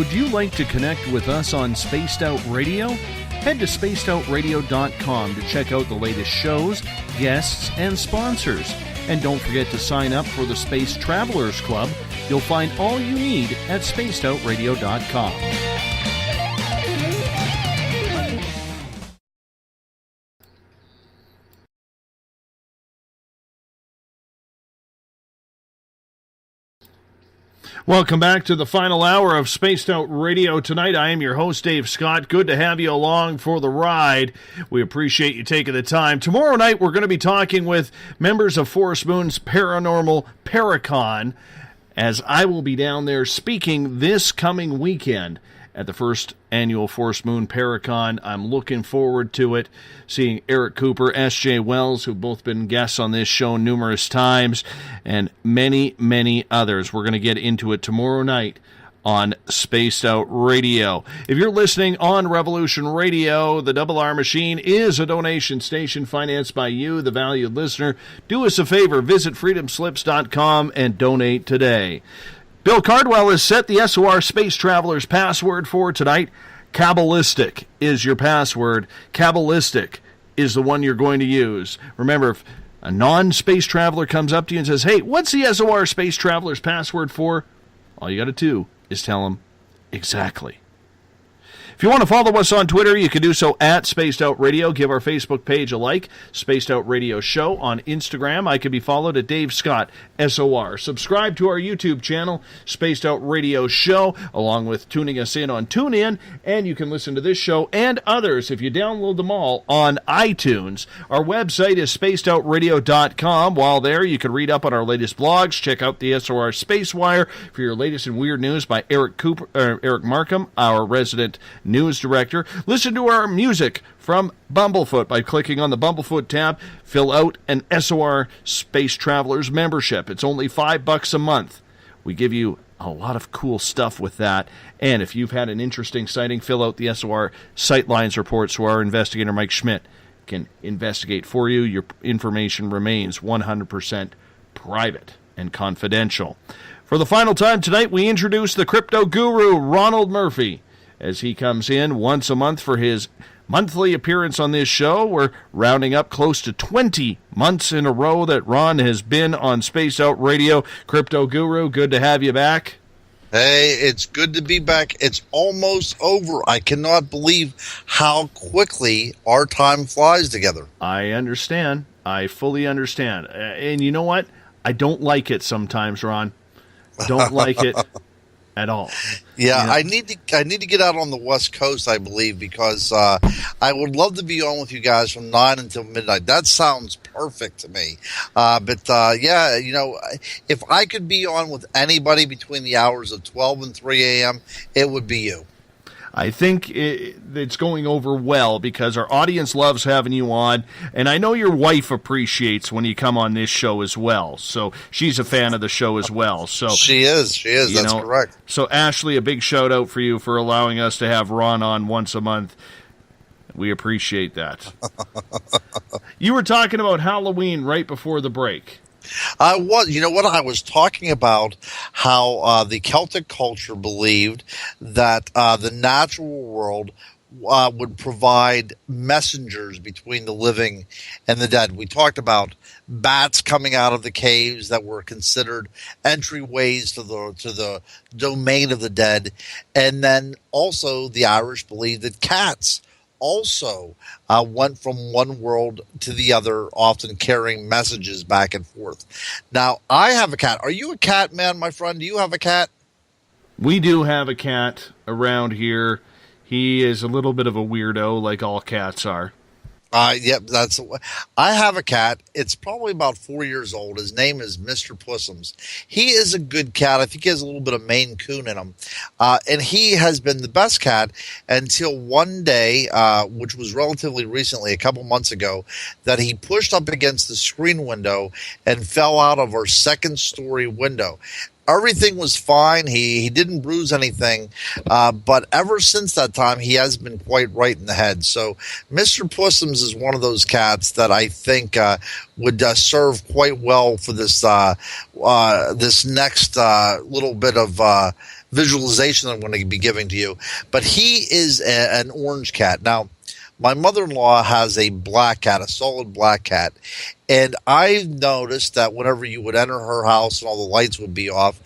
would you like to connect with us on Spaced Out Radio? Head to spacedoutradio.com to check out the latest shows, guests, and sponsors. And don't forget to sign up for the Space Travelers Club. You'll find all you need at spacedoutradio.com. Welcome back to the final hour of Spaced Out Radio tonight. I am your host, Dave Scott. Good to have you along for the ride. We appreciate you taking the time. Tomorrow night, we're going to be talking with members of Forest Moon's Paranormal Paracon, as I will be down there speaking this coming weekend at the first annual Forest Moon Paracon. I'm looking forward to it, seeing Eric Cooper, S.J. Wells, who've both been guests on this show numerous times, and many, many others. We're going to get into it tomorrow night on Spaced Out Radio. If you're listening on Revolution Radio, the Double R Machine is a donation station financed by you, the valued listener. Do us a favor, visit freedomslips.com and donate today. Bill Cardwell has set the SOR Space Traveler's password for tonight. Kabbalistic is your password. Kabbalistic is the one you're going to use. Remember, if a non-space traveler comes up to you and says, hey, what's the SOR Space Traveler's password for? All you got to do is tell them exactly. If you want to follow us on Twitter, you can do so at Spaced Out Radio. Give our Facebook page a like, Spaced Out Radio Show. On Instagram, I can be followed at Dave Scott, SOR. Subscribe to our YouTube channel, Spaced Out Radio Show, along with tuning us in on TuneIn, and you can listen to this show and others if you download them all on iTunes. Our website is spacedoutradio.com. While there, you can read up on our latest blogs, check out the SOR Space Wire for your latest and weird news by Eric Markham, our resident news director. Listen to our music from Bumblefoot by clicking on the Bumblefoot tab. Fill out an SOR Space Travelers membership. It's only $5 a month. We give you a lot of cool stuff with that. And if you've had an interesting sighting, fill out the SOR Sightlines report so our investigator Mike Schmidt can investigate for you. Your information remains 100% private and confidential. For the final time tonight, we introduce the crypto guru, Ronald Murphy, as he comes in once a month for his monthly appearance on this show. We're rounding up close to 20 months in a row that Ron has been on Space Out Radio. Crypto Guru, good to have you back. Hey, it's good to be back. It's almost over. I cannot believe how quickly our time flies together. I understand. I fully understand. And you know what? I don't like it sometimes, Ron. Don't like it at all. Yeah, you know? I need to get out on the West Coast, I believe, because I would love to be on with you guys from 9 until midnight. That sounds perfect to me. But yeah, you know, if I could be on with anybody between the hours of 12 and 3 a.m., it would be you. I think it's going over well because our audience loves having you on, and I know your wife appreciates when you come on this show as well. So she's a fan of the show as well. So she is. That's correct. So Ashley, a big shout out for you for allowing us to have Ron on once a month. We appreciate that. You were talking about Halloween right before the break. You know what? I was talking about how the Celtic culture believed that the natural world would provide messengers between the living and the dead. We talked about bats coming out of the caves that were considered entryways to the domain of the dead, and then also the Irish believed that cats also went from one world to the other, often carrying messages back and forth. Now, I have a cat. Are you a cat man, my friend? Do you have a cat? We do have a cat around here. He is a little bit of a weirdo, like all cats are. Yep, I have a cat. It's probably about 4 years old. His name is Mr. Pussums. He is a good cat. I think he has a little bit of Maine Coon in him. And he has been the best cat until one day, which was relatively recently, a couple months ago, that he pushed up against the screen window and fell out of our second-story window. everything was fine. He didn't bruise anything, but ever since that time, he has been quite right in the head. So Mr. Pussums is one of those cats that I think would serve quite well for this this next little bit of visualization that I'm going to be giving to you. But he is an orange cat. Now, my mother-in-law has a black cat, a solid black cat, and I noticed that whenever you would enter her house and all the lights would be off,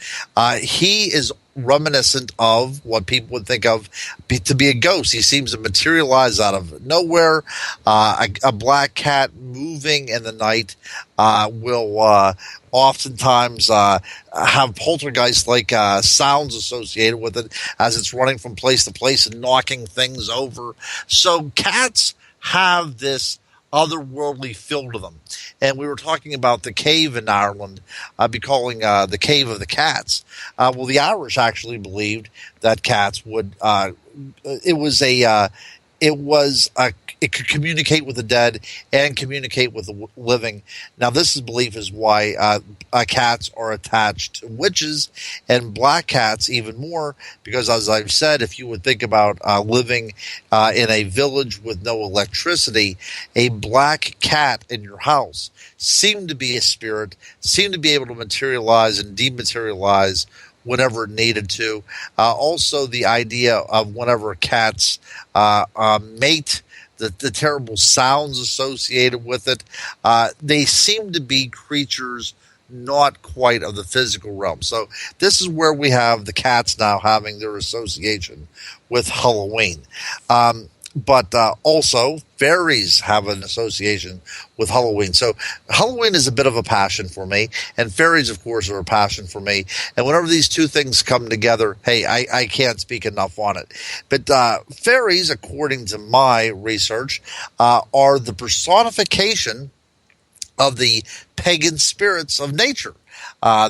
he is reminiscent of what people would think of to be a ghost. He seems to materialize out of nowhere. A black cat moving in the night will oftentimes have poltergeist-like sounds associated with it as it's running from place to place and knocking things over. So cats have this otherworldly feel to them. And we were talking about the cave in Ireland, be calling the cave of the cats. Well, the Irish actually believed that cats would. It could communicate with the dead and communicate with the living. Now, this belief is why cats are attached to witches, and black cats even more, because as I've said, if you would think about living in a village with no electricity, a black cat in your house seemed to be a spirit, seemed to be able to materialize and dematerialize whenever it needed to. Also, the idea of whenever cats mate, the terrible sounds associated with it, they seem to be creatures not quite of the physical realm. So this is where we have the cats now having their association with Halloween. But also, fairies have an association with Halloween. So Halloween is a bit of a passion for me, and fairies, of course, are a passion for me. And whenever these two things come together, hey, I can't speak enough on it. But fairies, according to my research, are the personification of the pagan spirits of nature.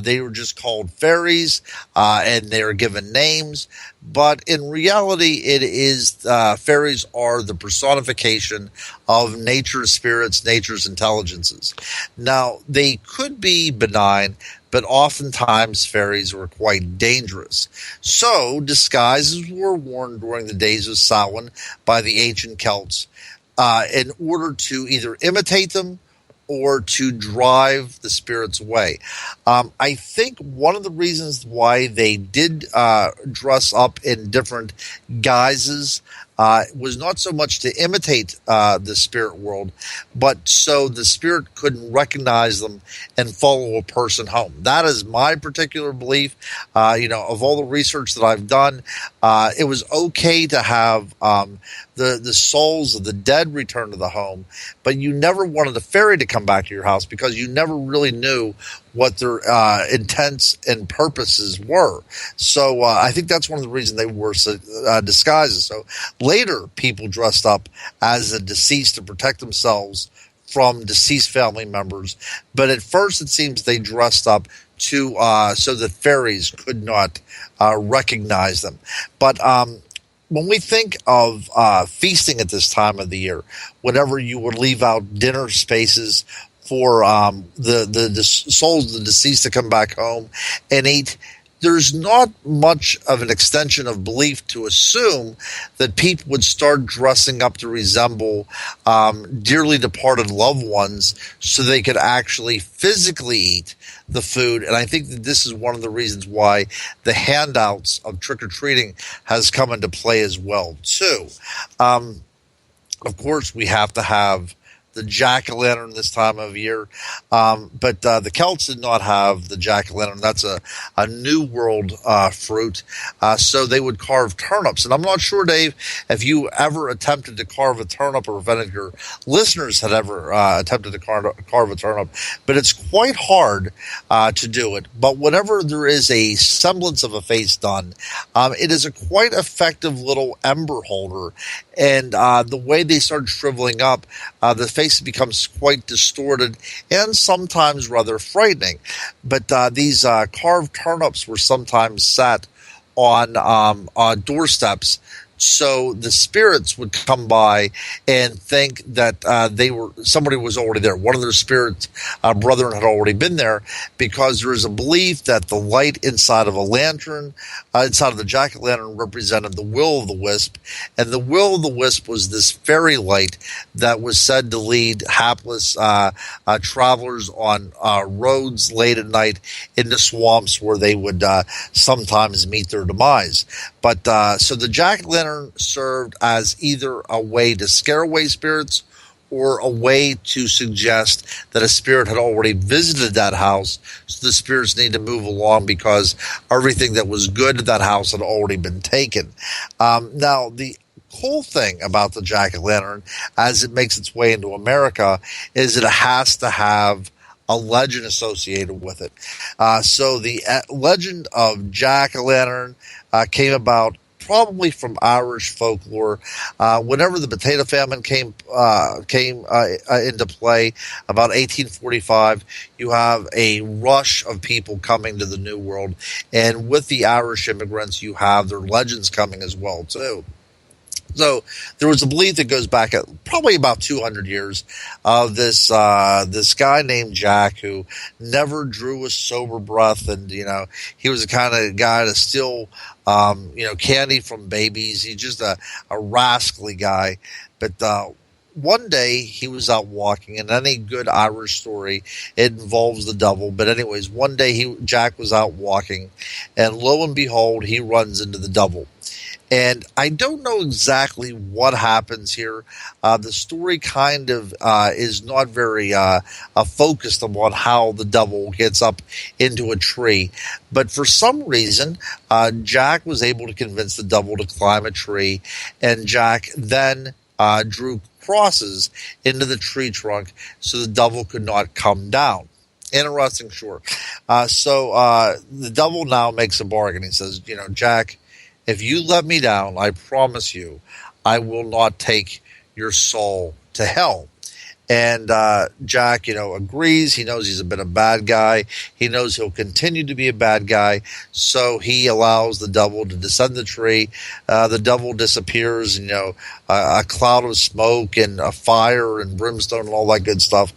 They were just called fairies, and they are given names. But in reality, it is fairies are the personification of nature's spirits, nature's intelligences. Now, they could be benign, but oftentimes fairies were quite dangerous. So disguises were worn during the days of Samhain by the ancient Celts in order to either imitate them or to drive the spirits away. I think one of the reasons why they did dress up in different guises was not so much to imitate the spirit world, but so the spirit couldn't recognize them and follow a person home. That is my particular belief. Of all the research that I've done, it was okay to have the souls of the dead return to the home, but you never wanted a fairy to come back to your house because you never really knew what their intents and purposes were. So I think that's one of the reasons they wore disguises. So later, people dressed up as a deceased to protect themselves from deceased family members. But at first, it seems they dressed up to so that fairies could not recognize them. But when we think of feasting at this time of the year, whenever you would leave out dinner spaces for the souls of the deceased to come back home and eat, there's not much of an extension of belief to assume that people would start dressing up to resemble dearly departed loved ones so they could actually physically eat the food. And I think that this is one of the reasons why the handouts of trick-or-treating has come into play as well, too. Of course, we have to have the jack-o'-lantern this time of year. But the Celts did not have the jack-o'-lantern. That's a New World fruit. So they would carve turnips. And I'm not sure, Dave, if you ever attempted to carve a turnip or if any of your listeners had ever attempted to carve a turnip. But it's quite hard to do it. But whenever there is a semblance of a face done, it is a quite effective little ember holder. And the way they start shriveling up, the face becomes quite distorted and sometimes rather frightening. But these carved turnips were sometimes set on doorsteps So the spirits would come by and think that somebody was already there. One of their spirit brethren had already been there, because there is a belief that the light inside of a lantern, inside of the jack-o'-lantern, represented the will-o'-the-wisp, and the will-o'-the-wisp was this fairy light that was said to lead hapless travelers on roads late at night into swamps where they would sometimes meet their demise. But so the jack-o'-lantern served as either a way to scare away spirits or a way to suggest that a spirit had already visited that house, so the spirits need to move along because everything that was good at that house had already been taken. Now, the cool thing about the jack-o'-lantern, as it makes its way into America, is that it has to have a legend associated with it. So the legend of jack-o'-lantern came about probably from Irish folklore. Whenever the potato famine came into play, about 1845, you have a rush of people coming to the New World, and with the Irish immigrants, you have their legends coming as well too. So there was a belief that goes back at probably about 200 years of this guy named Jack, who never drew a sober breath, and he was the kind of guy to steal candy from babies. He's just a rascally guy. But one day he was out walking, and any good Irish story, it involves the devil. But anyways, one day Jack was out walking, and lo and behold, he runs into the devil. And I don't know exactly what happens here. The story kind of is not very focused on how the devil gets up into a tree. But for some reason, Jack was able to convince the devil to climb a tree, and Jack then drew crosses into the tree trunk so the devil could not come down. Interesting, sure. So the devil now makes a bargain. He says, Jack, if you let me down, I promise you, I will not take your soul to hell. And Jack, agrees. He knows he's been a bad guy. He knows he'll continue to be a bad guy. So he allows the devil to descend the tree. The devil disappears, a cloud of smoke and a fire and brimstone and all that good stuff.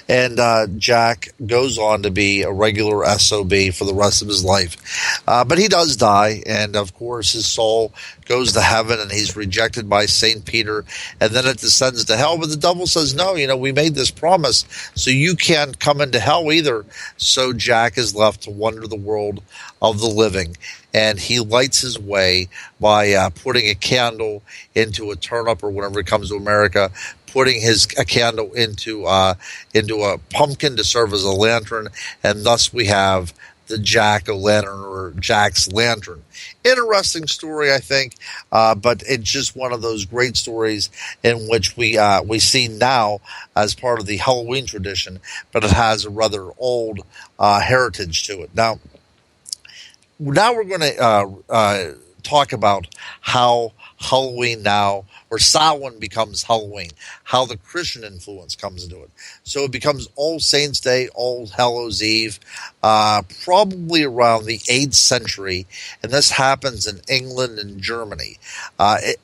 And Jack goes on to be a regular SOB for the rest of his life. But he does die. And of course, his soul goes to heaven, and he's rejected by St. Peter, and then it descends to hell. But the devil says, no, we made this promise, so you can't come into hell either. So Jack is left to wander the world of the living, and he lights his way by putting a candle into a turnip, or whenever it comes to America, putting a candle into a pumpkin to serve as a lantern, and thus we have the jack-o'-lantern, or Jack's Lantern. Interesting story, I think, but it's just one of those great stories in which we see now as part of the Halloween tradition, but it has a rather old heritage to it. Now we're going to talk about how Halloween now, or Samhain, becomes Halloween, how the Christian influence comes into it. So it becomes All Saints' Day, All Hallows' Eve, probably around the 8th century, and this happens in England and Germany.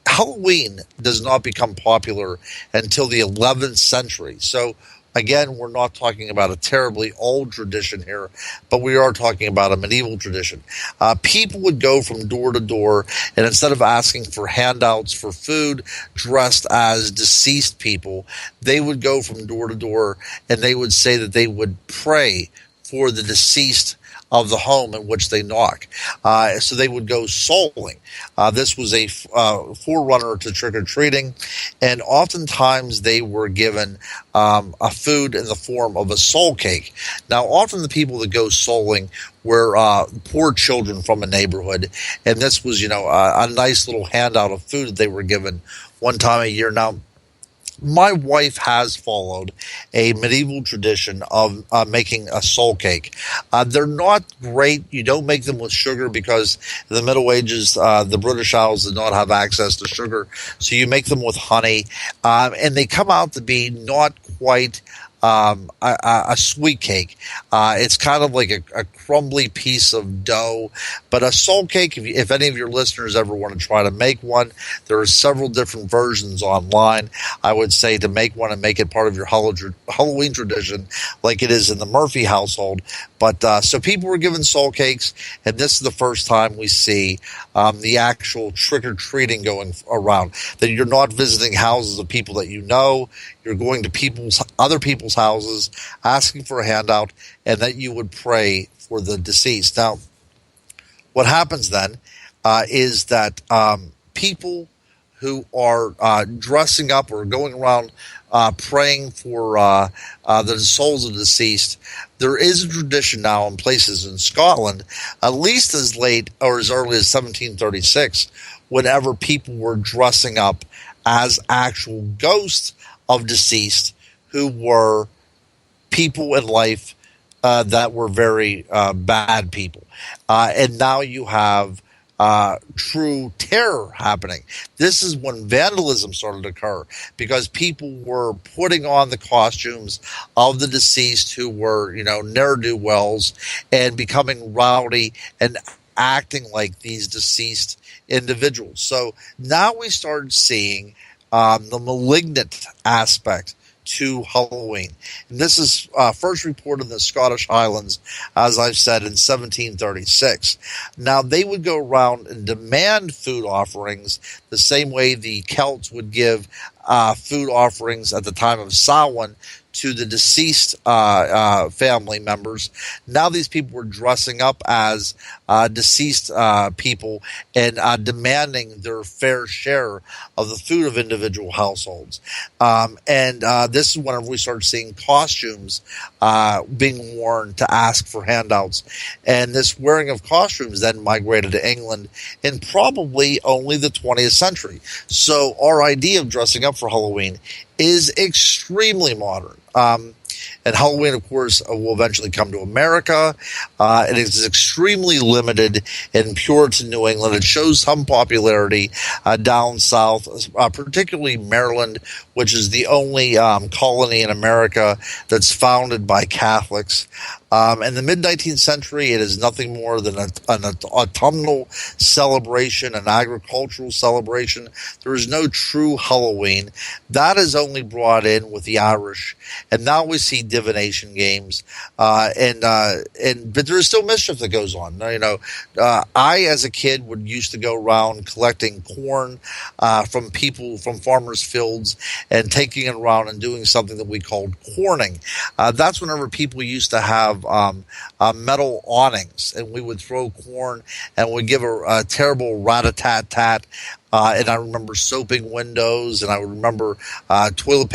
Halloween does not become popular until the 11th century. So again, we're not talking about a terribly old tradition here, but we are talking about a medieval tradition. People would go from door to door, and instead of asking for handouts for food dressed as deceased people, they would go from door to door, and they would say that they would pray for the deceased of the home in which they knock. So they would go souling. This was a forerunner to trick-or-treating, and oftentimes they were given a food in the form of a soul cake. Now, often the people that go souling were poor children from a neighborhood, and this was, a nice little handout of food that they were given one time a year. Now, my wife has followed a medieval tradition of making a soul cake. They're not great. You don't make them with sugar because in the Middle Ages, the British Isles did not have access to sugar. So you make them with honey, and they come out to be not quite a sweet cake. It's kind of like a crumbly piece of dough, but a soul cake, if any of your listeners ever want to try to make one, there are several different versions online. I would say to make one and make it part of your Halloween tradition like it is in the Murphy household. But so people were given soul cakes, and this is the first time we see the actual trick-or-treating going around, that you're not visiting houses of people that you know. You're going to other people's houses, asking for a handout, and that you would pray for the deceased. Now, what happens then is that people who are dressing up or going around praying for the souls of the deceased, there is a tradition now in places in Scotland, at least as late or as early as 1736, whenever people were dressing up as actual ghosts of deceased who were people in life that were very bad people. And now you have true terror happening. This is when vandalism started to occur, because people were putting on the costumes of the deceased who were, ne'er-do-wells, and becoming rowdy and acting like these deceased individuals. So now we started seeing the malignant aspect to Halloween. And this is first reported in the Scottish Highlands, as I've said, in 1736. Now, they would go around and demand food offerings the same way the Celts would give food offerings at the time of Samhain to the deceased family members. Now these people were dressing up as deceased people and demanding their fair share of the food of individual households. And this is whenever we started seeing costumes being worn to ask for handouts. And this wearing of costumes then migrated to England in probably only the 20th century. So our idea of dressing up for Halloween is extremely modern. And Halloween, of course, will eventually come to America. It is extremely limited in Puritan New England. It shows some popularity down south, particularly Maryland, which is the only colony in America that's founded by Catholics. In the mid-19th century, it is nothing more than an autumnal celebration, an agricultural celebration. There is no true Halloween. That is only brought in with the Irish. And now we see divination games. But there is still mischief that goes on. I, as a kid, used to go around collecting corn from farmers' fields and taking it around and doing something that we called corning. That's whenever people used to have metal awnings, and we would throw corn and we'd give a terrible rat-a-tat-tat. And I remember soaping windows, and I would remember toilet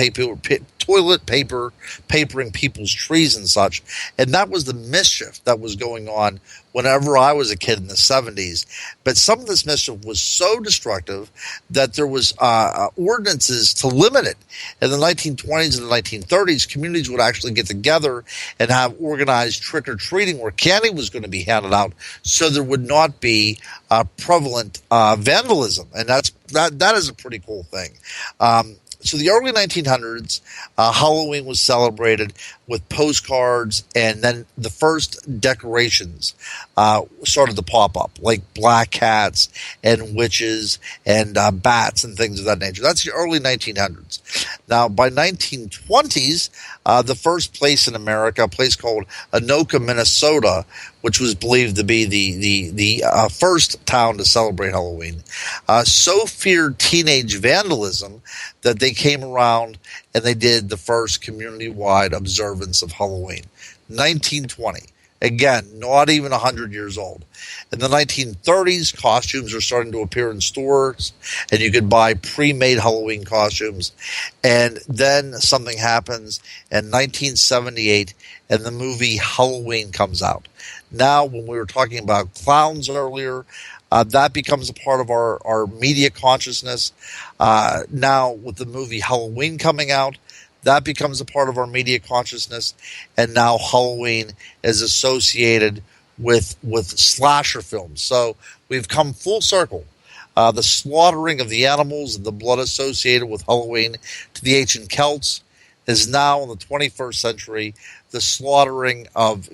paper papering people's trees and such. And that was the mischief that was going on whenever I was a kid in the 70s. But some of this mischief was so destructive that there was ordinances to limit it. In the 1920s and the 1930s, communities would actually get together and have organized trick-or-treating where candy was going to be handed out, so there would not be prevalent vandalism. And that is a pretty cool thing. So the early 1900s, Halloween was celebrated with postcards, and then the first decorations started to pop up, like black cats and witches and bats and things of that nature. That's the early 1900s. Now, by 1920s, the first place in America, a place called Anoka, Minnesota, which was believed to be the first town to celebrate Halloween, so feared teenage vandalism that they came around and they did the first community-wide observance of Halloween. 1920. Again, not even 100 years old. In the 1930s, costumes were starting to appear in stores, and you could buy pre-made Halloween costumes. And then something happens in 1978, and the movie Halloween comes out. Now, when we were talking about clowns earlier, that becomes a part of our media consciousness. Now, with the movie Halloween coming out, that becomes a part of our media consciousness. And now Halloween is associated with slasher films. So we've come full circle. The slaughtering of the animals and the blood associated with Halloween to the ancient Celts, is now in the 21st century the slaughtering of,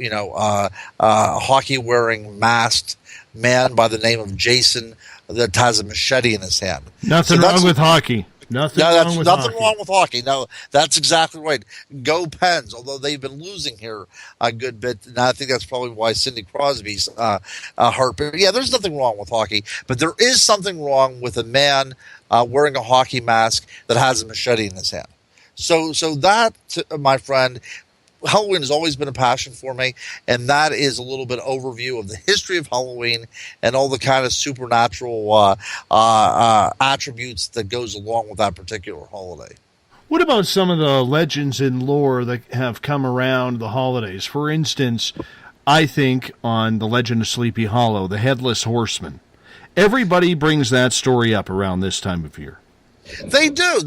hockey-wearing masked man by the name of Jason that has a machete in his hand. Nothing wrong with hockey. Nothing wrong with hockey. No, that's exactly right. Go Pens, although they've been losing here a good bit. And I think that's probably why Sidney Crosby's hurt. But yeah, there's nothing wrong with hockey. But there is something wrong with a man wearing a hockey mask that has a machete in his hand. So that, my friend, Halloween has always been a passion for me, and that is a little bit overview of the history of Halloween and all the kind of supernatural attributes that goes along with that particular holiday. What about some of the legends and lore that have come around the holidays? For instance, I think on the Legend of Sleepy Hollow, the Headless Horseman. Everybody brings that story up around this time of year. They do.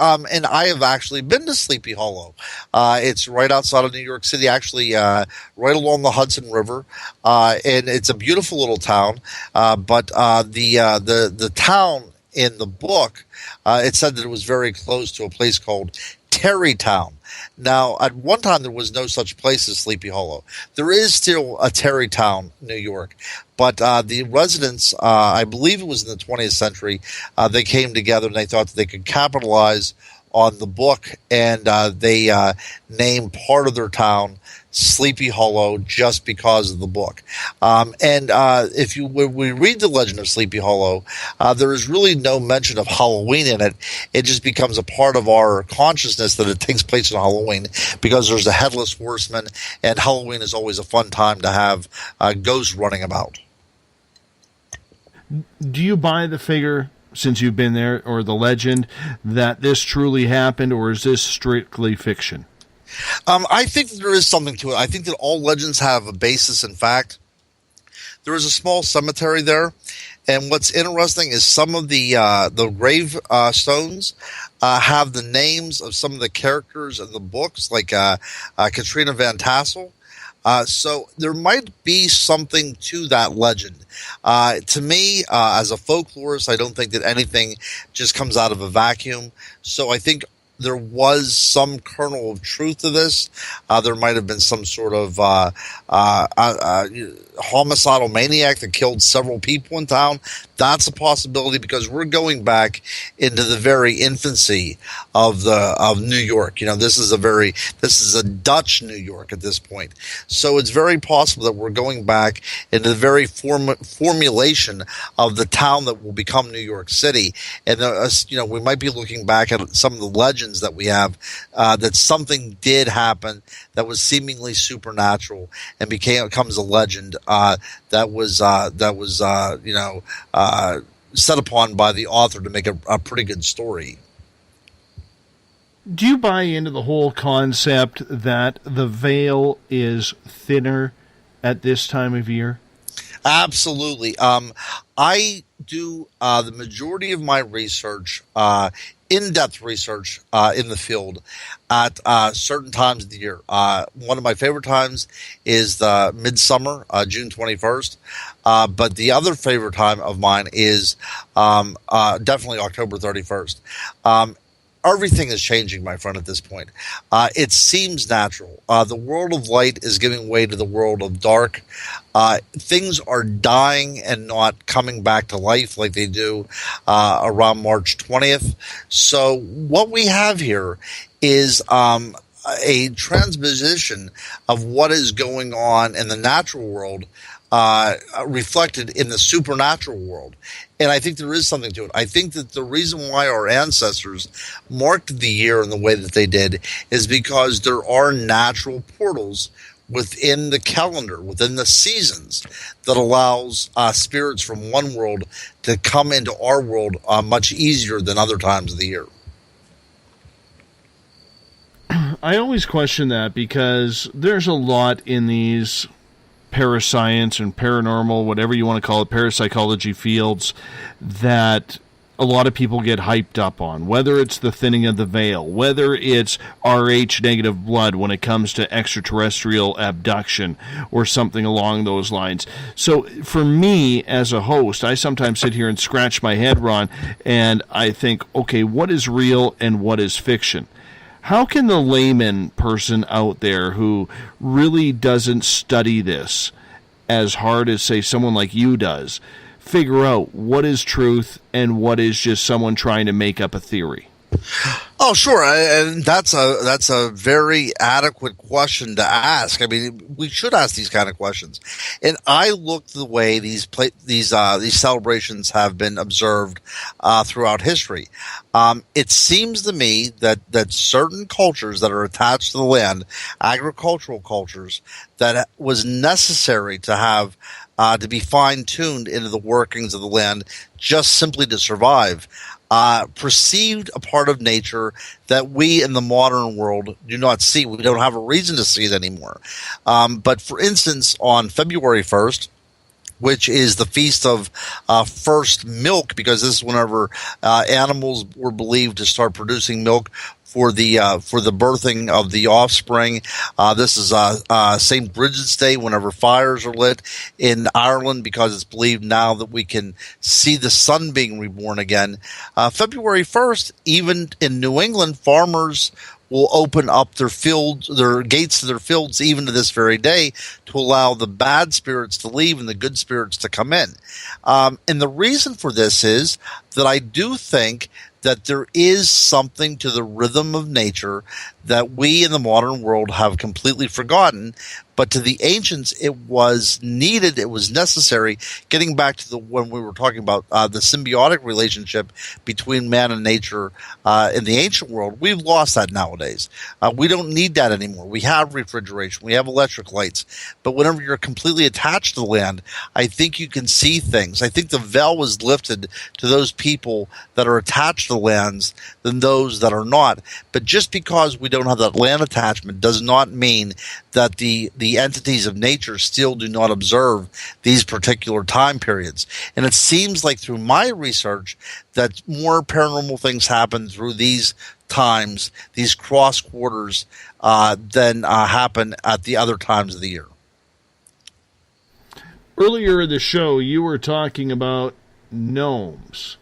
And I have actually been to Sleepy Hollow. It's right outside of New York City, actually right along the Hudson River. And it's a beautiful little town. But the town in the book, it said that it was very close to a place called Terrytown. Now, at one time, there was no such place as Sleepy Hollow. There is still a Terrytown, New York. But the residents, I believe it was in the 20th century, they came together and they thought that they could capitalize on the book, and they named part of their town Sleepy Hollow just because of the book. And if we read the Legend of Sleepy Hollow, there is really no mention of Halloween in it. It just becomes a part of our consciousness that it takes place on Halloween because there's a headless horseman, and Halloween is always a fun time to have ghosts running about. Do you buy the figure, since you've been there, or the legend, that this truly happened, or is this strictly fiction? I think that there is something to it. I think that all legends have a basis in fact. There is a small cemetery there, and what's interesting is some of the grave stones have the names of some of the characters in the books, like Katrina Van Tassel. So there might be something to that legend. To me, as a folklorist, I don't think that anything just comes out of a vacuum. So I think there was some kernel of truth to this. There might have been some sort of homicidal maniac that killed several people in town. That's a possibility because we're going back into the very infancy of New York. This is a Dutch New York at this point. So it's very possible that we're going back into the very formulation of the town that will become New York City. And we might be looking back at some of the legends that we have that something did happen that was seemingly supernatural and becomes a legend that was set upon by the author to make a pretty good story. Do you buy into the whole concept that the veil is thinner at this time of year? Absolutely. I do the majority of my research, in-depth research in the field at certain times of the year. One of my favorite times is the midsummer, June 21st. But the other favorite time of mine is definitely October 31st. Everything is changing, my friend, at this point. It seems natural. The world of light is giving way to the world of dark. Things are dying and not coming back to life like they do around March 20th. So what we have here is a transposition of what is going on in the natural world reflected in the supernatural world. And I think there is something to it. I think that the reason why our ancestors marked the year in the way that they did is because there are natural portals within the calendar, within the seasons, that allows spirits from one world to come into our world much easier than other times of the year. I always question that because there's a lot in these parascience and paranormal, whatever you want to call it, parapsychology fields that a lot of people get hyped up on, whether it's the thinning of the veil, whether it's Rh negative blood when it comes to extraterrestrial abduction or something along those lines. So for me as a host, I sometimes sit here and scratch my head, Ron, and I think, okay, what is real and what is fiction? How can the layman person out there who really doesn't study this as hard as, say, someone like you does, figure out what is truth and what is just someone trying to make up a theory? Oh, sure, and that's a very adequate question to ask. I mean, we should ask these kind of questions. And I looked the way these celebrations have been observed throughout history. It seems to me that certain cultures that are attached to the land, agricultural cultures, that it was necessary to have to be fine-tuned into the workings of the land just simply to survive. Perceived a part of nature that we in the modern world do not see. We don't have a reason to see it anymore. But for instance, on February 1st, which is the feast of first milk, because this is whenever animals were believed to start producing milk for the birthing of the offspring. This is St. Bridget's Day, whenever fires are lit in Ireland, because it's believed now that we can see the sun being reborn again. February 1st, even in New England, farmers will open up their fields, their gates to their fields, even to this very day, to allow the bad spirits to leave and the good spirits to come in. And the reason for this is that I do think that there is something to the rhythm of nature that we in the modern world have completely forgotten, but to the ancients it was needed, it was necessary. Getting back to when we were talking about the symbiotic relationship between man and nature in the ancient world, we've lost that nowadays. We don't need that anymore. We have refrigeration, we have electric lights, but whenever you're completely attached to the land, I think you can see things. I think the veil was lifted to those people that are attached to the lands than those that are not. But just because we don't have that land attachment does not mean that the entities of nature still do not observe these particular time periods. And it seems like through my research that more paranormal things happen through these times, these cross quarters, than happen at the other times of the year. Earlier in the show, you were talking about gnomes.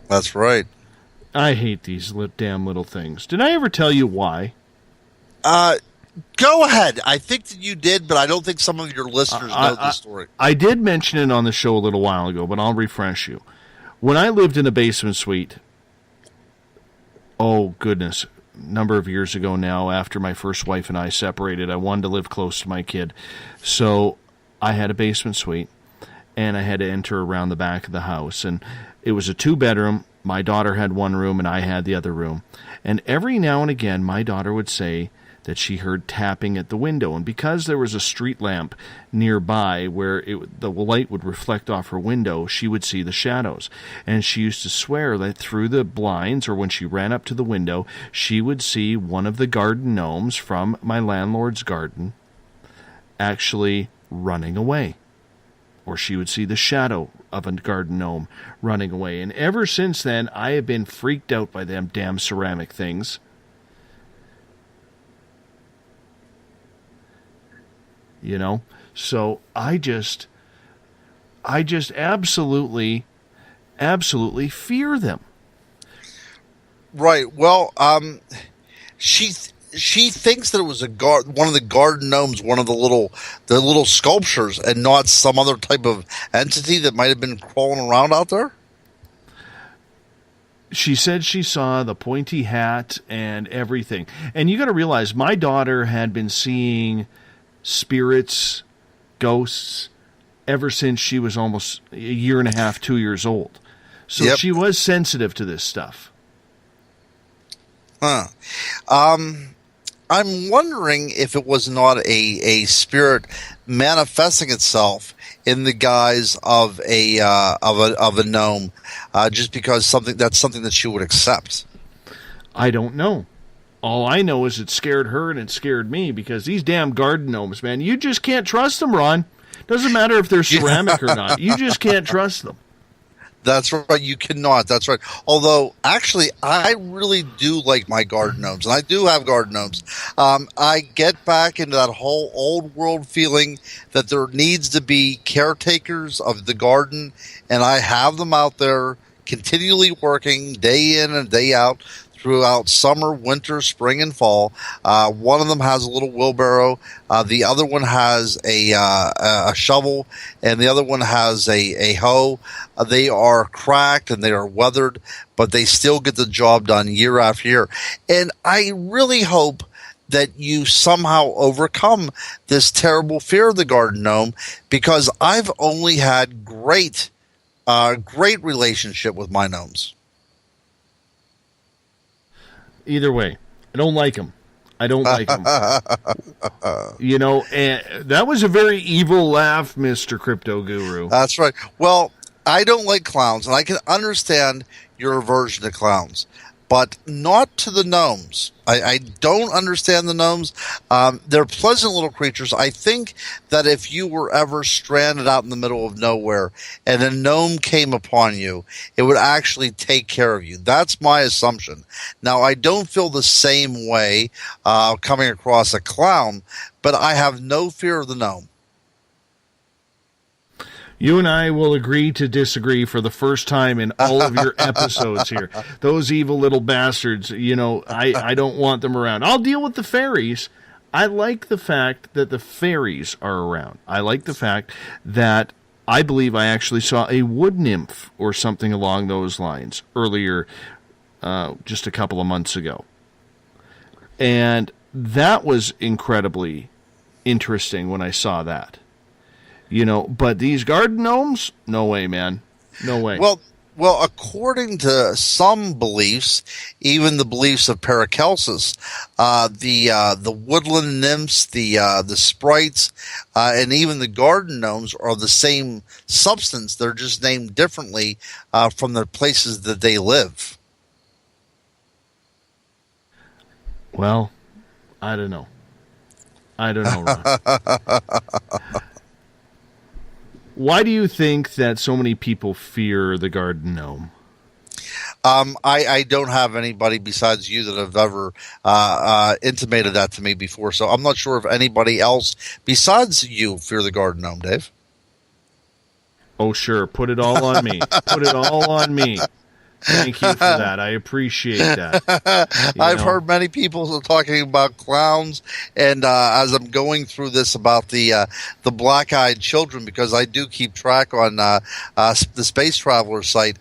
That's right. I hate these damn little things. Did I ever tell you why? Go ahead. I think that you did, but I don't think some of your listeners know the story. I did mention it on the show a little while ago, but I'll refresh you. When I lived in a basement suite, oh goodness, a number of years ago now, after my first wife and I separated, I wanted to live close to my kid. So I had a basement suite, and I had to enter around the back of the house. And it was a 2-bedroom. My daughter had one room, and I had the other room. And every now and again, my daughter would say that she heard tapping at the window. And because there was a street lamp nearby where the light would reflect off her window, she would see the shadows. And she used to swear that through the blinds, or when she ran up to the window, she would see one of the garden gnomes from my landlord's garden actually running away. Or she would see the shadow of a garden gnome running away. And ever since then, I have been freaked out by them damn ceramic things. You know? So I just absolutely fear them. Right. Well, she thinks that it was one of the garden gnomes, one of the little sculptures, and not some other type of entity that might have been crawling around out there. She said she saw the pointy hat and everything. And you got to realize, my daughter had been seeing spirits, ghosts, ever since she was almost a year and a half, 2 years old. So Yep. She was sensitive to this stuff. Huh. I'm wondering if it was not a spirit manifesting itself in the guise of a gnome, just because that's something that she would accept. I don't know. All I know is it scared her and it scared me, because these damn garden gnomes, man, you just can't trust them, Ron. Doesn't matter if they're ceramic or not. You just can't trust them. That's right. You cannot. That's right. Although, actually, I really do like my garden gnomes, and I do have garden gnomes. I get back into that whole old world feeling that there needs to be caretakers of the garden, and I have them out there continually working day in and day out throughout summer, winter, spring, and fall. One of them has a little wheelbarrow. The other one has a shovel, and the other one has a hoe. They are cracked and they are weathered, but they still get the job done year after year. And I really hope that you somehow overcome this terrible fear of the garden gnome, because I've only had great relationship with my gnomes. Either way, I don't like them. I don't like them. You know, and that was a very evil laugh, Mr. Crypto Guru. That's right. Well, I don't like clowns, and I can understand your aversion to clowns, but not to the gnomes. I don't understand the gnomes. They're pleasant little creatures. I think that if you were ever stranded out in the middle of nowhere and a gnome came upon you, it would actually take care of you. That's my assumption. Now, I don't feel the same way coming across a clown, but I have no fear of the gnome. You and I will agree to disagree for the first time in all of your episodes here. Those evil little bastards, you know, I don't want them around. I'll deal with the fairies. I like the fact that the fairies are around. I like the fact that I believe I actually saw a wood nymph or something along those lines earlier, just a couple of months ago. And that was incredibly interesting when I saw that. You know, but these garden gnomes, no way, man. No way. Well, according to some beliefs, even the beliefs of Paracelsus, the woodland nymphs, the sprites, and even the garden gnomes are the same substance. They're just named differently from the places that they live. Well, I don't know. Ron. Why do you think that so many people fear the garden gnome? I don't have anybody besides you that have ever intimated that to me before, so I'm not sure if anybody else besides you fear the garden gnome, Dave. Oh, sure. Put it all on me. Put it all on me. Thank you for that. I appreciate that. I've heard many people talking about clowns, and as I'm going through this about the black-eyed children, because I do keep track on the Space Traveler site,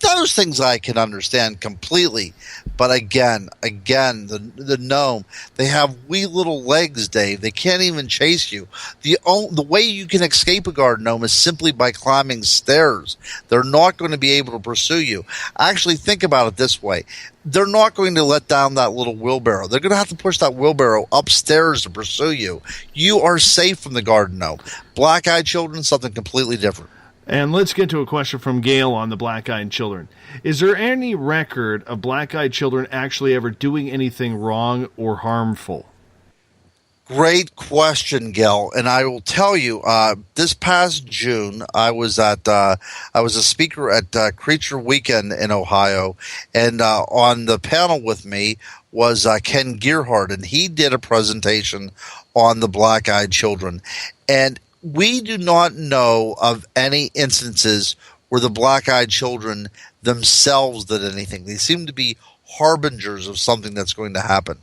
those things I can understand completely. But again, the gnome, they have wee little legs, Dave. They can't even chase you. The way you can escape a garden gnome is simply by climbing stairs. They're not going to be able to pursue you. Actually, think about it this way. They're not going to let down that little wheelbarrow. They're going to have to push that wheelbarrow upstairs to pursue you. You are safe from the garden gnome. Black-eyed children, something completely different. And let's get to a question from Gail on the black-eyed children. Is there any record of black-eyed children actually ever doing anything wrong or harmful? Great question, Gail. And I will tell you, this past June, I was a speaker at Creature Weekend in Ohio, and on the panel with me was Ken Gearhart, and he did a presentation on the black-eyed children. And we do not know of any instances where the black-eyed children themselves did anything. They seem to be harbingers of something that's going to happen.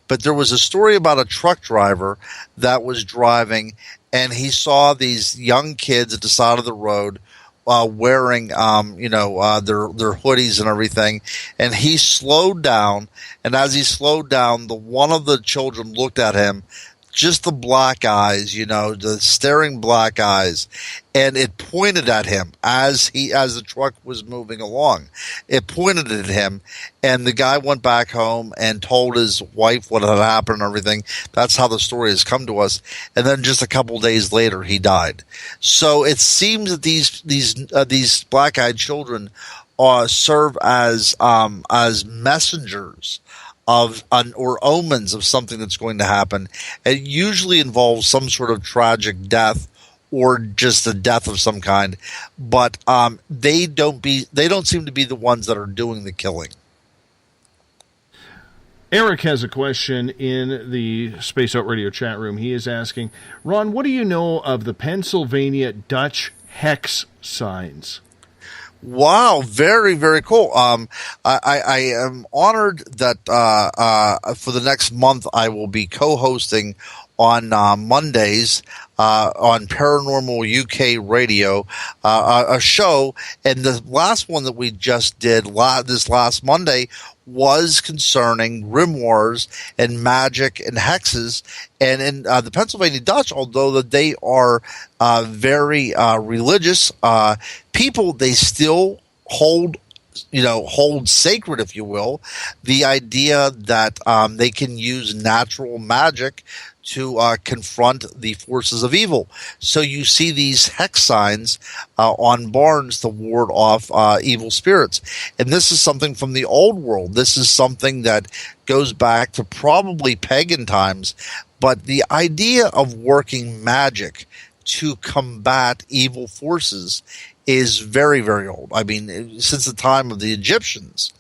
But there was a story about a truck driver that was driving, and he saw these young kids at the side of the road wearing, their hoodies and everything. And he slowed down, and as he slowed down, one of the children looked at him, just the black eyes, the staring black eyes, and it pointed at him as the truck was moving along. It pointed at him, and the guy went back home and told his wife what had happened and everything. That's how the story has come to us. And then just a couple days later, he died. So it seems that these black-eyed children serve as messengers or omens of something that's going to happen. It usually involves some sort of tragic death or just a death of some kind, but they don't seem to be the ones that are doing the killing. Eric has a question in the Space Out Radio chat room. He is asking, Ron, what do you know of the Pennsylvania Dutch hex signs? Wow, very, very cool. I am honored that for the next month I will be co-hosting on Mondays on Paranormal UK Radio, a show, and the last one that we just did this last Monday was concerning grimoires and magic and hexes. And in the Pennsylvania Dutch, although that they are very religious people, they still hold sacred, if you will, the idea that they can use natural magic to confront the forces of evil. So you see these hex signs on barns to ward off evil spirits. And this is something from the old world. This is something that goes back to probably pagan times. But the idea of working magic to combat evil forces is very, very old. I mean, since the time of the Egyptians.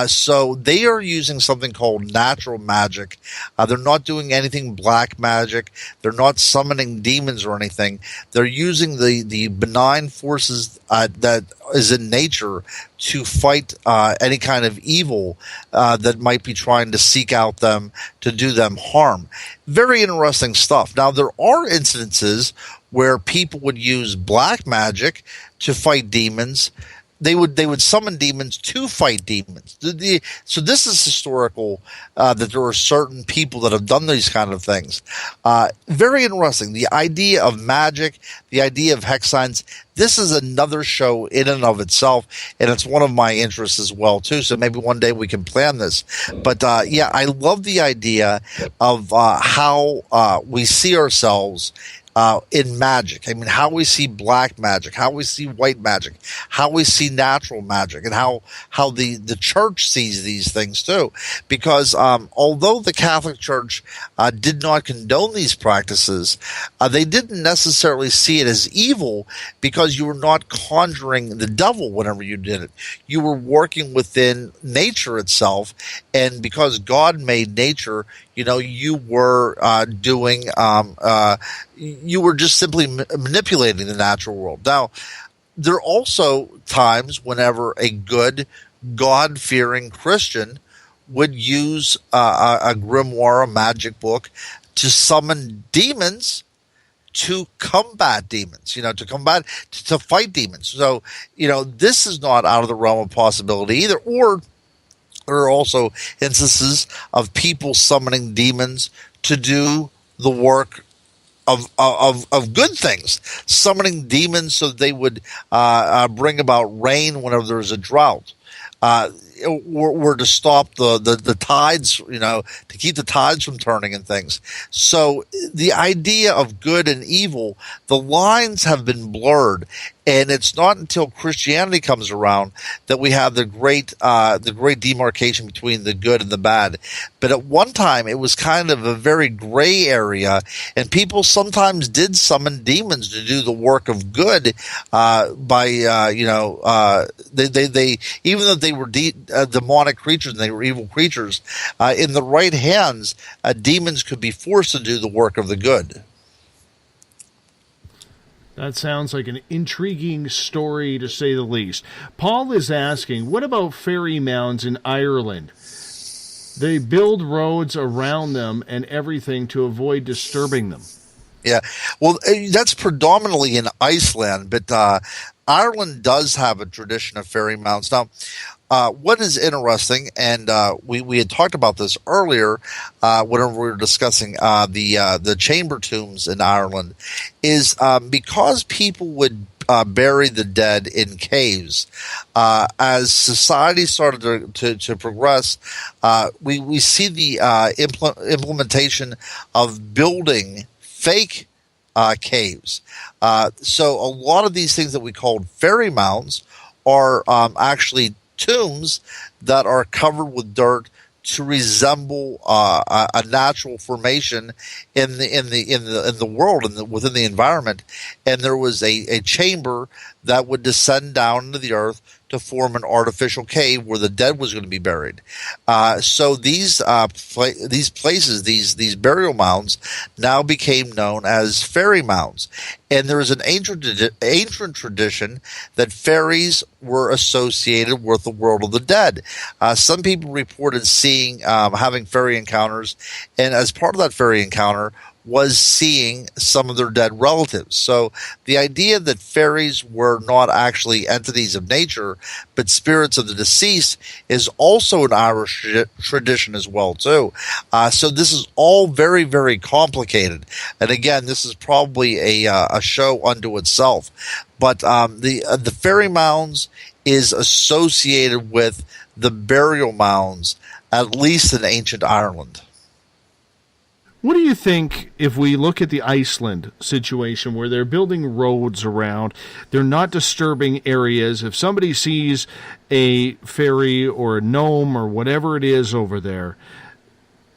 So they are using something called natural magic. They're not doing anything black magic. They're not summoning demons or anything. They're using the benign forces that is in nature to fight any kind of evil that might be trying to seek out them to do them harm. Very interesting stuff. Now, there are incidences where people would use black magic to fight demons. They would summon demons to fight demons. So this is historical, that there are certain people that have done these kind of things. Very interesting. The idea of magic, the idea of hex signs, this is another show in and of itself, and it's one of my interests as well, too. So maybe one day we can plan this. But, yeah, I love the idea of how we see ourselves in magic. I mean, how we see black magic, how we see white magic, how we see natural magic, and how the church sees these things too. Because although the Catholic Church did not condone these practices, they didn't necessarily see it as evil, because you were not conjuring the devil whenever you did it. You were working within nature itself, and because God made nature, you were doing you were just simply manipulating the natural world. Now, there are also times whenever a good, God-fearing Christian would use a grimoire, a magic book, to summon demons to combat demons, to fight demons. So, this is not out of the realm of possibility either. Or there are also instances of people summoning demons to do the work of good things, summoning demons so that they would bring about rain whenever there's a drought, or to stop the tides, to keep the tides from turning and things. So the idea of good and evil, the lines have been blurred. And it's not until Christianity comes around that we have the great demarcation between the good and the bad. But at one time, it was kind of a very gray area, and people sometimes did summon demons to do the work of good by they even though they were demonic creatures and they were evil creatures, in the right hands, demons could be forced to do the work of the good. That sounds like an intriguing story, to say the least. Paul is asking, what about fairy mounds in Ireland? They build roads around them and everything to avoid disturbing them. Yeah, well, that's predominantly in Iceland, but Ireland does have a tradition of fairy mounds. Now, what is interesting, and we had talked about this earlier whenever we were discussing the chamber tombs in Ireland, is because people would bury the dead in caves. As society started to progress, we see the implementation of building fake caves. So a lot of these things that we called fairy mounds are actually tombs that are covered with dirt to resemble a natural formation in the world and within the environment. And there was a chamber that would descend down into the earth to form an artificial cave where the dead was going to be buried. So these places, these burial mounds, now became known as fairy mounds. And there is an ancient tradition that fairies were associated with the world of the dead. Some people reported having fairy encounters, and as part of that fairy encounter was seeing some of their dead relatives. So the idea that fairies were not actually entities of nature, but spirits of the deceased, is also an Irish tradition as well, too. So this is all very, very complicated. And again, this is probably a show unto itself. But the fairy mounds is associated with the burial mounds, at least in ancient Ireland. What do you think if we look at the Iceland situation where they're building roads around, they're not disturbing areas? If somebody sees a fairy or a gnome or whatever it is over there,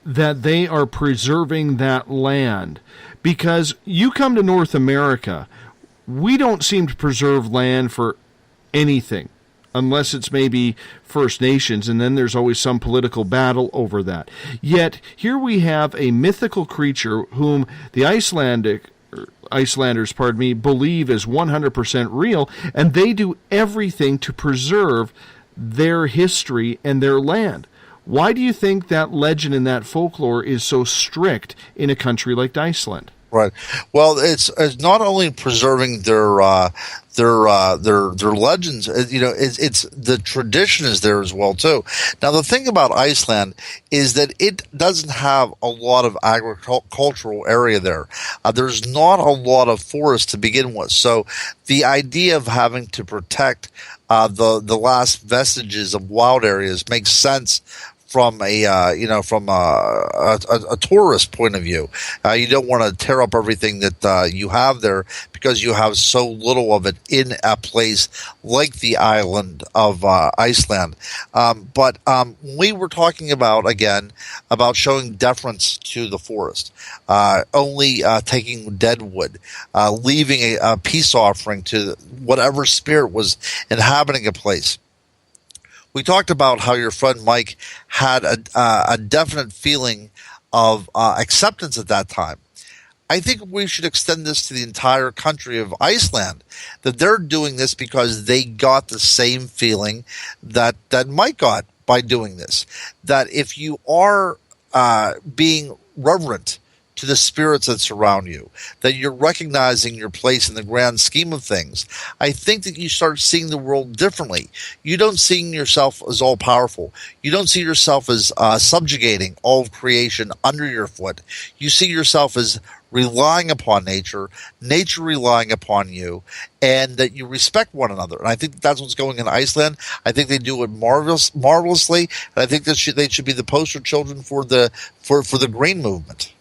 that they are preserving that land? Because you come to North America, we don't seem to preserve land for anything, unless it's maybe First Nations, and then there's always some political battle over that. Yet, here we have a mythical creature whom the Icelanders, believe is 100% real, and they do everything to preserve their history and their land. Why do you think that legend and that folklore is so strict in a country like Iceland? Right. Well, it's not only preserving their legends. It's the tradition is there as well too. Now, the thing about Iceland is that it doesn't have a lot of agricultural area there. There's not a lot of forest to begin with. So the idea of having to protect the last vestiges of wild areas makes sense from a tourist point of view. You don't want to tear up everything that you have there because you have so little of it in a place like the island of Iceland. But we were talking about showing deference to the forest, only taking dead wood, leaving a peace offering to whatever spirit was inhabiting a place. We talked about how your friend Mike had a definite feeling of acceptance at that time. I think we should extend this to the entire country of Iceland, that they're doing this because they got the same feeling that Mike got by doing this. That if you are being reverent to the spirits that surround you, that you're recognizing your place in the grand scheme of things, I think that you start seeing the world differently. You don't see yourself as all powerful. You don't see yourself as subjugating all of creation under your foot. You see yourself as relying upon nature relying upon you, and that you respect one another. And I think that's what's going on in Iceland. I think they do it marvelously, and I think that they should be the poster children for the green movement.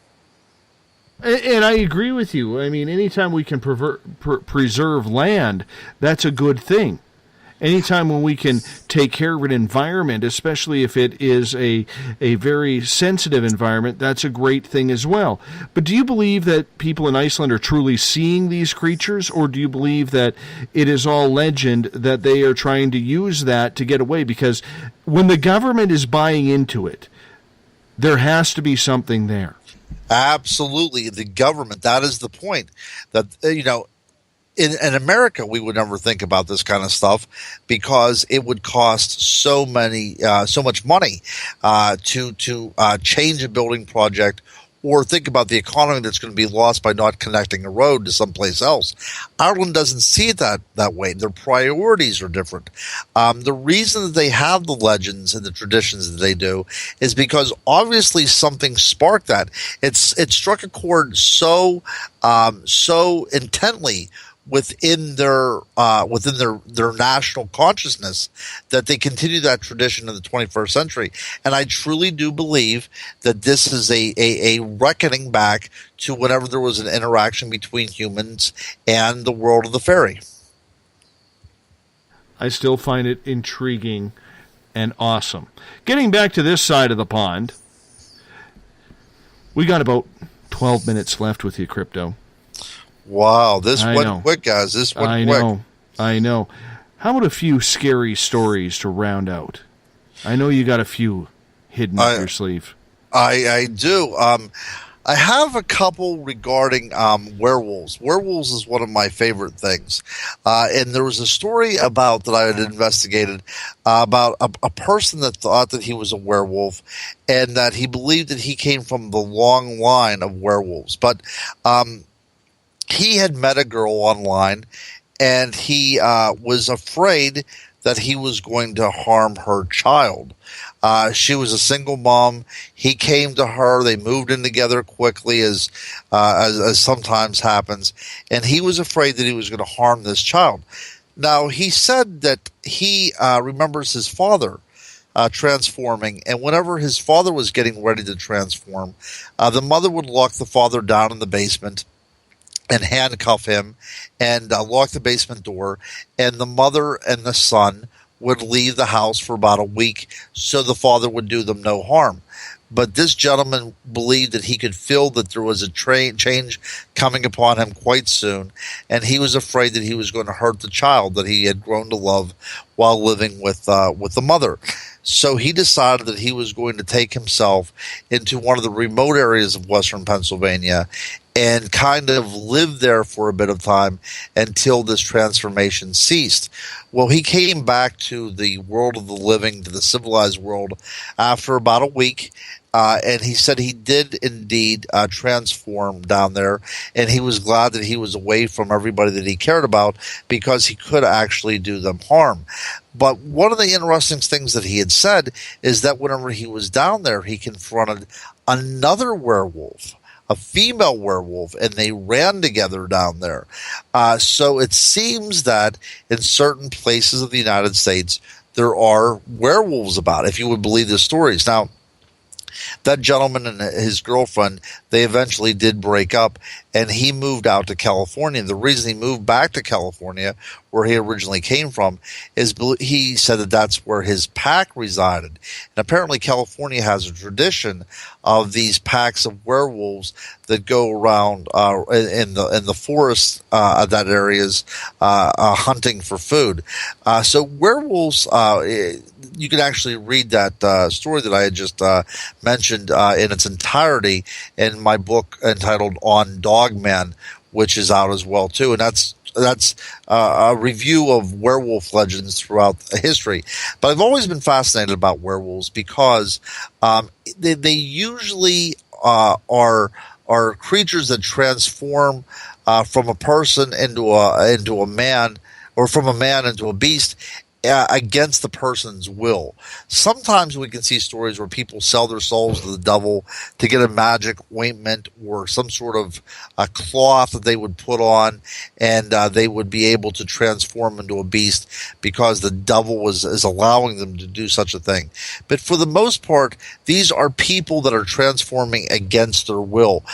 And I agree with you. I mean, anytime we can preserve land, that's a good thing. Anytime when we can take care of an environment, especially if it is a very sensitive environment, that's a great thing as well. But do you believe that people in Iceland are truly seeing these creatures, or do you believe that it is all legend, that they are trying to use that to get away? Because when the government is buying into it, there has to be something there. Absolutely. The government, that is the point. That, in America, we would never think about this kind of stuff because it would cost so much money to change a building project, or think about the economy that's going to be lost by not connecting a road to someplace else. Ireland doesn't see it that way. Their priorities are different. The reason that they have the legends and the traditions that they do is because obviously something sparked that. It struck a chord so intently within their national consciousness that they continue that tradition in the 21st century. And I truly do believe that this is a reckoning back to whenever there was an interaction between humans and the world of the fairy. I still find it intriguing and awesome. Getting back to this side of the pond, we got about 12 minutes left with you, Crypto. Wow, this went quick, guys. This went quick. I know. How about a few scary stories to round out? I know you got a few hidden up your sleeve. I do. I have a couple regarding werewolves. Werewolves is one of my favorite things. And there was a story about that I had investigated about a person that thought that he was a werewolf and that he believed that he came from the long line of werewolves. But he had met a girl online and he was afraid that he was going to harm her child. She was a single mom. He came to her. They moved in together quickly, as sometimes happens. And he was afraid that he was going to harm this child. Now, he said that he remembers his father transforming. And whenever his father was getting ready to transform, the mother would lock the father down in the basement and handcuff him and lock the basement door. And the mother and the son would leave the house for about a week so the father would do them no harm. But this gentleman believed that he could feel that there was a change coming upon him quite soon, and he was afraid that he was going to hurt the child that he had grown to love while living with the mother. So he decided that he was going to take himself into one of the remote areas of western Pennsylvania and kind of live there for a bit of time until this transformation ceased. Well, he came back to the world of the living, to the civilized world, after about a week, and he said he did indeed transform down there, and he was glad that he was away from everybody that he cared about because he could actually do them harm. But one of the interesting things that he had said is that whenever he was down there, he confronted another werewolf, a female werewolf, and they ran together down there. So it seems that in certain places of the United States, there are werewolves about, if you would believe the stories. Now, that gentleman and his girlfriend, they eventually did break up, and he moved out to California. The reason he moved back to California, where he originally came from, is he said that that's where his pack resided. And apparently California has a tradition of these packs of werewolves that go around in the forests of that areas hunting for food. So werewolves, you can actually read that story that I had just mentioned in its entirety in my book entitled On Dogman, which is out as well too, and that's a review of werewolf legends throughout history. But I've always been fascinated about werewolves because they usually are creatures that transform from a person into a man, or from a man into a beast, against the person's will. Sometimes we can see stories where people sell their souls to the devil to get a magic ointment or some sort of a cloth that they would put on, and they would be able to transform into a beast because the devil is allowing them to do such a thing. But for the most part, these are people that are transforming against their will.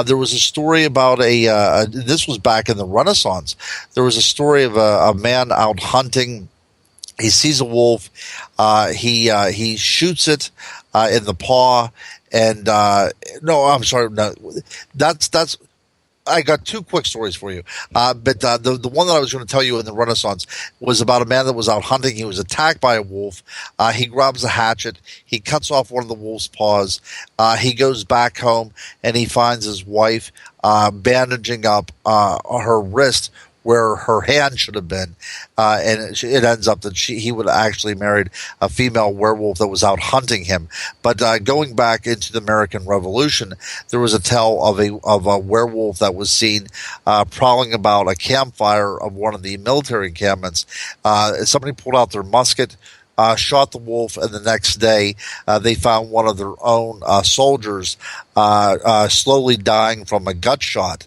There was a story about this was back in the Renaissance. There was a story of a man out hunting. He sees a wolf. He shoots it in the paw, and no, I'm sorry. No, that's. I got two quick stories for you. But the one that I was going to tell you in the Renaissance was about a man that was out hunting. He was attacked by a wolf. He grabs a hatchet. He cuts off one of the wolf's paws. He goes back home and he finds his wife bandaging up her wrist where her hand should have been, and it ends up that he would have actually married a female werewolf that was out hunting him. But going back into the American Revolution, there was a tale of a werewolf that was seen prowling about a campfire of one of the military encampments. Somebody pulled out their musket, shot the wolf, and the next day they found one of their own soldiers slowly dying from a gut shot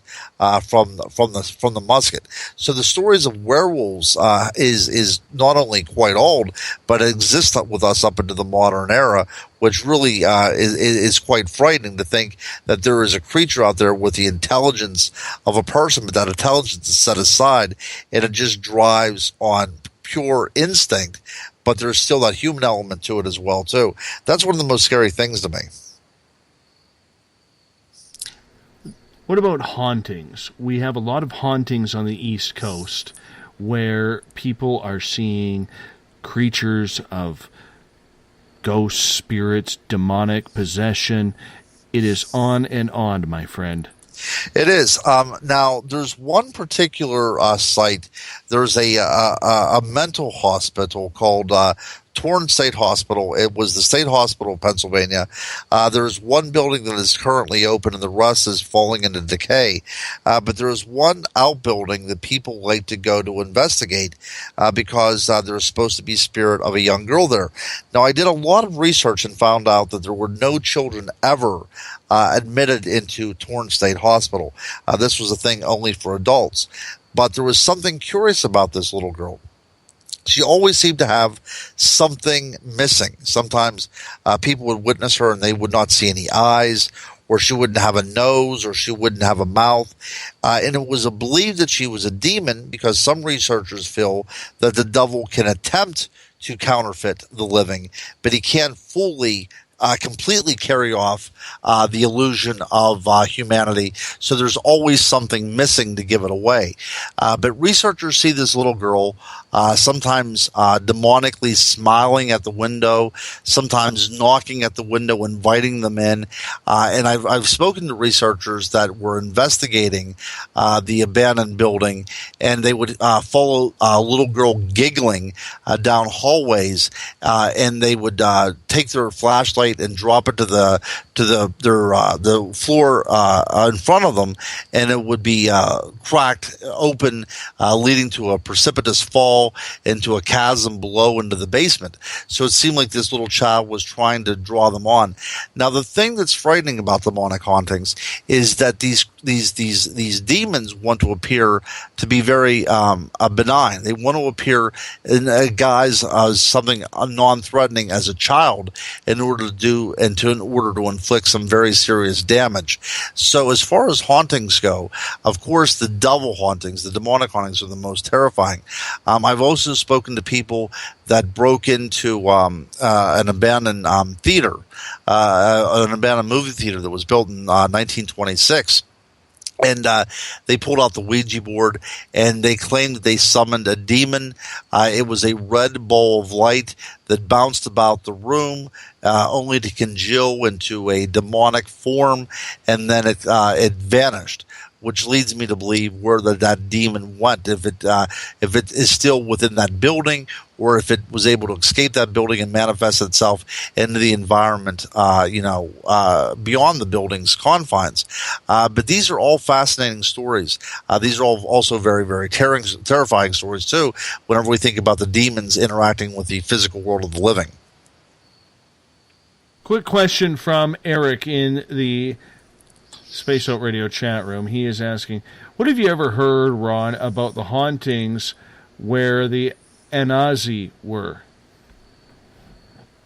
from the musket. So the stories of werewolves is not only quite old, but it exists with us up into the modern era, which really is quite frightening to think that there is a creature out there with the intelligence of a person, but that intelligence is set aside and it just drives on pure instinct. But there's still that human element to it as well, too. That's one of the most scary things to me. What about hauntings? We have a lot of hauntings on the East Coast. where people are seeing creatures of ghosts, spirits, demonic possession. It is on and on, my friend. It is. Now, there's one particular site. There's a mental hospital called Torrance State Hospital. It was the State Hospital of Pennsylvania. There's one building that is currently open, and the rest is falling into decay. But there is one outbuilding that people like to go to investigate because there's supposed to be spirit of a young girl there. Now, I did a lot of research and found out that there were no children ever admitted into Torrance State Hospital. This was a thing only for adults. But there was something curious about this little girl. She always seemed to have something missing. Sometimes people would witness her and they would not see any eyes, or she wouldn't have a nose, or she wouldn't have a mouth. And it was believed that she was a demon because some researchers feel that the devil can attempt to counterfeit the living, but he can't fully completely carry off the illusion of humanity. So there's always something missing to give it away. But researchers see this little girl sometimes demonically smiling at the window, sometimes knocking at the window, inviting them in. And I've spoken to researchers that were investigating the abandoned building, and they would follow a little girl giggling down hallways, and they would take their flashlight and drop it to the floor in front of them, and it would be cracked open, leading to a precipitous fall into a chasm below into the basement. So it seemed like this little child was trying to draw them on. Now, the thing that's frightening about demonic hauntings is that these demons want to appear to be very benign. They want to appear in a guise as something non-threatening as a child in order to inflict some very serious damage. So as far as hauntings go, of course, the devil hauntings, the demonic hauntings, are the most terrifying. I've also spoken to people that broke into an abandoned theater, an abandoned movie theater that was built in 1926. And they pulled out the Ouija board, and they claimed that they summoned a demon. It was a red ball of light that bounced about the room, only to congeal into a demonic form, and then it vanished. Which leads me to believe where that demon went. If it is still within that building, or if it was able to escape that building and manifest itself into the environment, beyond the building's confines. But these are all fascinating stories. These are all also very, very terrifying stories too, whenever we think about the demons interacting with the physical world of the living. Quick question from Eric in the Space Out Radio chat room. He is asking, what have you ever heard, Ron, about the hauntings where the Anazi were?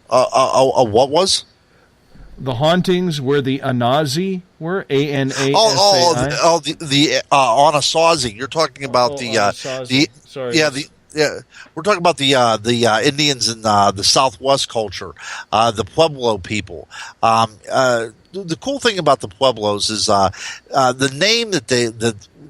What was? The hauntings where the Anazi were, A-N-A-S-A-I. The Anasazi. You're talking about we're talking about the Indians in the Southwest culture, the Pueblo people. The cool thing about the Pueblos is the name that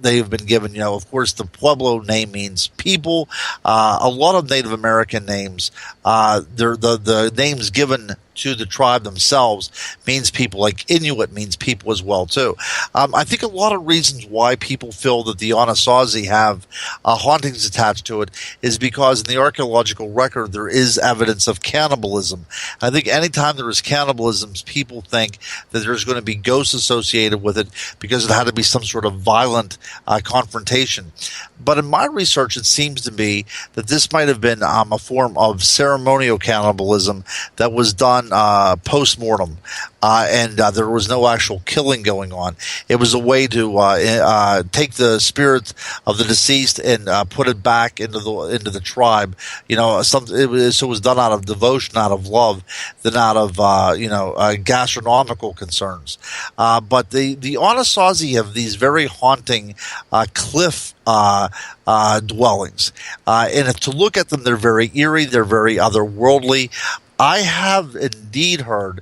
they've been given. Of course, the Pueblo name means people. A lot of Native American names, they're the names given to the tribe themselves means people, like Inuit means people as well too. I think a lot of reasons why people feel that the Anasazi have hauntings attached to it is because in the archaeological record there is evidence of cannibalism. I think anytime there is cannibalism, people think that there's going to be ghosts associated with it because it had to be some sort of violent confrontation. But in my research, it seems to be that this might have been a form of ceremonial cannibalism that was done post-mortem, and there was no actual killing going on. It was a way to take the spirit of the deceased and put it back into the tribe. It was done out of devotion, out of love, than out of gastronomical concerns. But the Anasazi have these very haunting cliff dwellings, and to look at them, they're very eerie. They're very otherworldly. I have indeed heard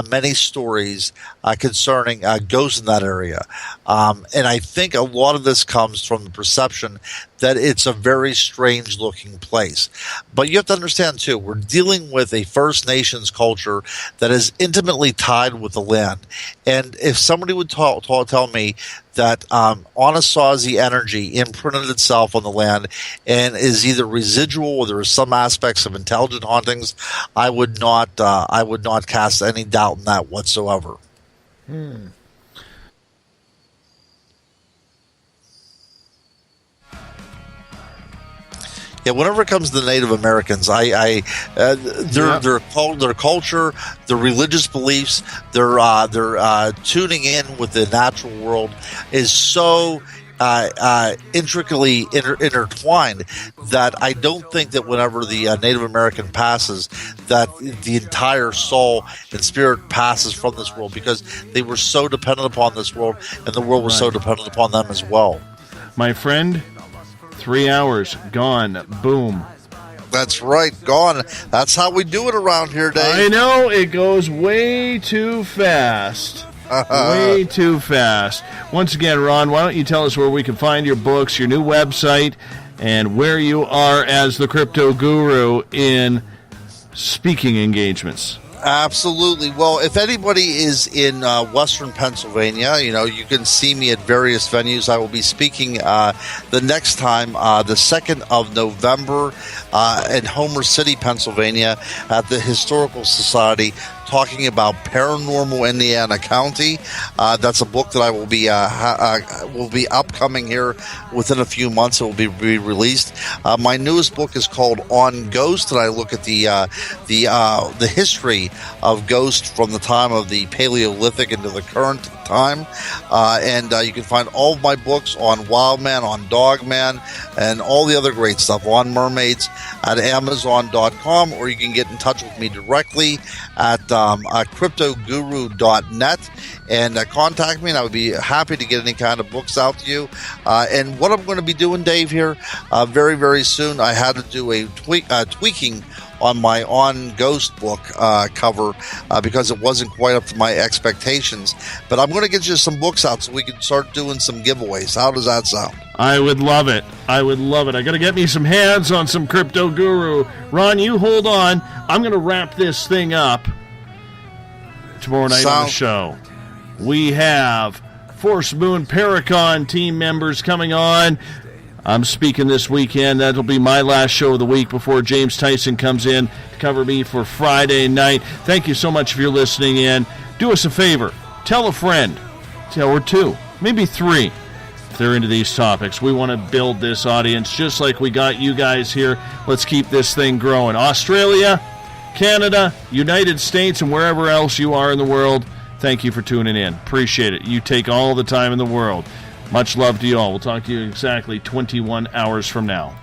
many stories concerning ghosts in that area. And I think a lot of this comes from the perception that it's a very strange looking place. But you have to understand too, we're dealing with a First Nations culture that is intimately tied with the land. And if somebody would tell me that Anasazi energy imprinted itself on the land and is either residual or there are some aspects of intelligent hauntings, I would not cast any doubt in that whatsoever. Yeah, whenever it comes to the Native Americans, their culture, their religious beliefs, their tuning in with the natural world is so intricately intertwined that I don't think that whenever the Native American passes, that the entire soul and spirit passes from this world, because they were so dependent upon this world, and the world was so dependent upon them as well. My friend, 3 hours, gone, boom. That's right, gone. That's how we do it around here, Dave. I know, it goes way too fast. Way too fast. Once again, Ron, why don't you tell us where we can find your books, your new website, and where you are as the crypto guru in speaking engagements. Absolutely. Well, if anybody is in Western Pennsylvania, you can see me at various venues. I will be speaking the next time, the 2nd of November in Homer City, Pennsylvania, at the Historical Society, talking about Paranormal Indiana County. That's a book that I will be upcoming here within a few months. It will be released. My newest book is called On Ghost, and I look at the history of ghosts from the time of the Paleolithic into the current time. And you can find all of my books on Wildman, on Dogman, and all the other great stuff on mermaids at Amazon.com, or you can get in touch with me directly at cryptoguru.net and contact me, and I would be happy to get any kind of books out to you. And what I'm going to be doing, Dave, here very, very soon, I had to do a tweaking on my On Ghost book cover because it wasn't quite up to my expectations. But I'm going to get you some books out so we can start doing some giveaways. How does that sound? I would love it. I got to get me some hands on some Crypto Guru. Ron, you hold on. I'm going to wrap this thing up tomorrow night on the show. We have Force Moon Paracon team members coming on. I'm speaking this weekend. That'll be my last show of the week before James Tyson comes in to cover me for Friday night. Thank you so much for your listening in. Do us a favor. Tell a friend. Or two. Maybe three. If they're into these topics. We want to build this audience just like we got you guys here. Let's keep this thing growing. Australia, Canada, United States, and wherever else you are in the world, thank you for tuning in. Appreciate it. You take all the time in the world. Much love to you all. We'll talk to you exactly 21 hours from now.